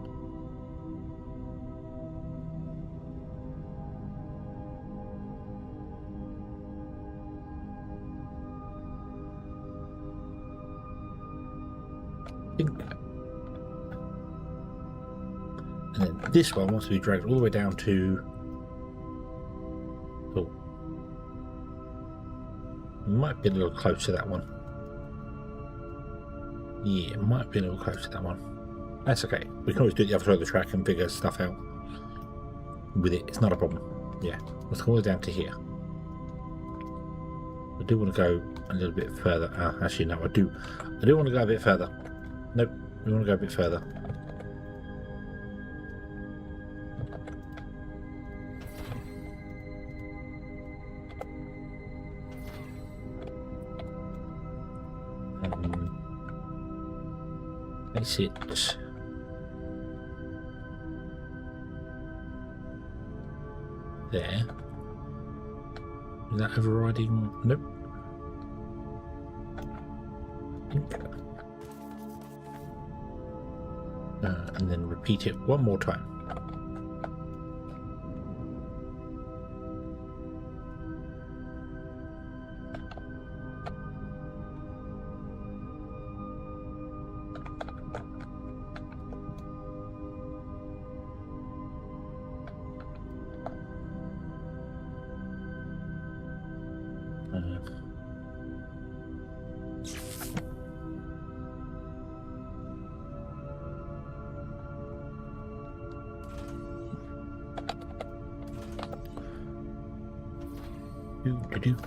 And then this one wants to be dragged all the way down to... Oh. Might be a little close to that one. Yeah, it might be a little close to that one. That's okay. We can always do it the other side of the track and figure stuff out with it. It's not a problem. Yeah, let's go all the way down to here. I do want to go a little bit further. Actually, no, I do want to go a bit further. Nope, we want to go a bit further. Place it there. Is that overriding? Nope. And then repeat it one more time.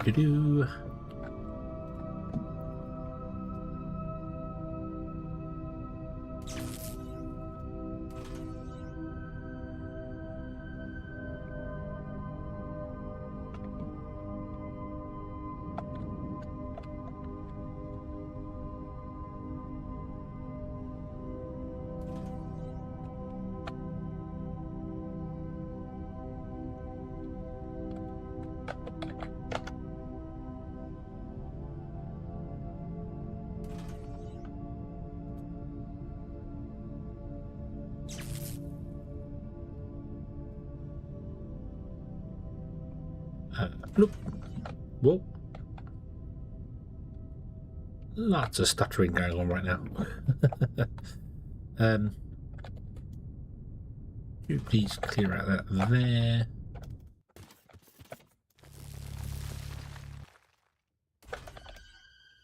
Do. Look. Whoa. Lots of stuttering going on right now. You please clear out that there.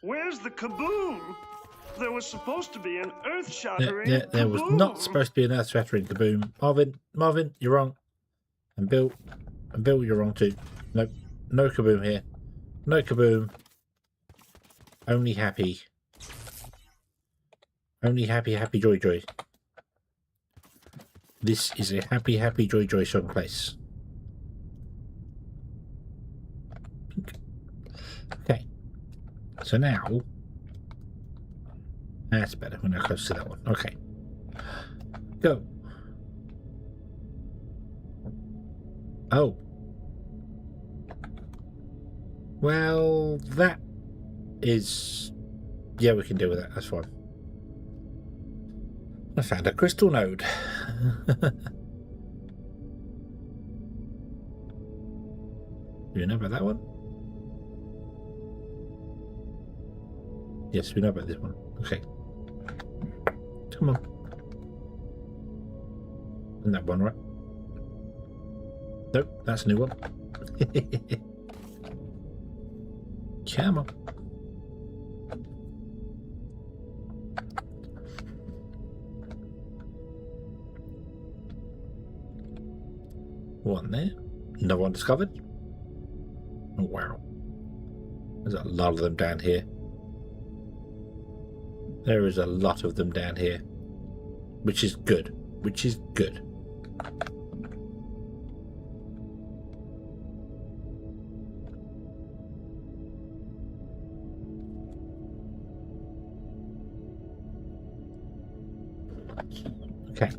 Where's the kaboom? There was supposed to be an earth-shattering There was not supposed to be an earth-shattering kaboom. Marvin, you're wrong. And Bill, you're wrong too. Nope. No kaboom here. No kaboom. Only happy. Only happy, happy, joy, joy. This is a happy, happy, joy, joy song place. Okay. So now... That's better. We're now close to that one. Okay. Go. Oh. Well, that is... Yeah, we can deal with that. That's fine. I found a crystal node. Do you know about that one? Yes, we know about this one. Okay. Come on. And that one, right? Nope, that's a new one. Come on. One there. No one discovered. Oh, wow. There's a lot of them down here. There is a lot of them down here. Which is good. Which is good. Okay.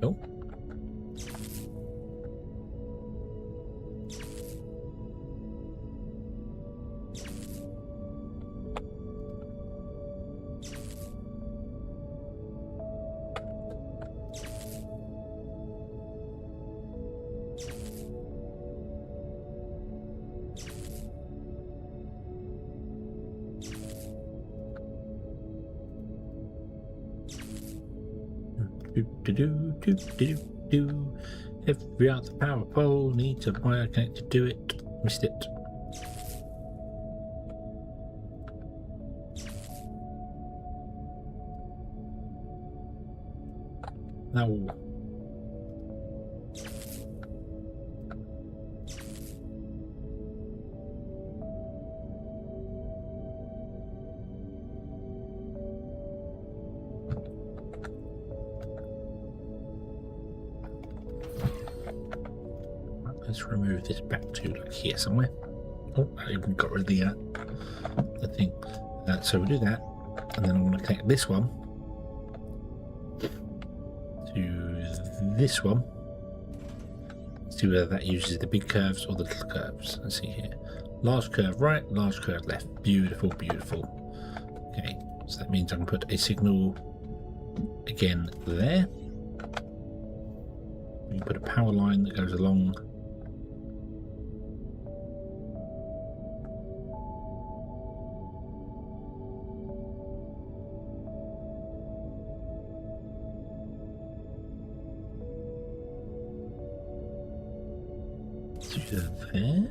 Oh. Do. Every other power pole needs a wire connected to it. Missed it. No. Let's remove this back to like here somewhere. Oh, I even got rid of the thing. So we'll do that, and then I want to connect this one to this one. See whether that uses the big curves or the little curves. Let's see here. Large curve right, large curve left. Beautiful, beautiful. Okay, so that means I can put a signal again there. We can put a power line that goes along to there.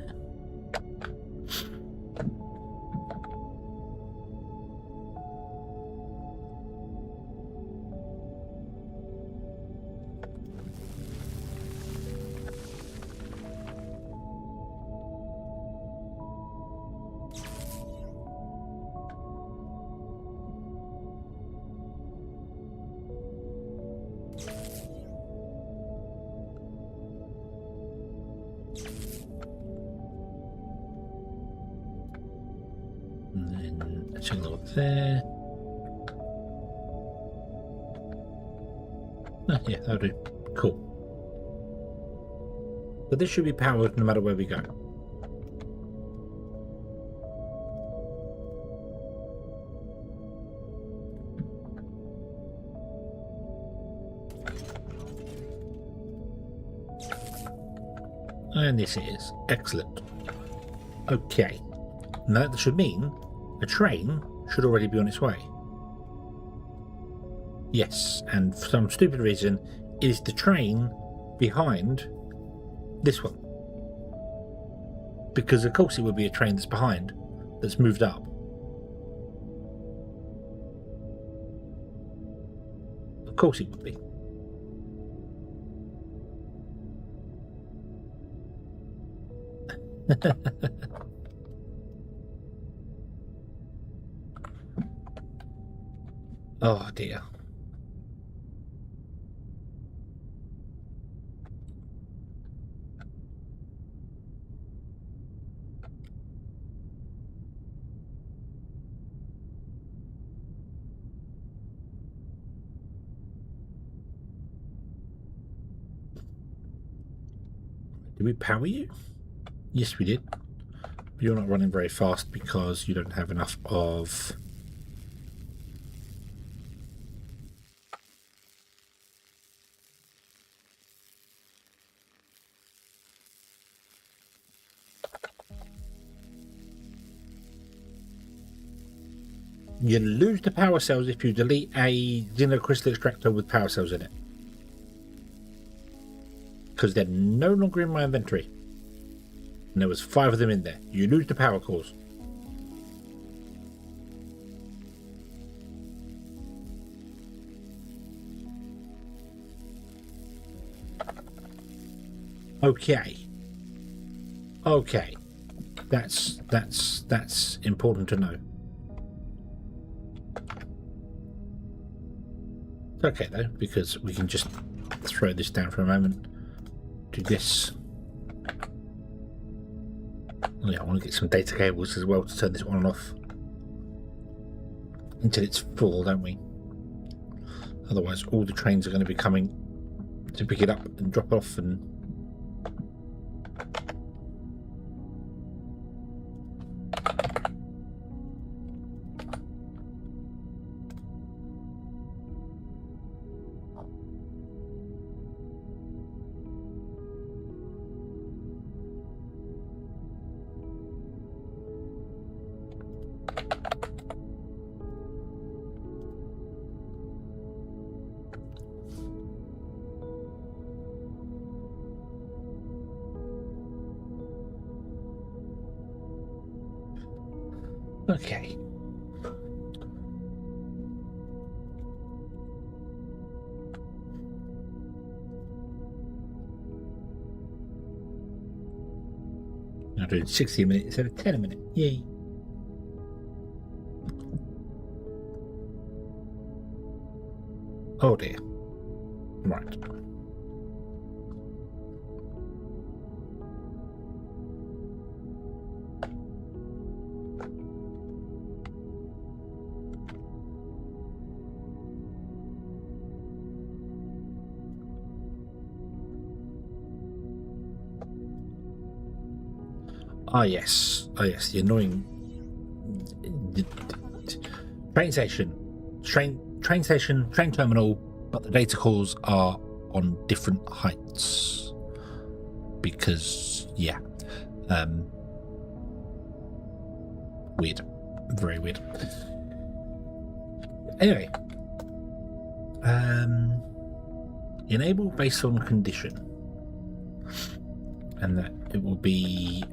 And then a signal there. Oh, yeah, that'll do. Cool. But this should be powered no matter where we go. And this is excellent. Okay. Now that should mean a train should already be on its way. Yes, and for some stupid reason, it is the train behind this one. Because of course it would be a train that's behind, that's moved up. Of course it would be. Oh dear. Did we power you? Yes, we did. But you're not running very fast because you don't have enough of... You lose the power cells if you delete a Xeno crystal extractor with power cells in it. Because they're no longer in my inventory. And there was 5 of them in there. You lose the power cores. Okay. Okay. That's important to know. Okay though, because we can just throw this down for a moment. Do this. Oh yeah, I want to get some data cables as well to turn this on and off until it's full, don't we? Otherwise all the trains are going to be coming to pick it up and drop off and... Okay. I'm doing 60 a minute instead of 10 a minute. Yay. Oh dear. Right. Ah yes, the annoying train station, train terminal, but the data cores are on different heights because yeah, weird, very weird. Anyway, enable based on condition. And that it will be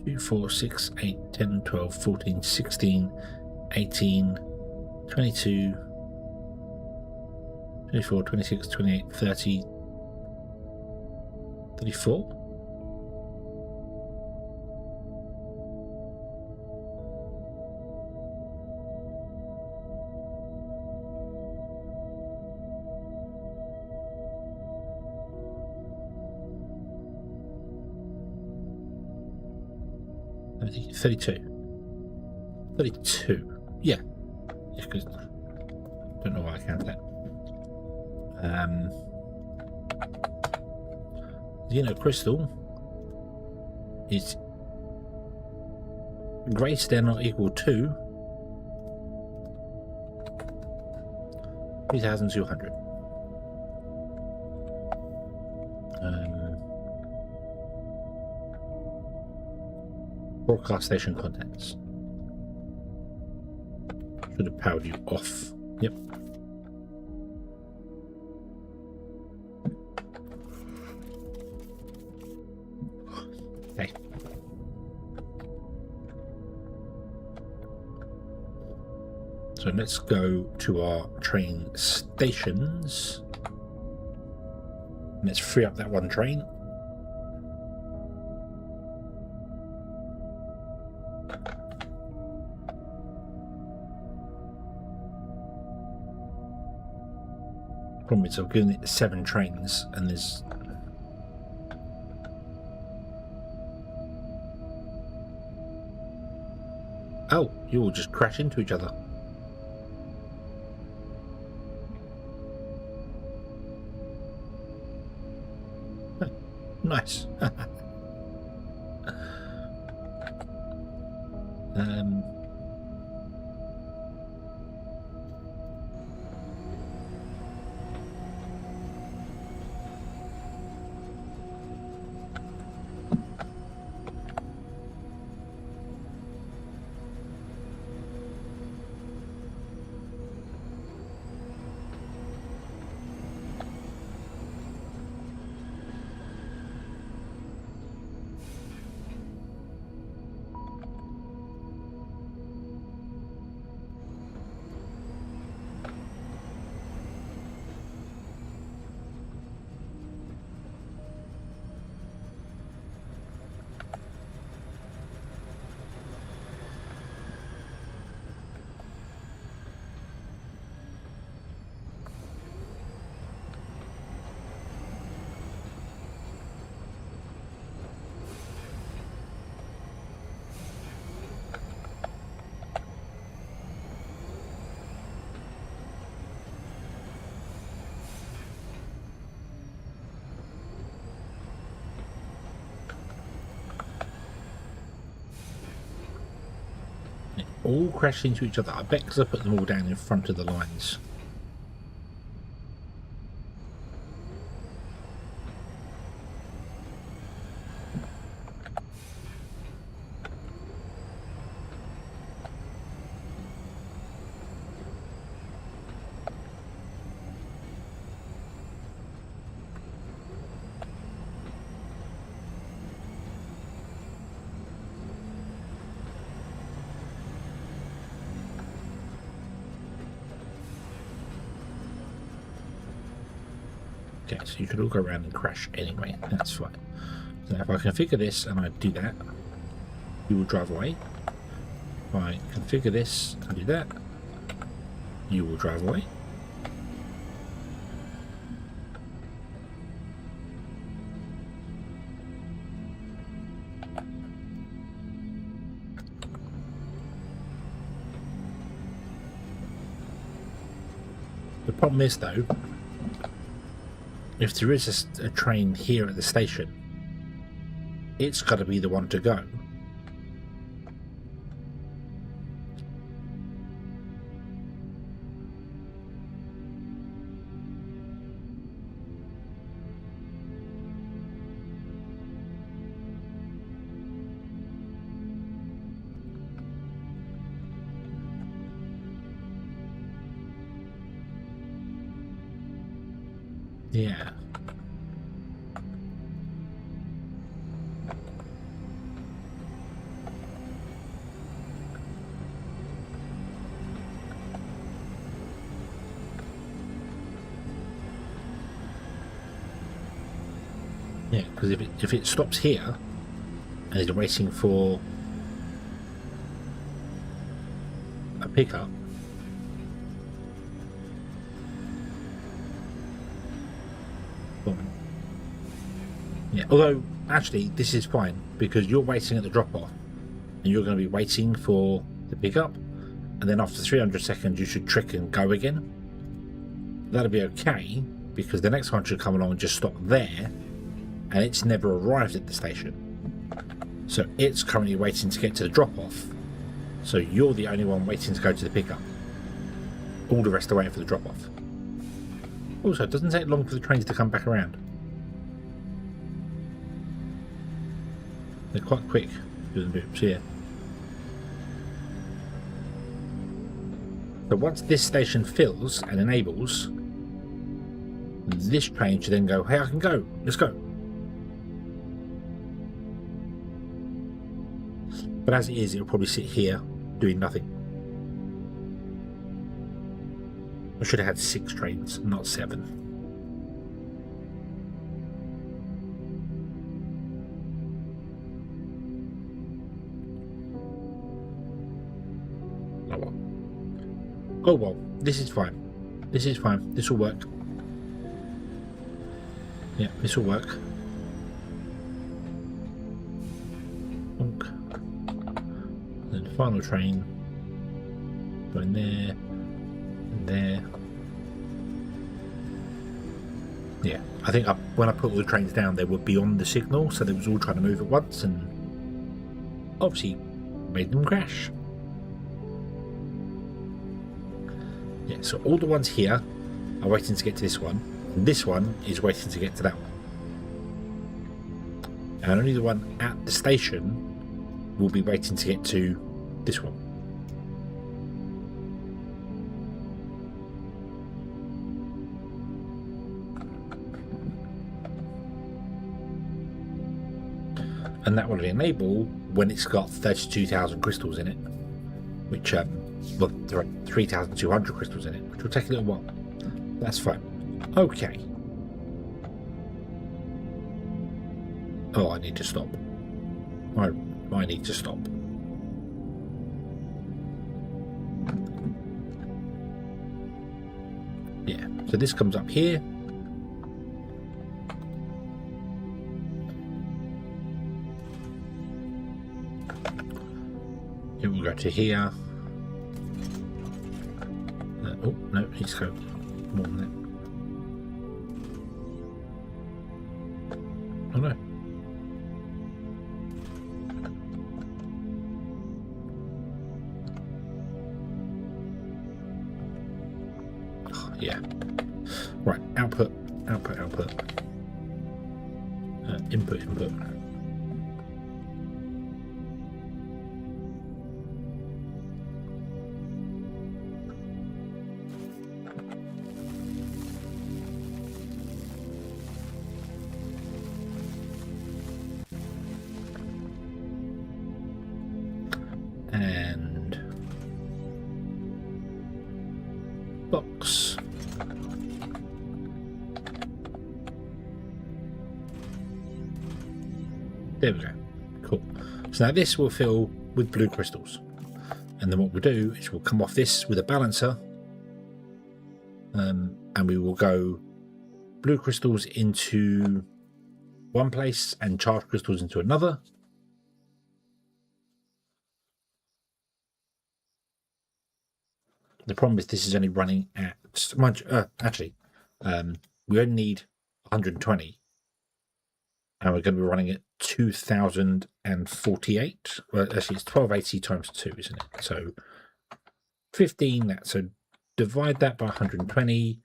2, 4, 6, 8, 10, 12, 14, 16, 18, 22, 24, 26, 28, 30, 34? I think 32. 32. Yeah. Yeah, because don't know why I count that. Xeno crystal is greater than or equal to 3,200. Broadcast station contents. Should have powered you off. Yep. Okay. So let's go to our train stations. Let's free up that one train. Problem is, I've given it 7 trains, and there's oh, you all just crash into each other. Nice. All crash into each other. I bet because I put them all down in front of the lines. Okay, so you could all go around and crash anyway. That's fine. So if I configure this and I do that, you will drive away. If I configure this and do that, you will drive away. The problem is, though, if there is a train here at the station, it's got to be the one to go. Yeah. Yeah, because if it stops here and is waiting for a pickup, yeah, although actually this is fine because you're waiting at the drop-off and you're going to be waiting for the pickup, and then after 300 seconds you should trick and go again. That'll be okay, because the next one should come along and just stop there, and it's never arrived at the station. So it's currently waiting to get to the drop-off, so you're the only one waiting to go to the pickup. All the rest are waiting for the drop-off. Also, it doesn't take long for the trains to come back around. They're quite quick doing the loops here. So once this station fills and enables, this train should then go, hey, I can go, let's go. But as it is, it'll probably sit here doing nothing. I should have had 6 trains, not 7. Oh well. Oh well, this is fine. This is fine. This will work. Yeah, this will work. Bonk. Then the final train. Going there. And there. Yeah, I think when I put all the trains down, they were beyond the signal, so they was all trying to move at once, and obviously made them crash. Yeah, so all the ones here are waiting to get to this one, and this one is waiting to get to that one. And only the one at the station will be waiting to get to this one. And that will enable when it's got 32,000 crystals in it, which, well, there are 3,200 crystals in it, which will take a little while. That's fine. Okay. Oh, I need to stop. I need to stop. Yeah, so this comes up here. It will go to here. Oh, no, it needs to go more than that. Oh no. Oh, yeah. Right, output, output, output. Input, input. And box. There we go. Cool. So now this will fill with blue crystals, and then what we'll do is we'll come off this with a balancer, and we will go blue crystals into one place and charged crystals into another. The problem is this is only running at actually we only need 120, and we're going to be running at 2048. Well, actually it's 1280 times 2, isn't it? So 15. That, so divide that by 120.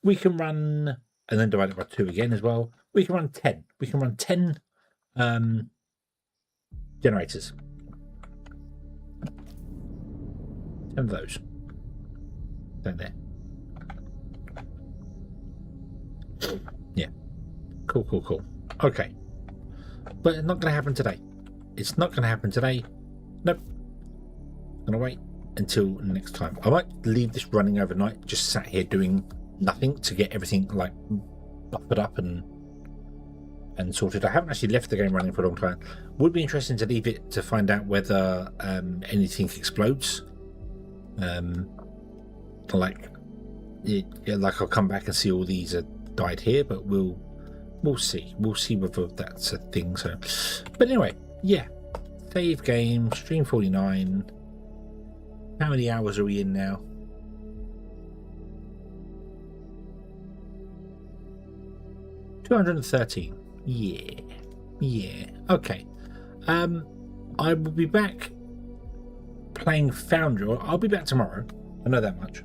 We can run, and then divide it by 2 again as well. We can run 10. We can run 10 generators. 10 of those. Down there. Yeah. Cool, cool, cool. Okay. But it's not going to happen today. It's not going to happen today. Nope. I'm going to wait until next time. I might leave this running overnight, just sat here doing nothing to get everything like buffered up and sorted. I haven't actually left the game running for a long time. Would be interesting to leave it to find out whether anything explodes. Like I'll come back and see all these are died here, but we'll see whether that's a thing. So, but anyway, yeah, Save game, stream 49. How many hours are we in now? 213. Yeah. Okay. I will be back playing Foundry. I'll be back tomorrow. I know that much.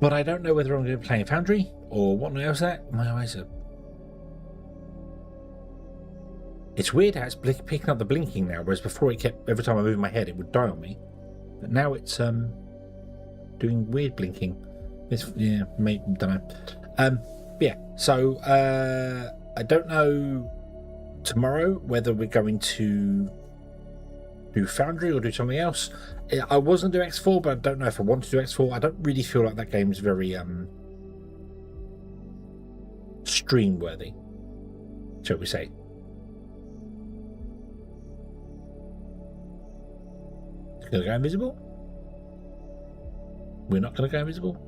But I don't know whether I'm going to be playing Foundry or what else that. My eyes are... It's weird how it's picking up the blinking now, whereas before it kept, every time I moved my head, it would die on me. But now it's doing weird blinking. It's, yeah, maybe, don't know. Yeah, so I don't know tomorrow whether we're going to do Foundry or do something else. I was going to do X4, but I don't know if I want to do X4. I don't really feel like that game's very stream worthy, shall we say. Going to go invisible? We're not going to go invisible?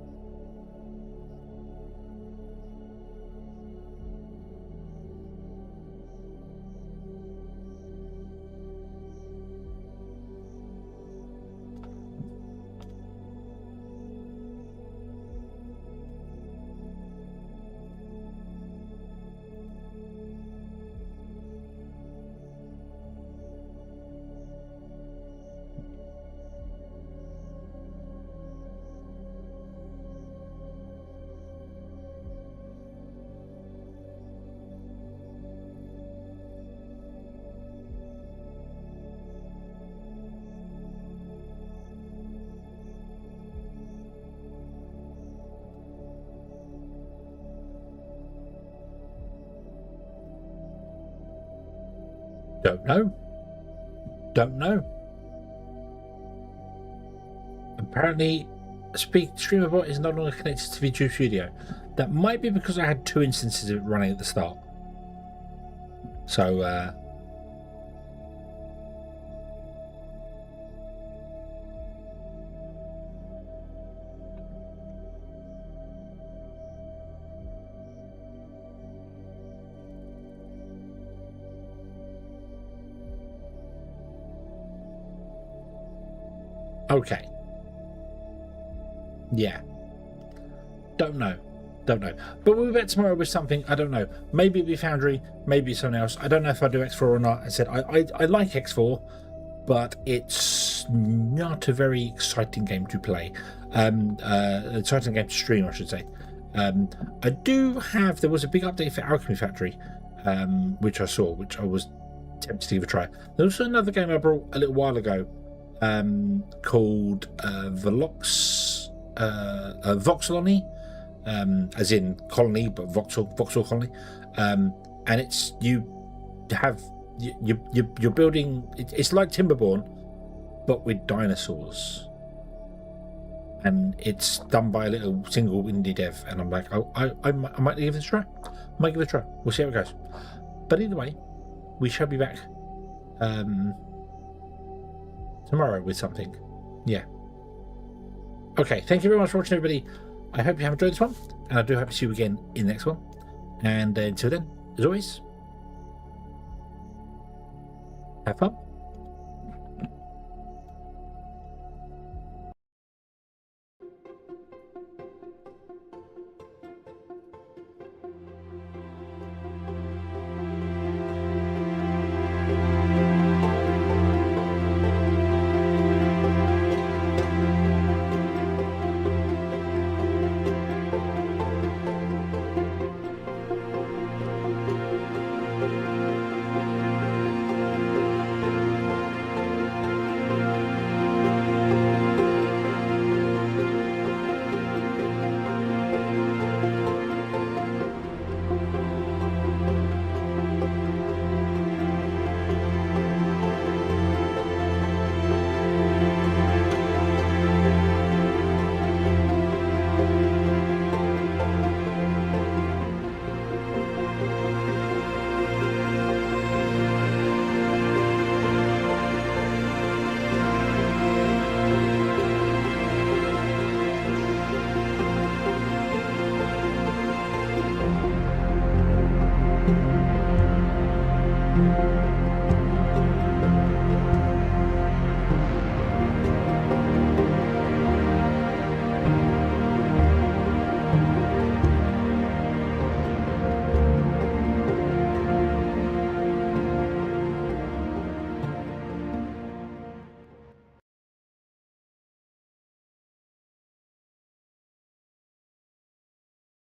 Don't know. Apparently, StreamerBot is no longer connected to VTube Studio. That might be because I had 2 instances of it running at the start. So, okay. Yeah. Don't know. But we'll be back tomorrow with something. I don't know. Maybe it'll be Foundry. Maybe it's something else. I don't know if I do X4 or not. I said I like X4, but it's not a very exciting game to play. Exciting game to stream, I should say. I do have... There was a big update for Alchemy Factory, which I saw, which I was tempted to give a try. There was also another game I brought a little while ago, called Voxelony, as in colony, but Voxel colony, and it's you're building. It's like Timberborn, but with dinosaurs, and it's done by a little single indie dev. And I'm like, oh, I might give it a try. We'll see how it goes. But either way, we shall be back tomorrow with something. Yeah. Okay, thank you very much for watching, everybody. I hope you have enjoyed this one, and I do hope to see you again in the next one. And until then, as always, have fun.